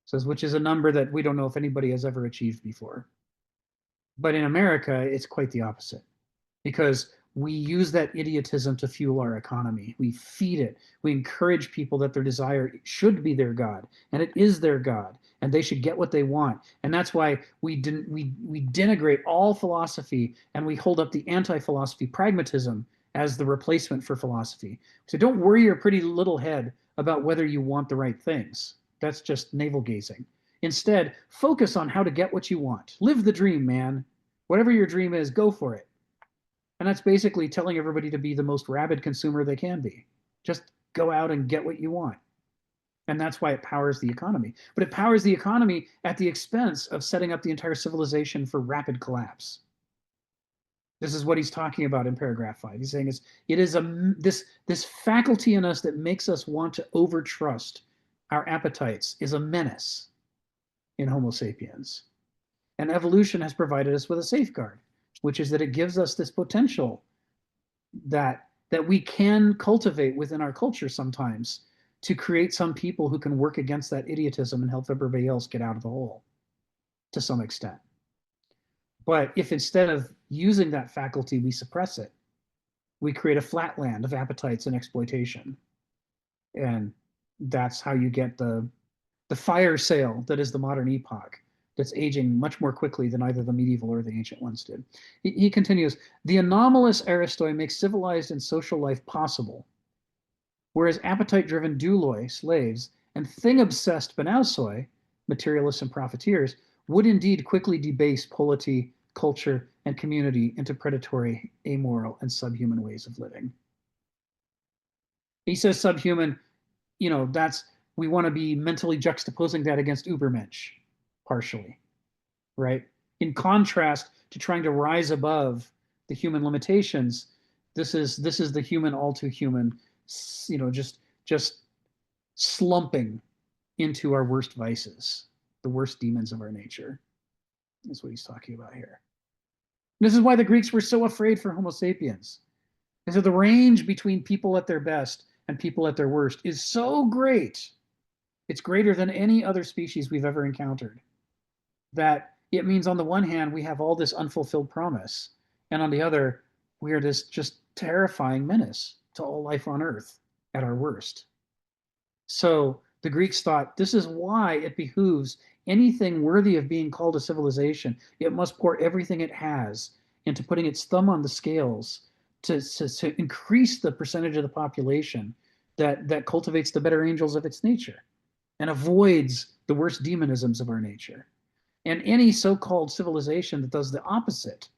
Says, which is a number that we don't know if anybody has ever achieved before. But in America, it's quite the opposite, because we use that idiotism to fuel our economy. We feed it. We encourage people that their desire should be their God, and it is their God, and they should get what they want. And that's why we denigrate all philosophy, and we hold up the anti-philosophy pragmatism as the replacement for philosophy. So don't worry your pretty little head about whether you want the right things. That's just navel-gazing. Instead, focus on how to get what you want. Live the dream, man. Whatever your dream is, go for it. And that's basically telling everybody to be the most rabid consumer they can be. Just go out and get what you want. And that's why it powers the economy. But it powers the economy at the expense of setting up the entire civilization for rapid collapse. This is what he's talking about in paragraph 5. He's saying it is this faculty in us that makes us want to overtrust our appetites is a menace in Homo sapiens. And evolution has provided us with a safeguard, which is that it gives us this potential that we can cultivate within our culture sometimes to create some people who can work against that idiotism and help everybody else get out of the hole to some extent. But if instead of using that faculty, we suppress it, we create a flatland of appetites and exploitation. And that's how you get the fire sale that is the modern epoch, that's aging much more quickly than either the medieval or the ancient ones did. He continues, the anomalous Aristoi makes civilized and social life possible whereas appetite-driven douloi, slaves, and thing-obsessed banausoi, materialists and profiteers, would indeed quickly debase polity, culture, and community into predatory, amoral, and subhuman ways of living. He says subhuman, you know, that's, we want to be mentally juxtaposing that against Ubermensch, partially, right? In contrast to trying to rise above the human limitations, this is the human, all too human, you know, just slumping into our worst vices, the worst demons of our nature. That's what he's talking about here. This is why the Greeks were so afraid for Homo sapiens. Because the range between people at their best and people at their worst is so great. It's greater than any other species we've ever encountered. That it means on the one hand, we have all this unfulfilled promise. And on the other, we are this just terrifying menace to all life on Earth at our worst. So the Greeks thought this is why it behooves anything worthy of being called a civilization. It must pour everything it has into putting its thumb on the scales to increase the percentage of the population that cultivates the better angels of its nature and avoids the worst demonisms of our nature. And any so-called civilization that does the opposite,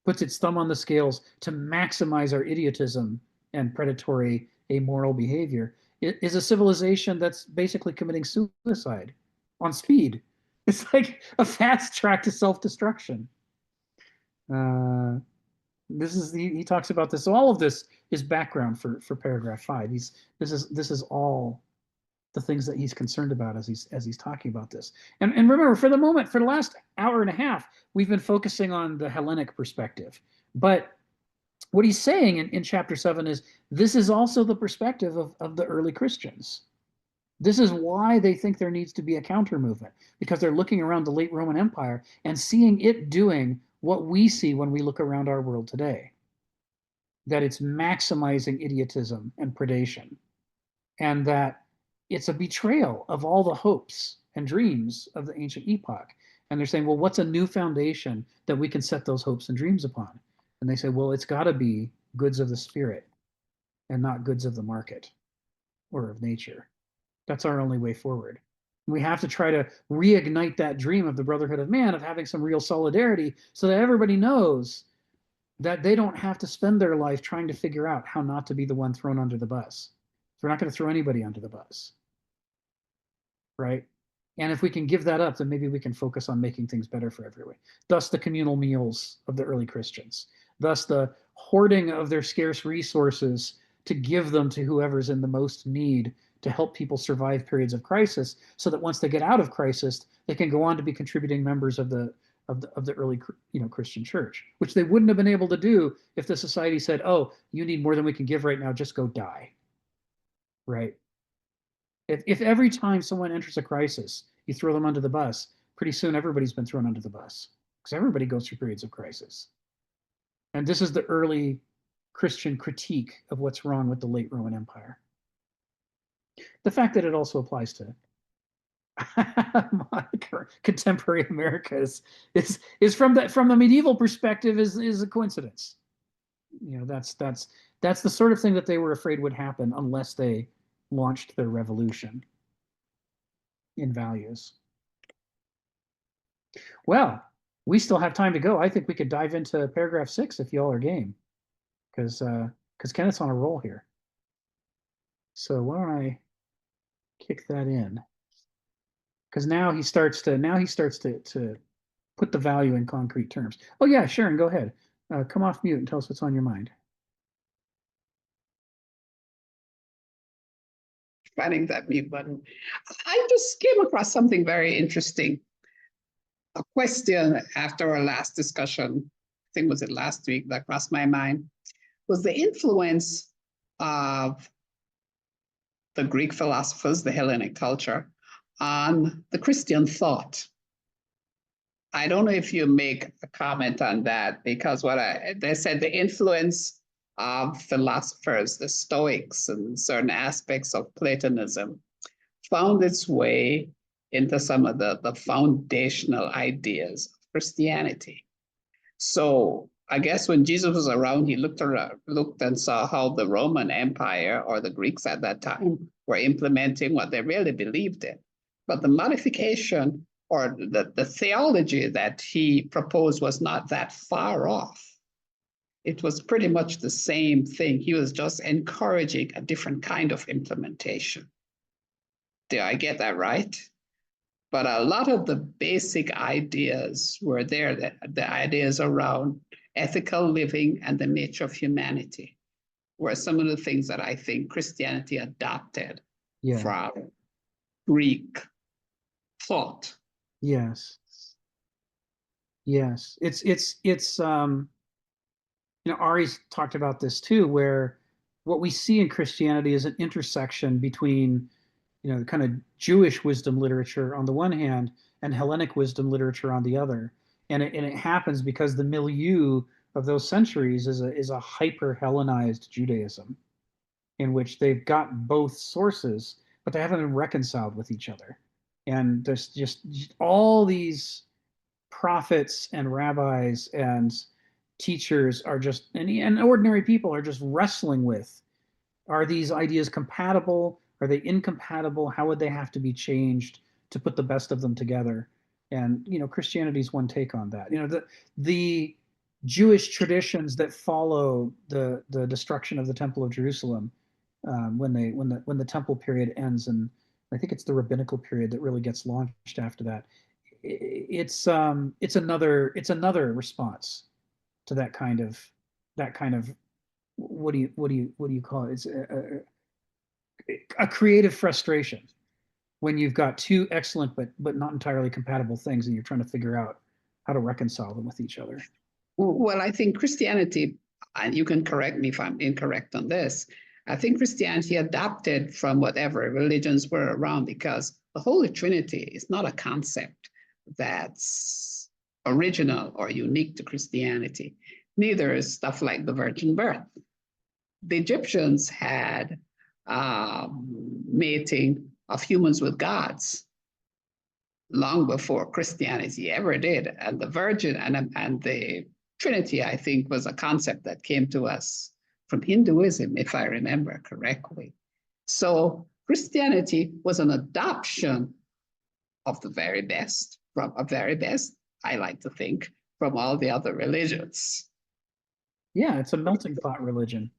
puts its thumb on the scales to maximize our idiotism and predatory, amoral behavior, is a civilization that's basically committing suicide on speed. It's like a fast track to self-destruction. He talks about this. So all of this is background for paragraph 5. This is all the things that he's concerned about as he's talking about this. And remember, for the moment, for the last hour and a half, we've been focusing on the Hellenic perspective. But what he's saying in chapter 7 is this is also the perspective of the early Christians. This is why they think there needs to be a counter movement, because they're looking around the late Roman Empire and seeing it doing what we see when we look around our world today. That it's maximizing idiotism and predation, and that it's a betrayal of all the hopes and dreams of the ancient epoch. And they're saying, well, what's a new foundation that we can set those hopes and dreams upon? And they say, well, it's got to be goods of the spirit and not goods of the market or of nature. That's our only way forward. We have to try to reignite that dream of the brotherhood of man, of having some real solidarity, so that everybody knows that they don't have to spend their life trying to figure out how not to be the one thrown under the bus. We're not going to throw anybody under the bus, right? And if we can give that up, then maybe we can focus on making things better for everyone. Thus the communal meals of the early Christians. Thus the hoarding of their scarce resources to give them to whoever's in the most need, to help people survive periods of crisis, so that once they get out of crisis, they can go on to be contributing members of the early, Christian church, which they wouldn't have been able to do if the society said, oh, you need more than we can give right now, just go die, right? If every time someone enters a crisis, you throw them under the bus, pretty soon everybody's been thrown under the bus, because everybody goes through periods of crisis. And this is the early Christian critique of what's wrong with the late Roman Empire. The fact that it also applies to contemporary America is from the medieval perspective is a coincidence. That's the sort of thing that they were afraid would happen unless they launched their revolution in values. Well, we still have time to go. I think we could dive into paragraph 6 if y'all are game, because Kenneth's on a roll here. So why don't I kick that in? Because now he starts to put the value in concrete terms. Oh yeah, Sharon, go ahead. Come off mute and tell us what's on your mind. Finding that mute button. I just came across something very interesting. A question after our last discussion, I think was it last week, that crossed my mind, was the influence of the Greek philosophers, the Hellenic culture, on the Christian thought. I don't know if you make a comment on that, because they said the influence of philosophers, the Stoics, and certain aspects of Platonism found its way into some of the foundational ideas of Christianity. So I guess when Jesus was around, he looked and saw how the Roman Empire or the Greeks at that time were implementing what they really believed in. But the modification or the theology that he proposed was not that far off. It was pretty much the same thing. He was just encouraging a different kind of implementation. Did I get that right? But a lot of the basic ideas were there, the ideas around ethical living and the nature of humanity were some of the things that I think Christianity adopted from Greek thought. Yes. Yes. It's Ari's talked about this too, where what we see in Christianity is an intersection between, the kind of Jewish wisdom literature on the one hand and Hellenic wisdom literature on the other. And it happens because the milieu of those centuries is a hyper Hellenized Judaism in which they've got both sources, but they haven't been reconciled with each other. And there's just all these prophets and rabbis and teachers are just, and ordinary people are just wrestling with, are these ideas compatible? Are they incompatible? How would they have to be changed to put the best of them together? And Christianity's one take on that. The Jewish traditions that follow the destruction of the Temple of Jerusalem, when the Temple period ends, and I think it's the rabbinical period that really gets launched after that. It's another response to that kind of what do you call it? It's a creative frustration when you've got two excellent but not entirely compatible things, and you're trying to figure out how to reconcile them with each other. Well, I think Christianity, and you can correct me if I'm incorrect on this, I think Christianity adapted from whatever religions were around, because the Holy Trinity is not a concept that's original or unique to Christianity. Neither is stuff like the virgin birth. The Egyptians had mating of humans with gods long before Christianity ever did. And the virgin and the Trinity, I think, was a concept that came to us from Hinduism, if I remember correctly. So Christianity was an adoption of the very best, I like to think, from all the other religions. Yeah, it's a melting pot religion.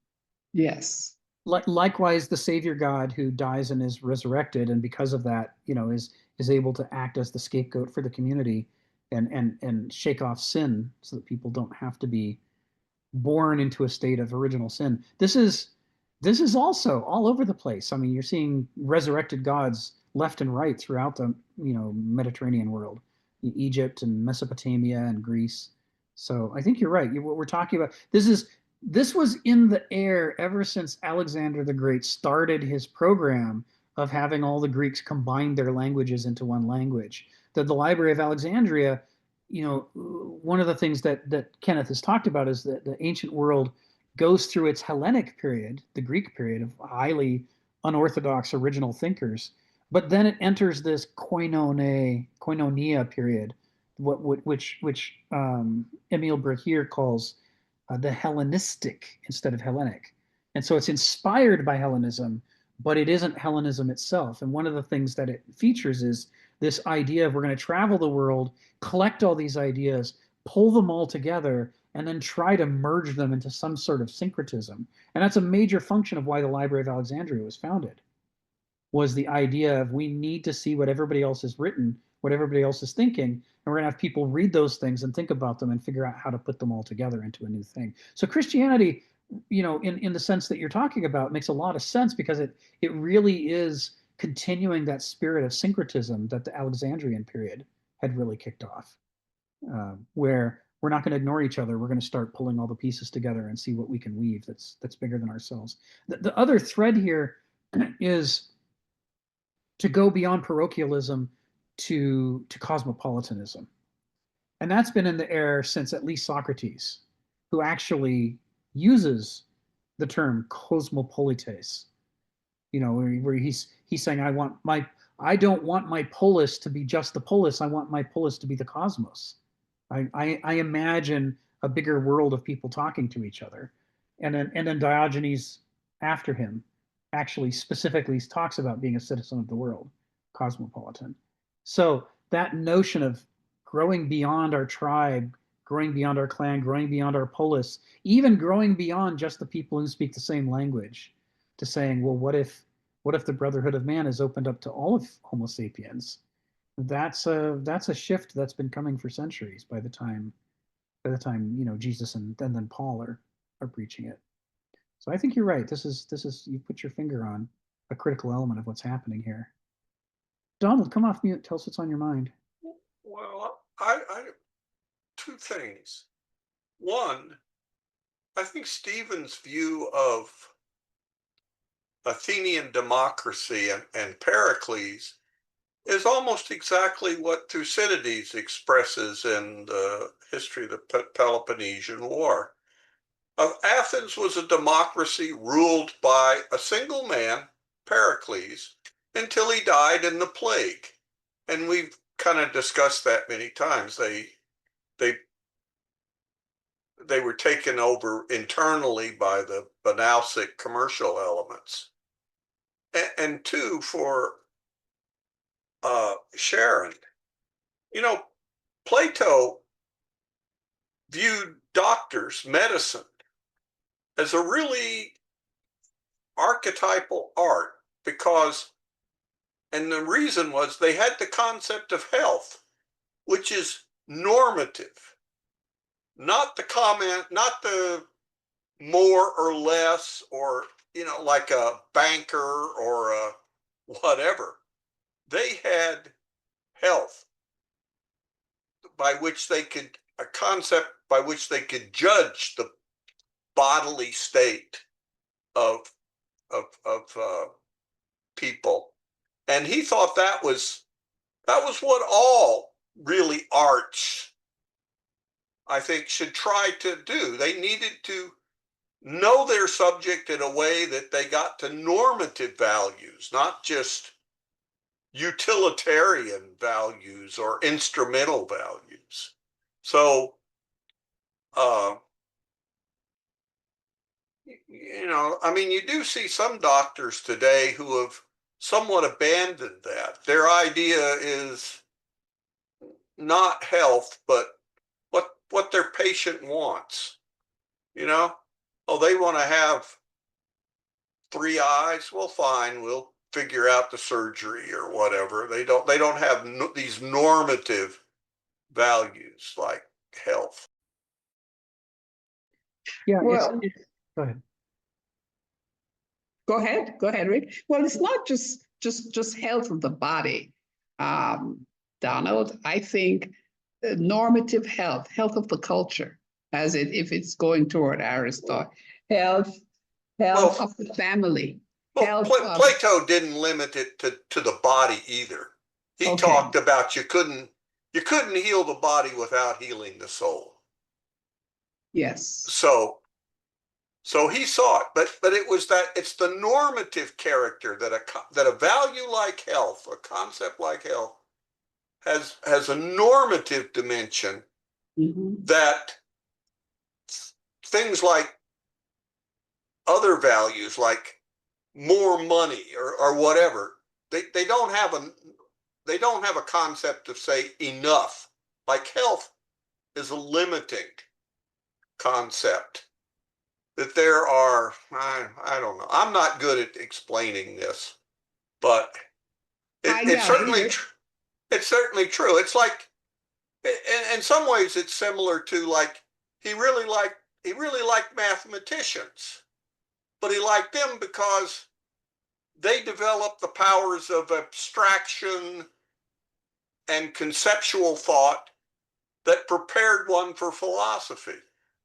Yes. Likewise, the Savior God who dies and is resurrected, and because of that, is able to act as the scapegoat for the community and shake off sin so that people don't have to be born into a state of original sin. This is also all over the place. I mean, you're seeing resurrected gods left and right throughout the Mediterranean world, Egypt and Mesopotamia and Greece. So I think you're right. What we're talking about, this was in the air ever since Alexander the Great started his program of having all the Greeks combine their languages into one language. The Library of Alexandria, one of the things that Kenneth has talked about is that the ancient world goes through its Hellenic period, the Greek period of highly unorthodox original thinkers, but then it enters this koinonia period, which Emil Brechir calls the Hellenistic instead of Hellenic. And so it's inspired by Hellenism, but it isn't Hellenism itself. And one of the things that it features is this idea of we're going to travel the world, collect all these ideas, pull them all together, and then try to merge them into some sort of syncretism. And that's a major function of why the Library of Alexandria was founded, was the idea of we need to see what everybody else has written, what everybody else is thinking, and we're going to have people read those things and think about them and figure out how to put them all together into a new thing. So Christianity, in the sense that you're talking about, makes a lot of sense because it really is continuing that spirit of syncretism that the Alexandrian period had really kicked off, where we're not going to ignore each other. We're going to start pulling all the pieces together and see what we can weave that's bigger than ourselves. The other thread here is to go beyond parochialism to cosmopolitanism. And that's been in the air since at least Socrates, who actually uses the term cosmopolites, where he's saying, I don't want my polis to be just the polis. I want my polis to be the cosmos. I imagine a bigger world of people talking to each other. And then Diogenes after him actually specifically talks about being a citizen of the world, cosmopolitan. So that notion of growing beyond our tribe, growing beyond our clan, growing beyond our polis, even growing beyond just the people who speak the same language, to saying, well, what if the brotherhood of man is opened up to all of Homo sapiens? That's a shift that's been coming for centuries by the time Jesus and then Paul are preaching it. So I think you're right. This is you put your finger on a critical element of what's happening here. Donald, come off mute. Tell us what's on your mind. Well, I two things. One, I think Stephen's view of Athenian democracy and Pericles is almost exactly what Thucydides expresses in the history of the Peloponnesian War. Athens was a democracy ruled by a single man, Pericles, until he died in the plague. And we've kind of discussed that many times. They were taken over internally by the Banausic commercial elements. And two, for Sharon, Plato viewed doctors, medicine, as a really archetypal art and the reason was they had the concept of health, which is normative, not the more or less, or, like a banker or a whatever. They had health a concept by which they could judge the bodily state of people, and he thought that was what all really arts, I think, should try to do. They needed to know their subject in a way that they got to normative values, not just utilitarian values or instrumental values. So, you do see some doctors today who have somewhat abandoned that. Their idea is not health, but what their patient wants. Oh, they want to have 3 eyes. Well, fine, we'll figure out the surgery or whatever. They don't have these normative values like health. Yeah. Well, Go ahead. Go ahead, Rick. Well, it's not just health of the body, Donald. I think normative health of the culture, if it's going toward Aristotle, health of the family. Well, Plato didn't limit it to the body either. He talked about you couldn't heal the body without healing the soul. Yes. So he saw it, but it's the normative character that a value like health, a concept like health, has a normative dimension that things like other values, like more money or whatever, they don't have a concept of, say, enough. Like health is a limiting concept. That there are, I don't know. I'm not good at explaining this, but it's certainly true. It's like, in some ways, it's similar to, like, he really liked mathematicians, but he liked them because they developed the powers of abstraction and conceptual thought that prepared one for philosophy.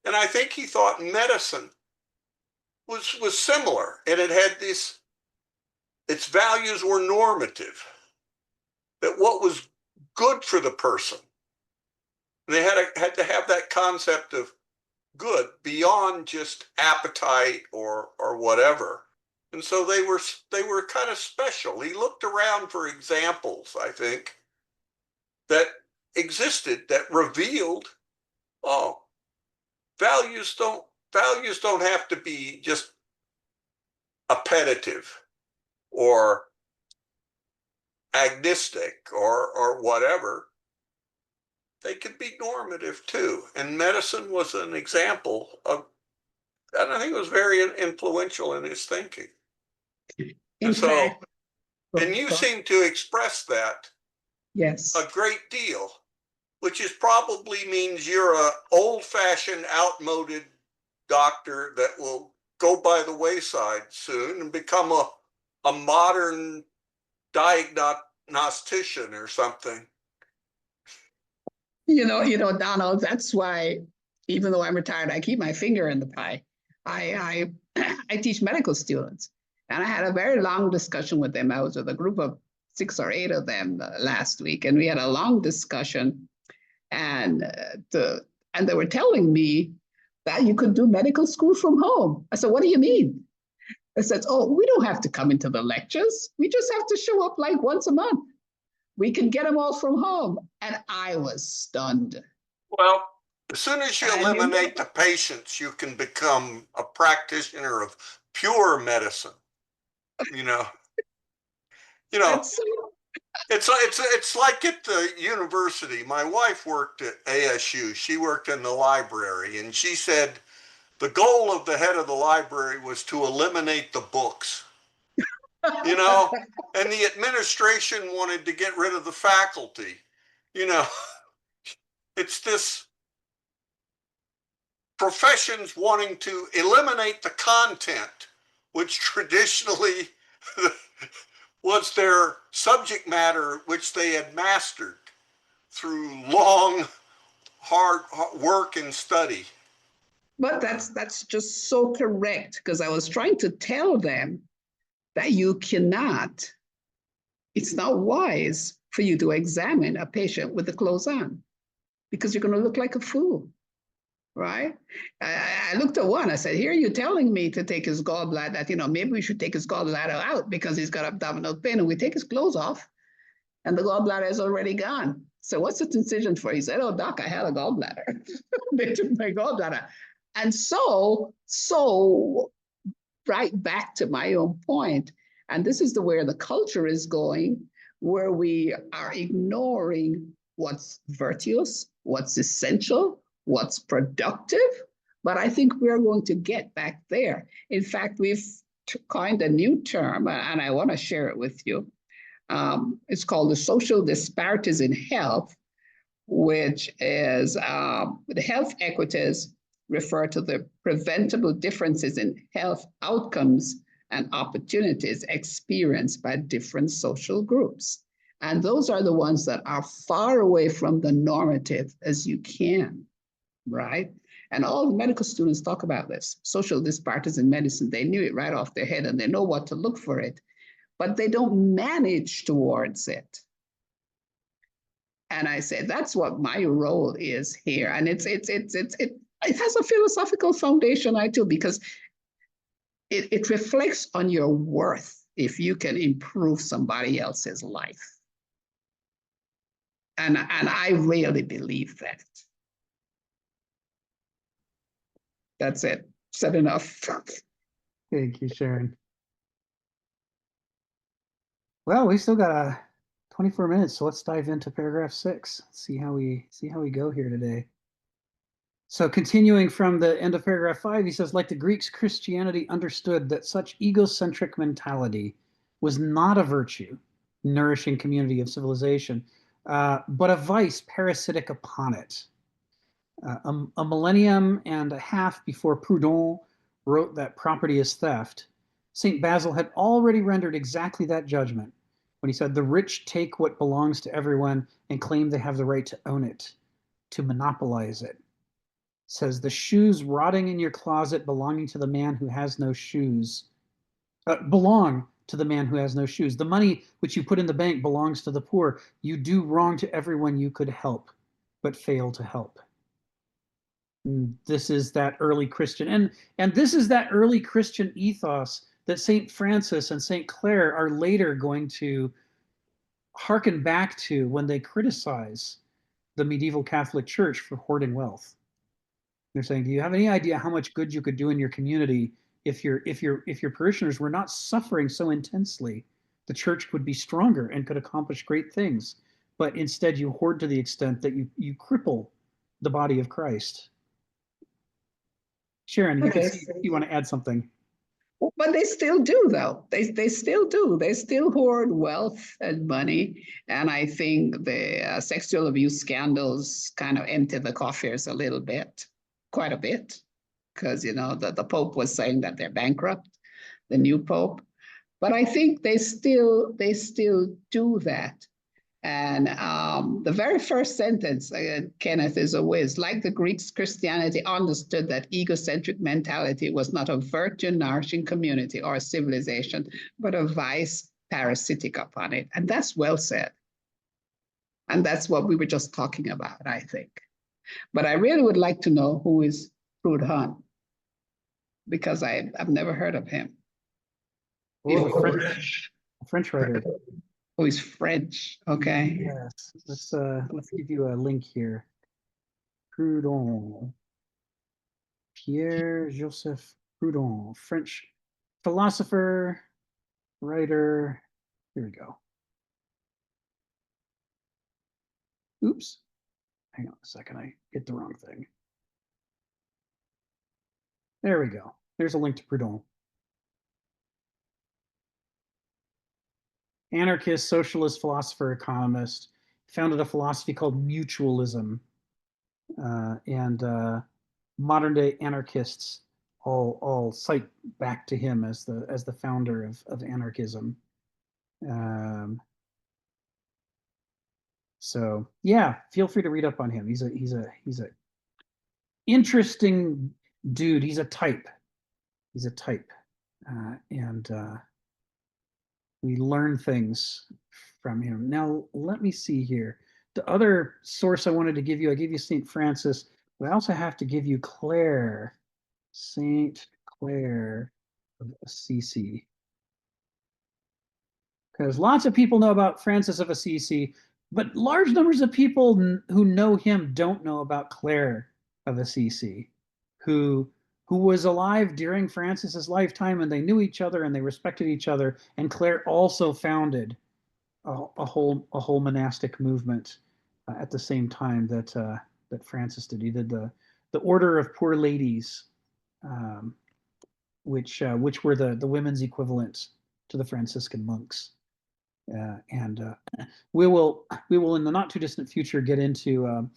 And I think he thought medicine was similar, and it had its values were normative, that what was good for the person. And they had to have that concept of good beyond just appetite or whatever. And so they were kind of special. He looked around for examples, I think, that existed that revealed, values don't have to be just appetitive or agnostic or whatever. They could be normative too. And medicine was an example of, and I think it was very influential in his thinking. In And so, fact, and you seem to express that yes. a great deal, which is probably means you're a old-fashioned, outmoded doctor that will go by the wayside soon and become a modern diagnostician or something. Donald, that's why, even though I'm retired, I keep my finger in the pie. I I teach medical students, and I had a very long discussion with them. I was with a group of 6 or 8 of them last week, and we had a long discussion, and and they were telling me that you could do medical school from home. I said, "What do you mean?" I said, "Oh, we don't have to come into the lectures. We just have to show up like once a month. We can get them all from home." And I was stunned. Well, as soon as you eliminate the patients, you can become a practitioner of pure medicine. It's like at the university. My wife worked at ASU. She worked in the library, and she said the goal of the head of the library was to eliminate the books. And the administration wanted to get rid of the faculty. It's this professions wanting to eliminate the content, which traditionally was their subject matter, which they had mastered through long, hard work and study. But that's just so correct, because I was trying to tell them that it's not wise for you to examine a patient with the clothes on, because you're going to look like a fool, right? I looked at one, I said, "Here you're telling me to take his gallbladder, that, maybe we should take his gallbladder out because he's got abdominal pain, and we take his clothes off and the gallbladder is already gone. So what's the decision for?" He said, "Oh, doc, I had a gallbladder." They took my gallbladder. And so right back to my own point, and this is where the culture is going, where we are ignoring what's virtuous, what's essential, what's productive. But I think we're going to get back there. In fact, we've coined a new term, and I want to share it with you. It's called the social disparities in health, which is the health equities refer to the preventable differences in health outcomes and opportunities experienced by different social groups. And those are the ones that are far away from the normative as you can, right? And all the medical students talk about this, social disparities in medicine. They knew it right off their head, and they know what to look for it, but they don't manage towards it. And I said, that's what my role is here. And it has a philosophical foundation, I too, because it reflects on your worth if you can improve somebody else's life. And I really believe that. That's it. Said enough. Thank you, Sharon. Well, we still got 24 minutes, so let's dive into paragraph 6. See how we go here today. So continuing from the end of paragraph 5, he says, like the Greeks, Christianity understood that such egocentric mentality was not a virtue, nourishing community of civilization, but a vice parasitic upon it. A millennium and a half before Proudhon wrote that property is theft, St. Basil had already rendered exactly that judgment when he said, the rich take what belongs to everyone and claim they have the right to own it, to monopolize it. Says the shoes rotting in your closet belonging to the man who has no shoes belong to the man who has no shoes. The money which you put in the bank belongs to the poor. You do wrong to everyone you could help, but fail to help. And this is that early Christian, and this is that early Christian ethos that St. Francis and St. Clare are later going to hearken back to when they criticize the medieval Catholic Church for hoarding wealth. They're saying, do you have any idea how much good you could do in your community if your parishioners were not suffering so intensely? The church would be stronger and could accomplish great things. But instead, you hoard to the extent that you cripple the body of Christ. Sharon, you can Okay. see you want to add something. But they still do, though. They still do. They still hoard wealth and money. And I think the sexual abuse scandals kind of empty the coffers a little bit, quite a bit, because the Pope was saying that they're bankrupt, the new Pope. But I think they still do that. And the very first sentence, Kenneth, is a whiz. Like the Greeks, Christianity understood that egocentric mentality was not a virtue-nourishing community or a civilization, but a vice parasitic upon it. And that's well said. And that's what we were just talking about, I think. But I really would like to know who is Proudhon, because I've never heard of him. Oh, the French writer. Oh, he's French. Okay. Yes. Let's give you a link here. Proudhon. Pierre-Joseph Proudhon, French philosopher, writer. Here we go. Oops. Hang on a second. I hit the wrong thing. There we go. There's a link to Proudhon. Anarchist, socialist, philosopher, economist, founded a philosophy called mutualism, and modern day anarchists all cite back to him as the founder of anarchism. So yeah, feel free to read up on him. He's a interesting dude. He's a type. And we learn things from him. Now, let me see here. The other source I wanted to give you, I gave you St. Francis, but I also have to give you Clare, St. Clare of Assisi. Because lots of people know about Francis of Assisi, but large numbers of people who know him don't know about Clare of Assisi, who was alive during Francis's lifetime, and they knew each other and they respected each other. And Clare also founded a whole monastic movement at the same time that Francis did. He did the Order of Poor Ladies, which were the women's equivalent to the Franciscan monks. And we will in the not too distant future get into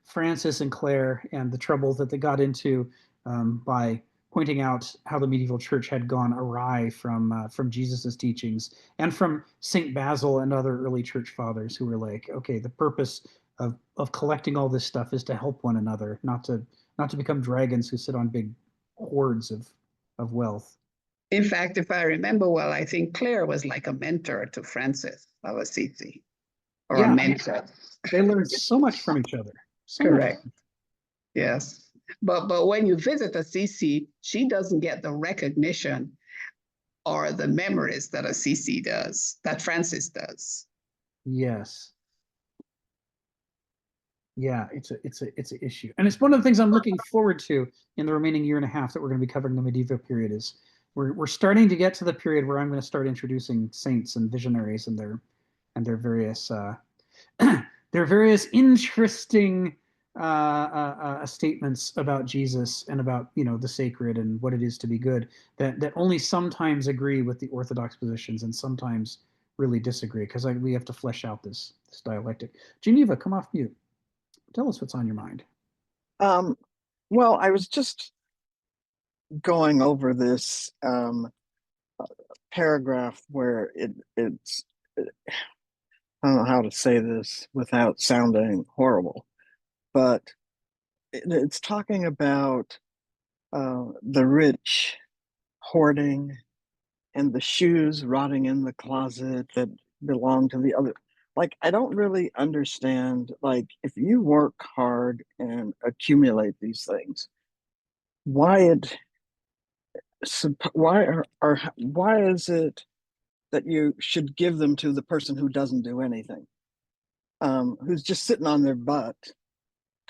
Francis and Clare and the trouble that they got into by pointing out how the medieval church had gone awry from Jesus's teachings, and from Saint Basil and other early church fathers who were like, okay, the purpose of collecting all this stuff is to help one another, not to become dragons who sit on big hoards of wealth. In fact, if I remember well, I think Clare was like a mentor to Francis of Assisi, or a mentor. They learned so much from each other. Correct. Yes. But when you visit Assisi, she doesn't get the recognition or the memories that Assisi does, that Francis does. Yes. Yeah, it's an issue. And it's one of the things I'm looking forward to in the remaining year and a half that we're going to be covering the medieval period. Is we're starting to get to the period where I'm going to start introducing saints and visionaries and their various interesting statements about Jesus and about the sacred and what it is to be good, that only sometimes agree with the orthodox positions and sometimes really disagree, because we have to flesh out this dialectic. Geneva, come off mute. Tell us what's on your mind. Well, I was just going over this paragraph where it's I don't know how to say this without sounding horrible, but it's talking about the rich hoarding and the shoes rotting in the closet that belong to the other. Like, I don't really understand, like, if you work hard and accumulate these things, why is it that you should give them to the person who doesn't do anything, who's just sitting on their butt,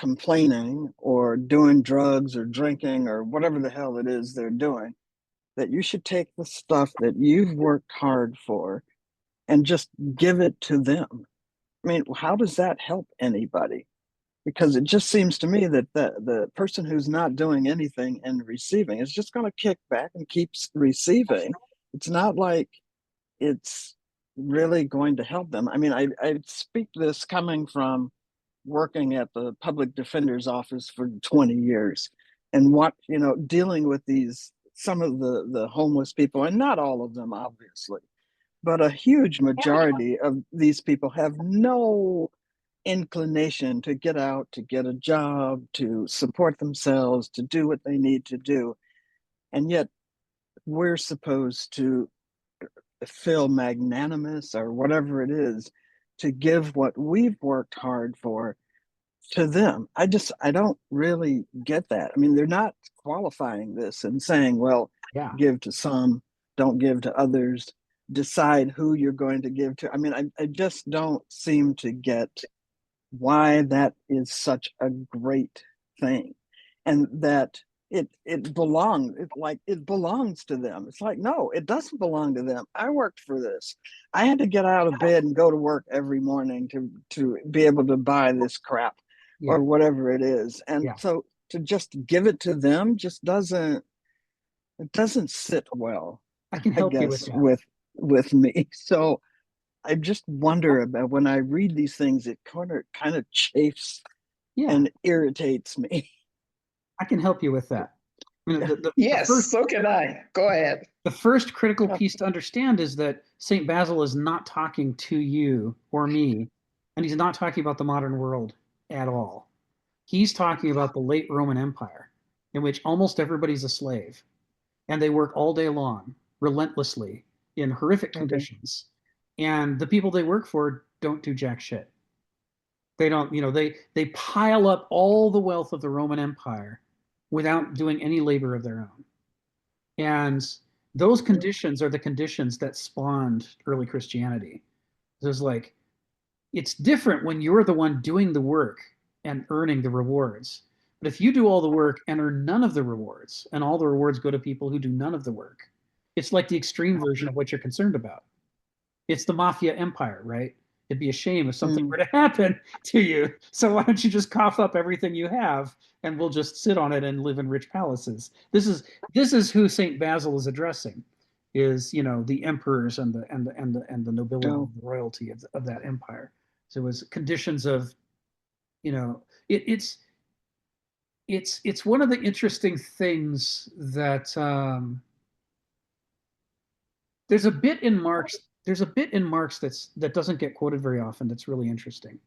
complaining or doing drugs or drinking or whatever the hell it is they're doing, that you should take the stuff that you've worked hard for and just give it to them. I mean, how does that help anybody? Because it just seems to me that the person who's not doing anything and receiving is just going to kick back and keeps receiving. It's not like it's really going to help them. I mean, I speak this coming from working at the public defender's office for 20 years and what, dealing with some of the homeless people, and not all of them, obviously, but a huge majority of these people have no inclination to get out, to get a job, to support themselves, to do what they need to do. And yet we're supposed to feel magnanimous or whatever it is to give what we've worked hard for to them. I don't really get that. I mean, they're not qualifying this and saying, well, Yeah. give to some, don't give to others, decide who you're going to give to. I mean, I just don't seem to get why that is such a great thing, and that it belongs to them. It's like, no, it doesn't belong to them. I worked for this. I had to get out of bed and go to work every morning to be able to buy this crap Yeah. or whatever it is. And Yeah. so to just give it to them just doesn't sit well, I can help you with guess, that. with me. So I just wonder about, when I read these things, it kind of chafes Yeah, and irritates me. I can help you with that. I mean, Yes, so can I. Go ahead. the first critical piece to understand is that St. Basil is not talking to you or me, and he's not talking about the modern world at all. He's talking about the late Roman Empire, in which almost everybody's a slave, and they work all day long, relentlessly, in horrific Okay. conditions. And the people they work for don't do jack shit. They don't, they pile up all the wealth of the Roman Empire without doing any labor of their own. And those conditions are the conditions that spawned early Christianity. There's like, it's different when you're the one doing the work and earning the rewards. But if you do all the work and earn none of the rewards, and all the rewards go to people who do none of the work, it's like the extreme version of what you're concerned about. It's the mafia empire, right? It'd be a shame if something were to happen to you. So why don't you just cough up everything you have, and we'll just sit on it and live in rich palaces? This is who Saint Basil is addressing, is the emperors and the nobility, Oh. the royalty of that empire. So it was conditions of, it's one of the interesting things that there's a bit in Marx that doesn't get quoted very often. That's really interesting.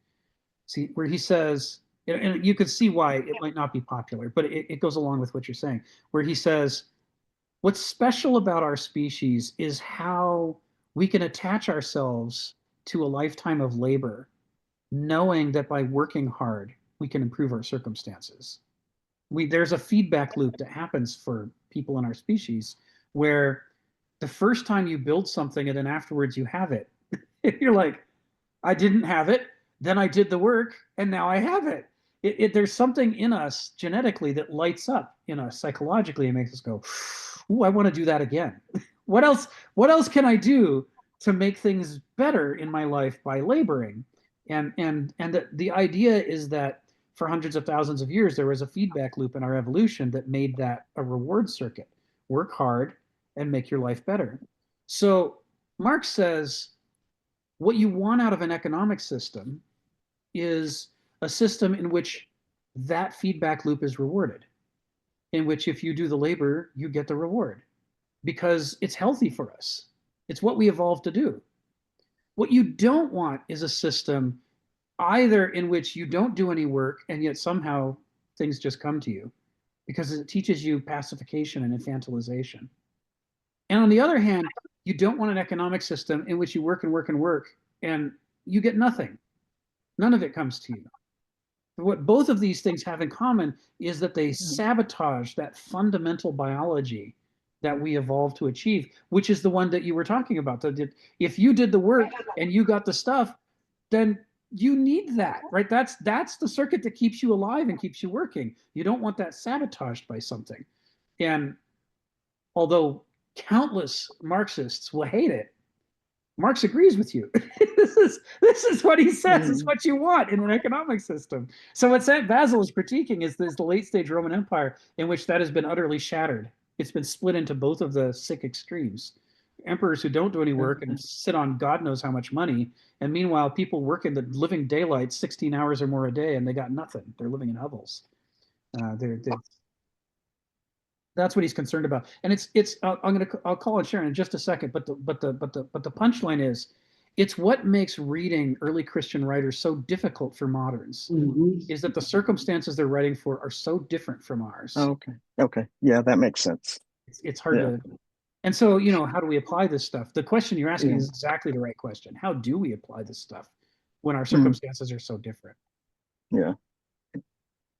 See, where he says, and you could see why it might not be popular, but it goes along with what you're saying, where he says, what's special about our species is how we can attach ourselves to a lifetime of labor, knowing that by working hard, we can improve our circumstances. There's a feedback loop that happens for people in our species where the first time you build something and then afterwards you have it, you're like, I didn't have it, then I did the work, and now I have it. There's something in us genetically that lights up in us psychologically and makes us go, ooh, I want to do that again. What else can I do to make things better in my life by laboring? And the idea is that for hundreds of thousands of years, there was a feedback loop in our evolution that made that a reward circuit. Work hard and make your life better. So Marx says, what you want out of an economic system is a system in which that feedback loop is rewarded, in which if you do the labor, you get the reward, because it's healthy for us. It's what we evolved to do. What you don't want is a system either in which you don't do any work and yet somehow things just come to you, because it teaches you pacification and infantilization. And on the other hand, you don't want an economic system in which you work and work and work and you get nothing. None of it comes to you. What both of these things have in common is that they sabotage that fundamental biology that we evolved to achieve, which is the one that you were talking about. If you did the work and you got the stuff, then you need that, right? That's the circuit that keeps you alive and keeps you working. You don't want that sabotaged by something. And although countless Marxists will hate it, Marx agrees with you. this is what he says. It's what you want in an economic system. So what St. Basil is critiquing is this the late stage Roman Empire in which that has been utterly shattered. It's been split into both of the sick extremes. Emperors who don't do any work and sit on God knows how much money, and meanwhile people work in the living daylight 16 hours or more a day, and they got nothing. They're living in hovels. That's what he's concerned about. And I'll call on Sharon in just a second, but the punchline is, it's what makes reading early Christian writers so difficult for moderns, is that the circumstances they're writing for are so different from ours. Okay. Yeah, that makes sense. It's hard to. And so, how do we apply this stuff? The question you're asking is exactly the right question. How do we apply this stuff when our circumstances are so different? Yeah.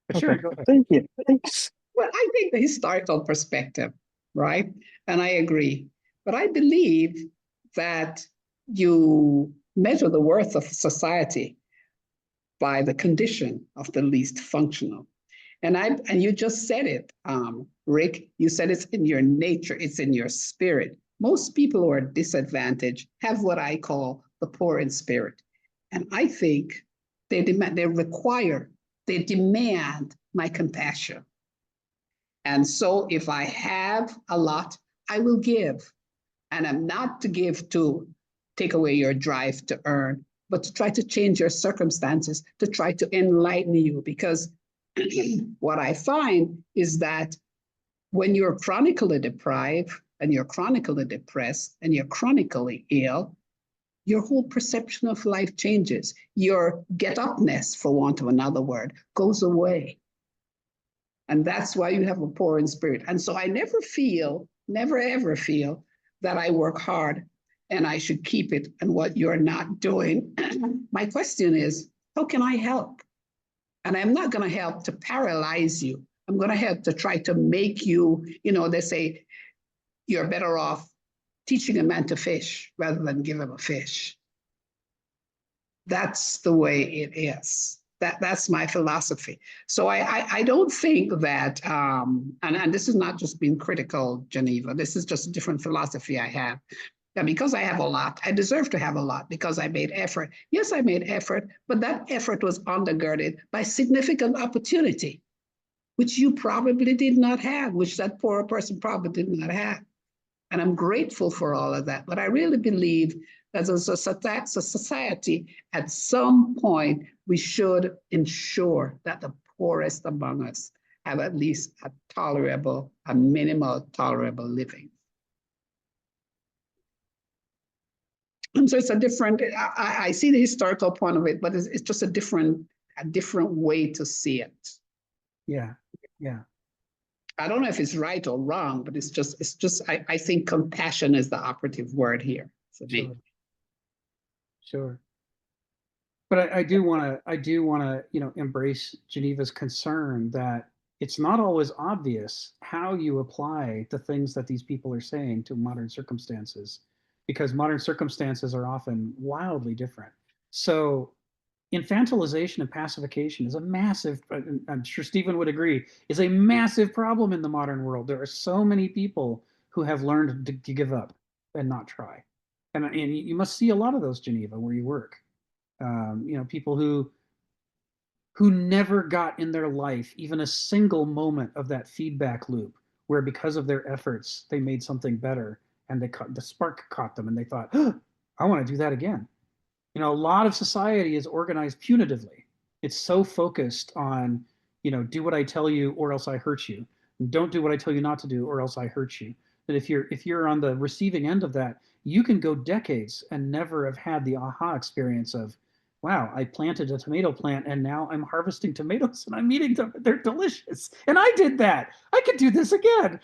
But Sharon, go ahead. Thank you. Thanks. Well, I think the historical perspective, right? And I agree. But I believe that you measure the worth of society by the condition of the least functional. And you just said it, Rick, you said it's in your nature, it's in your spirit. Most people who are disadvantaged have what I call the poor in spirit. And I think they demand my compassion. And so if I have a lot, I will give. And I'm not to give to take away your drive to earn, but to try to change your circumstances, to try to enlighten you. Because what I find is that when you're chronically deprived and you're chronically depressed and you're chronically ill, your whole perception of life changes. Your get-upness, for want of another word, goes away. And that's why you have a poor in spirit. And so I never ever feel that I work hard and I should keep it and what you're not doing. My question is, how can I help? And I'm not going to help to paralyze you. I'm going to help to try to make you, they say, you're better off teaching a man to fish rather than give him a fish. That's the way it is. That's my philosophy. So I don't think that, and this is not just being critical, Geneva, this is just a different philosophy I have. That because I have a lot, I deserve to have a lot because I made effort. Yes, I made effort, but that effort was undergirded by significant opportunity, which you probably did not have, which that poor person probably did not have. And I'm grateful for all of that. But I really believe that as a society, at some point, we should ensure that the poorest among us have at least a minimal tolerable living. And so it's a different, I see the historical point of it, but it's just a different way to see it. Yeah. I don't know if it's right or wrong, but it's just I think compassion is the operative word here. So Sure. But I do want to embrace Geneva's concern that it's not always obvious how you apply the things that these people are saying to modern circumstances, because modern circumstances are often wildly different. So infantilization and pacification is a massive, I'm sure Stephen would agree, is a massive problem in the modern world. There are so many people who have learned to give up and not try. And you must see a lot of those, Geneva, where you work. People who never got in their life even a single moment of that feedback loop where because of their efforts, they made something better and the spark caught them and they thought, oh, I want to do that again. A lot of society is organized punitively. It's so focused on, do what I tell you or else I hurt you. Don't do what I tell you not to do or else I hurt you. That if you're on the receiving end of that, you can go decades and never have had the aha experience of, wow, I planted a tomato plant and now I'm harvesting tomatoes and I'm eating them. They're delicious. And I did that. I could do this again.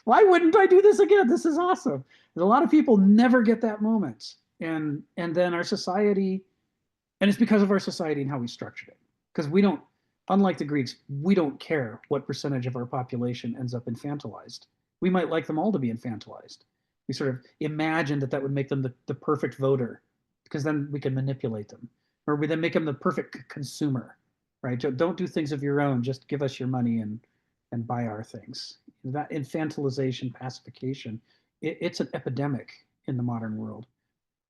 Why wouldn't I do this again? This is awesome. And a lot of people never get that moment. And then our society, and it's because of our society and how we structured it. Because we don't, unlike the Greeks, we don't care what percentage of our population ends up infantilized. We might like them all to be infantilized. We sort of imagine that would make them the perfect voter, because then we can manipulate them. or we then make them the perfect consumer, right? Don't do things of your own. Just give us your money and buy our things. That infantilization, pacification, it's an epidemic in the modern world,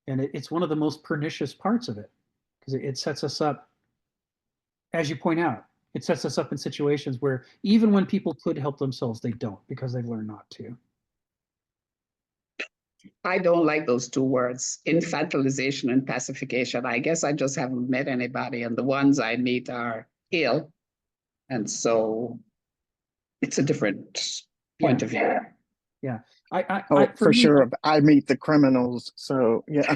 and it's one of the most pernicious parts of it because it sets us up, as you point out, it sets us up in situations where even when people could help themselves, they don't because they've learned not to. I don't like those two words, infantilization and pacification. I guess I just haven't met anybody, and the ones I meet are ill. And so it's a different point of view. Yeah. For me, sure. I meet the criminals. So, yeah.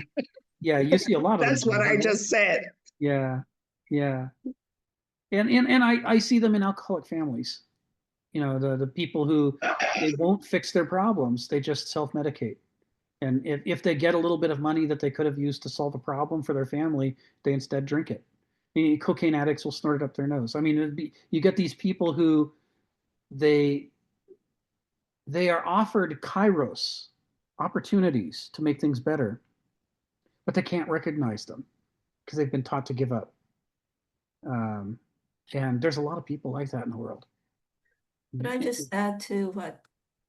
Yeah, you see a lot of That's them. what I just said. Yeah. Yeah. And I see them in alcoholic families. You know, the people who they won't fix their problems, they just self-medicate. And if they get a little bit of money that they could have used to solve a problem for their family, they instead drink it. I mean, cocaine addicts will snort it up their nose. I mean, you get these people who they are offered kairos, opportunities to make things better, but they can't recognize them because they've been taught to give up. And there's a lot of people like that in the world. Could I just add to what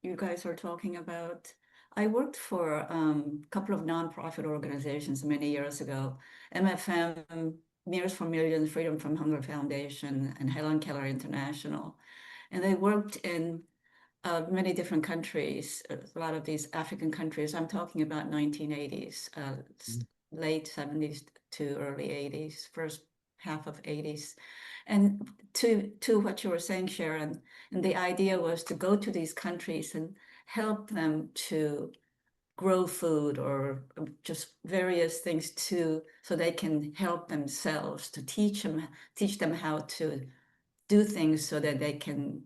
you guys are talking about? I worked for a couple of nonprofit organizations many years ago, MFM, Meals for Millions, Freedom from Hunger Foundation, and Helen Keller International. And they worked in many different countries, a lot of these African countries. I'm talking about 1980s, late 70s to early 80s, first half of 80s. And to what you were saying, Sharon, and the idea was to go to these countries and help them to grow food or just various things so they can help themselves, to teach them how to do things so that they can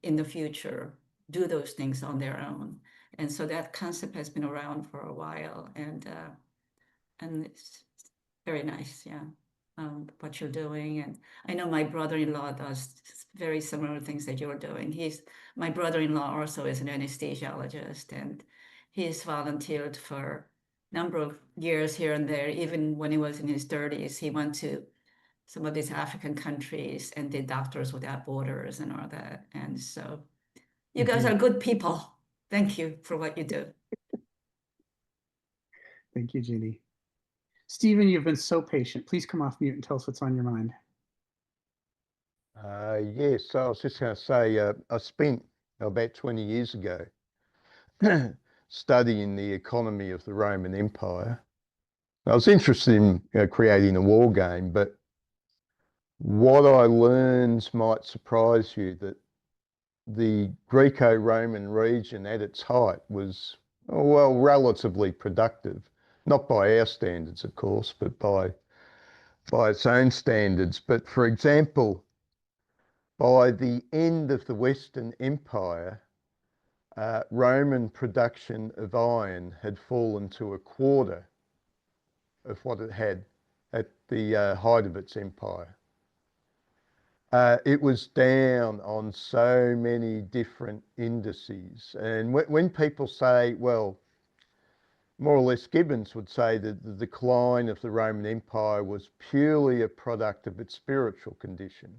in the future do those things on their own. And so that concept has been around for a while, and it's very nice, yeah, what you're doing. And I know my brother-in-law does very similar things that you're doing. My brother-in-law also is an anesthesiologist, and he's volunteered for a number of years here and there. Even when he was in his 30s, he went to some of these African countries and did Doctors Without Borders and all that. And so you guys are good people. Thank you for what you do. Thank you, Jeannie. Stephen, you've been so patient. Please come off mute and tell us what's on your mind. Yes, I was just going to say, I spent about 20 years ago studying the economy of the Roman Empire. I was interested in creating a war game, but what I learned might surprise you, that the Greco-Roman region at its height was, well, relatively productive. Not by our standards, of course, but by its own standards. But for example, by the end of the Western Empire, Roman production of iron had fallen to a quarter of what it had at the height of its empire. It was down on so many different indices. And when people say, well, more or less Gibbons would say that the decline of the Roman Empire was purely a product of its spiritual condition,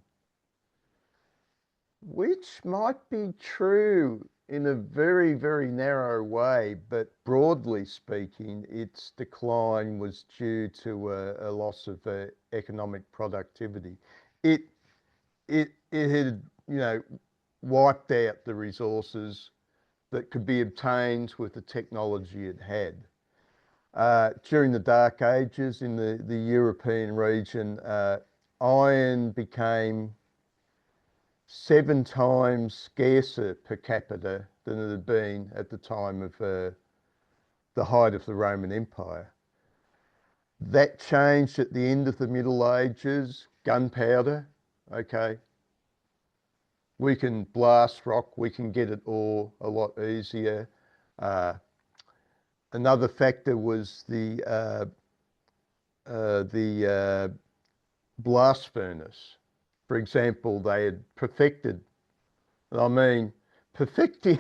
which might be true in a very, very narrow way, but broadly speaking, its decline was due to a loss of economic productivity. It had, wiped out the resources that could be obtained with the technology it had. During the Dark Ages in the European region, iron became 7 times scarcer per capita than it had been at the time of the height of the Roman Empire. That changed at the end of the Middle Ages. Gunpowder, okay. We can blast rock, we can get it ore a lot easier. Another factor was the blast furnace. For example, they had perfecting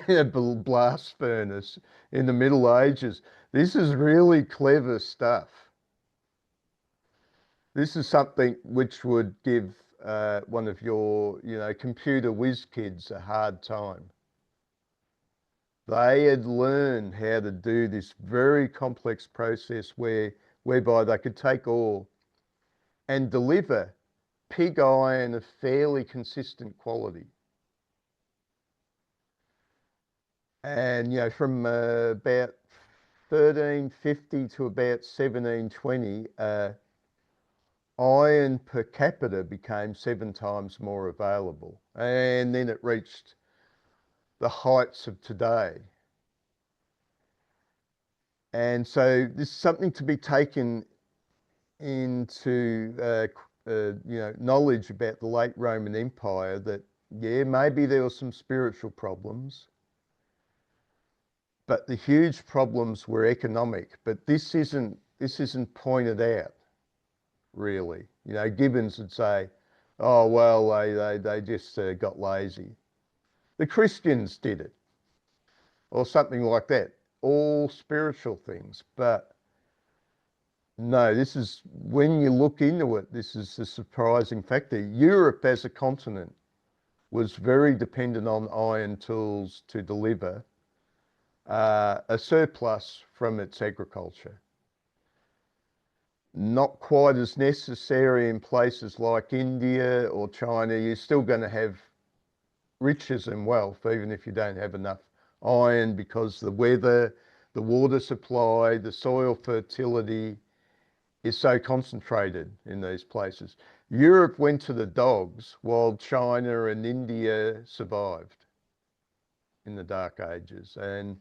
a blast furnace in the Middle Ages. This is really clever stuff. This is something which would give one of your, computer whiz kids a hard time. They had learned how to do this very complex process whereby they could take ore and deliver pig iron of fairly consistent quality. And, from about 1350 to about 1720, iron per capita became 7 times more available. And then it reached the heights of today. And so this is something to be taken into, knowledge about the late Roman Empire, that, maybe there were some spiritual problems, but the huge problems were economic. But this isn't pointed out, really. Gibbons would say, oh, well, they just got lazy. The Christians did it, or something like that. All spiritual things. But no, this is, when you look into it, this is the surprising factor. Europe as a continent was very dependent on iron tools to deliver a surplus from its agriculture. Not quite as necessary in places like India or China. You're still going to have riches and wealth, even if you don't have enough iron, because the weather, the water supply, the soil fertility is so concentrated in these places. Europe went to the dogs while China and India survived in the Dark Ages. And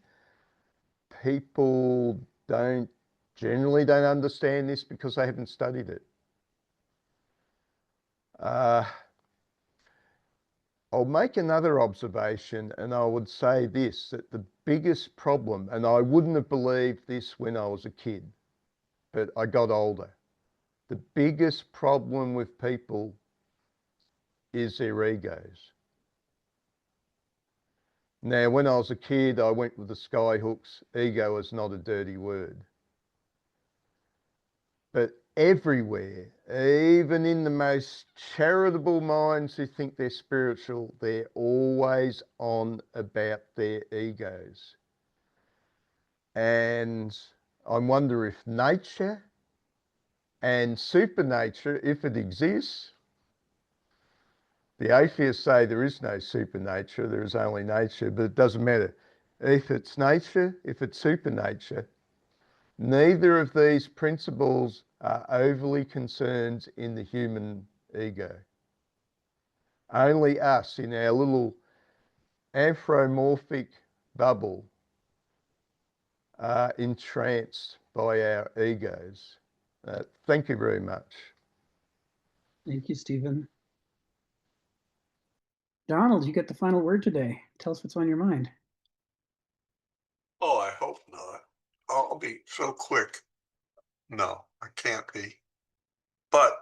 people generally don't understand this because they haven't studied it. I'll make another observation, and I would say this, that the biggest problem, and I wouldn't have believed this when I was a kid, but I got older. The biggest problem with people is their egos. Now, when I was a kid, I went with the skyhooks. Ego is not a dirty word. But everywhere, even in the most charitable minds who think they're spiritual, they're always on about their egos. And I wonder if nature and supernature, if it exists, the atheists say there is no supernature, there is only nature, but it doesn't matter. If it's nature, if it's supernature, neither of these principles are overly concerned in the human ego. Only us in our little anthropomorphic bubble are entranced by our egos. Thank you very much. Thank you, Stephen. Donald, you get the final word today. Tell us what's on your mind. Oh, I hope not. I'll be so quick. No, I can't be. But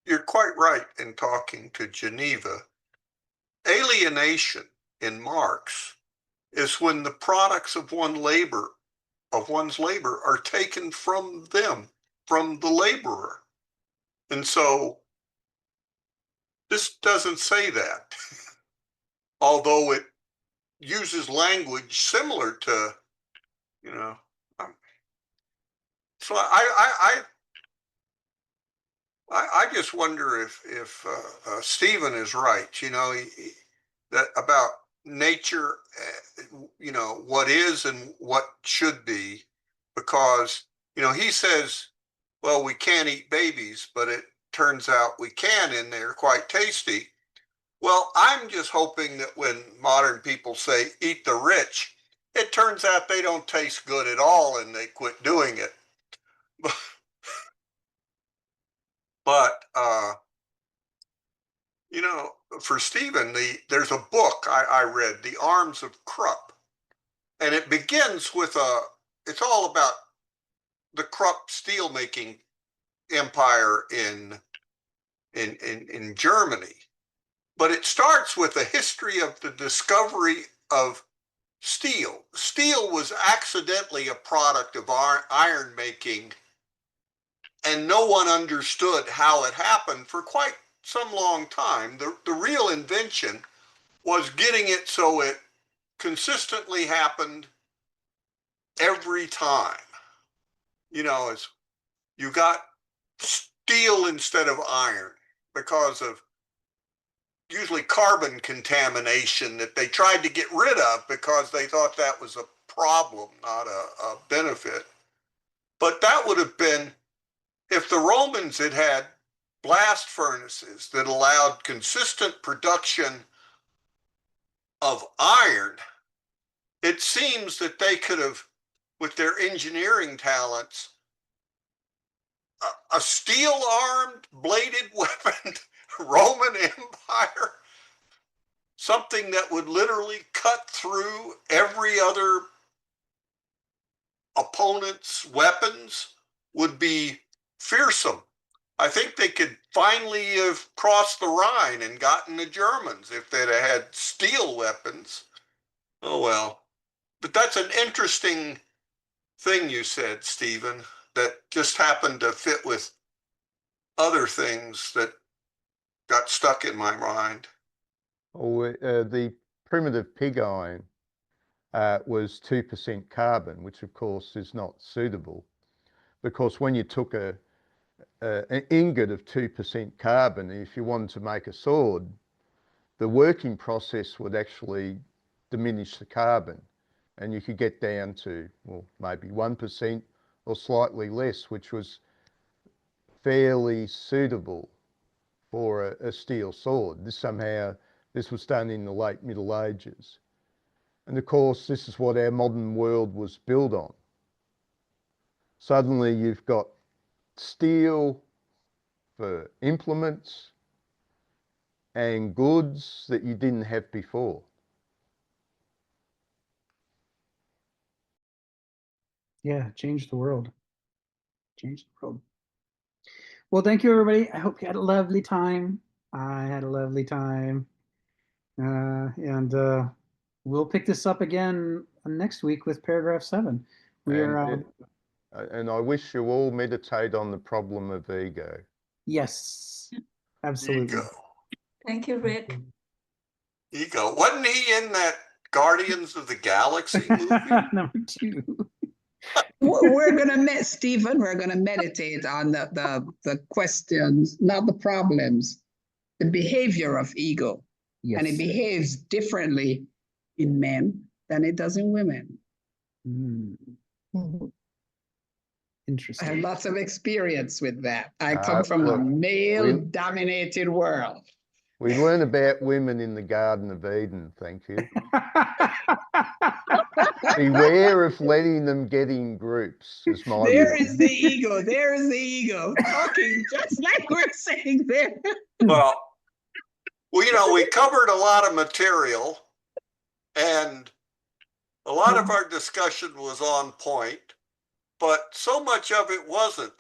you're quite right in talking to Geneva. Alienation in Marx is when the products of one's labor are taken from them, from the laborer. And so this doesn't say that, although it uses language similar to, so I just wonder if Stephen is right, that about nature, what is and what should be, because, he says, well, we can't eat babies, but it turns out we can, and they're quite tasty. Well, I'm just hoping that when modern people say eat the rich, it turns out they don't taste good at all and they quit doing it. But for Stephen, there's a book I read, The Arms of Krupp, and it begins with it's all about the Krupp steelmaking empire in Germany. But it starts with a history of the discovery of steel. Steel was accidentally a product of iron making and no one understood how it happened for quite some long time. The real invention was getting it so it consistently happened every time. You know, as you got steel instead of iron because of usually carbon contamination that they tried to get rid of because they thought that was a problem, not a benefit. But that would have been if the Romans had had blast furnaces that allowed consistent production of iron. It seems that they could have, with their engineering talents, a steel-armed, bladed weapon Roman Empire, something that would literally cut through every other opponent's weapons, would be fearsome. I think they could finally have crossed the Rhine and gotten the Germans if they'd have had steel weapons. Oh well. But that's an interesting thing you said, Stephen, that just happened to fit with other things that got stuck in my mind. Or the primitive pig iron was 2% carbon, which of course is not suitable, because when you took an ingot of 2% carbon, if you wanted to make a sword, the working process would actually diminish the carbon, and you could get down to, well, maybe 1% or slightly less, which was fairly suitable for a steel sword. This was done in the late Middle Ages. And of course, this is what our modern world was built on. Suddenly you've got steel for implements and goods that you didn't have before. Yeah, changed the world. Changed the world. Well, thank you, everybody. I hope you had a lovely time. I had a lovely time. And we'll pick this up again next week with paragraph 7. We are And I wish you all meditate on the problem of ego. yes, absolutely. Ego. Thank you, Rick. Ego. Wasn't he in that Guardians of the Galaxy movie? Number 2. We're gonna Stephen, we're gonna meditate on the questions, not the problems, the behavior of ego. Yes. And it behaves differently in men than it does in women. I Interesting. have lots of experience with that. I come from a male-dominated world. We learn about women in the Garden of Eden, thank you. Beware of letting them get in groups, is my There view. is the ego. There is the ego talking just like we're saying there. Well, we covered a lot of material, and a lot of our discussion was on point, but so much of it wasn't.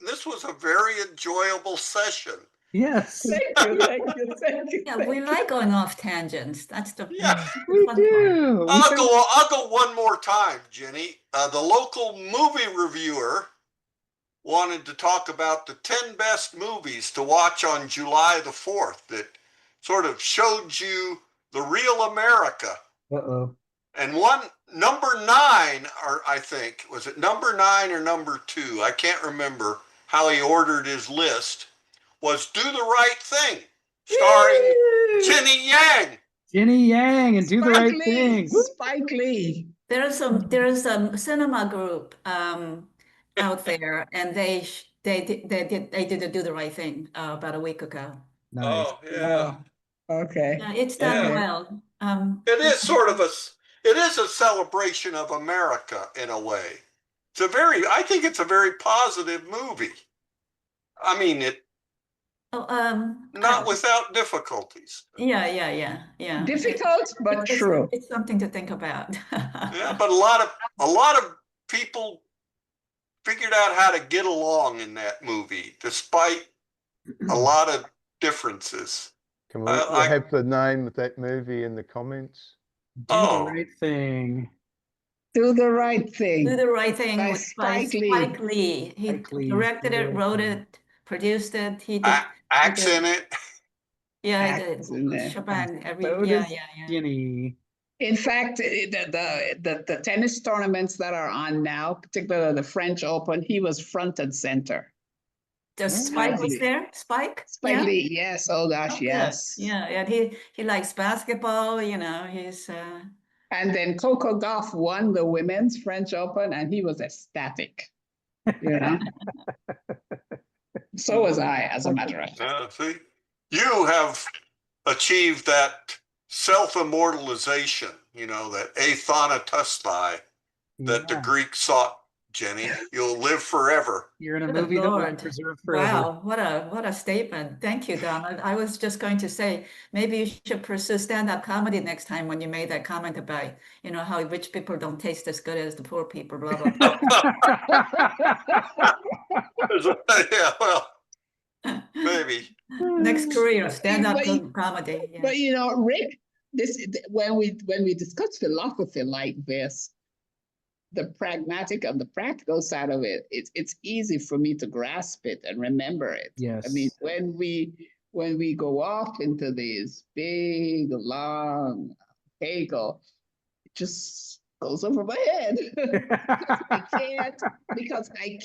This was a very enjoyable session. Yes. Thank you, thank you, thank you. Yeah, we like going off tangents. That's the Yeah, We fun do. I'll go one more time, Jenny. The local movie reviewer wanted to talk about the 10 best movies to watch on July the 4th that sort of showed you the real America. Uh-oh. And number 9, or I think, was it number 9 or number 2? I can't remember how he ordered his list, was Do the Right Thing, starring Jenny Yang. Jenny Yang and Do the Right Thing. Spike Lee. There's a cinema group out there, and they did Do the Right Thing about a week ago. Nice. Oh yeah. Okay. Yeah, it's done well. It is sort of it is a celebration of America in a way. I think it's a very positive movie. I mean, not without difficulties. Yeah. Difficult, but true. It's something to think about. Yeah, but a lot of people figured out how to get along in that movie, despite a lot of differences. Can we have the name of that movie in the comments? Do the Right Thing. Do the Right Do Thing the Right Thing by by Spike Lee. Spike Lee. He Spike Lee's directed Do the it, Right wrote Thing. it, produced it. He Acts did, in it. yeah, he Acts in did. it. Chopin, So yeah, does yeah. Ginny. In fact, the tennis tournaments that are on now, particularly the French Open, he was front and center. Does Spike was there? Spike? Spike Yeah. Lee, yes. Oh gosh, Oh, good. yes. Yeah, and he likes basketball, you know, he's And then Coco Gauff won the women's French Open, and he was ecstatic. You know. So was I, as a matter of fact. See, you have achieved that self-immortalization, you know, that athanatustai that the Yeah. Greeks sought, Jenny. You'll live forever. You're in a good movie that will be Lord. preserved forever. Wow, what a statement. Thank you, Donna. I was just going to say, maybe you should pursue stand-up comedy next time when you made that comment about, you know, how rich people don't taste as good as the poor people, blah, blah, blah. Yeah, well, maybe. Next career, stand-up But- comedy. Yeah. But you know, Rick, when we discuss philosophy like this, the pragmatic and the practical side of it, it's easy for me to grasp it and remember it. Yes. I mean, when we go off into these big, long Hegel, it just goes over my head. because I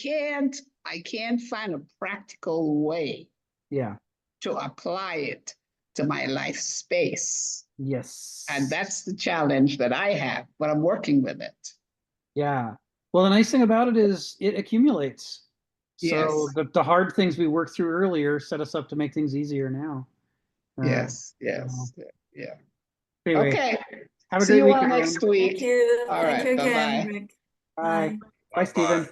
can't find a practical way Yeah. to apply it to my life space. Yes. And that's the challenge that I have, but I'm working with it. Yeah. Well, the nice thing about it is it accumulates. So Yes. the hard things we worked through earlier set us up to make things easier now. Yes. Yeah. Anyway, Okay. have a See great you week, all everyone. next week. Thank you. All Thank right. you again, Bye-bye. Rick. Bye. Bye. Bye, Stephen. Bye.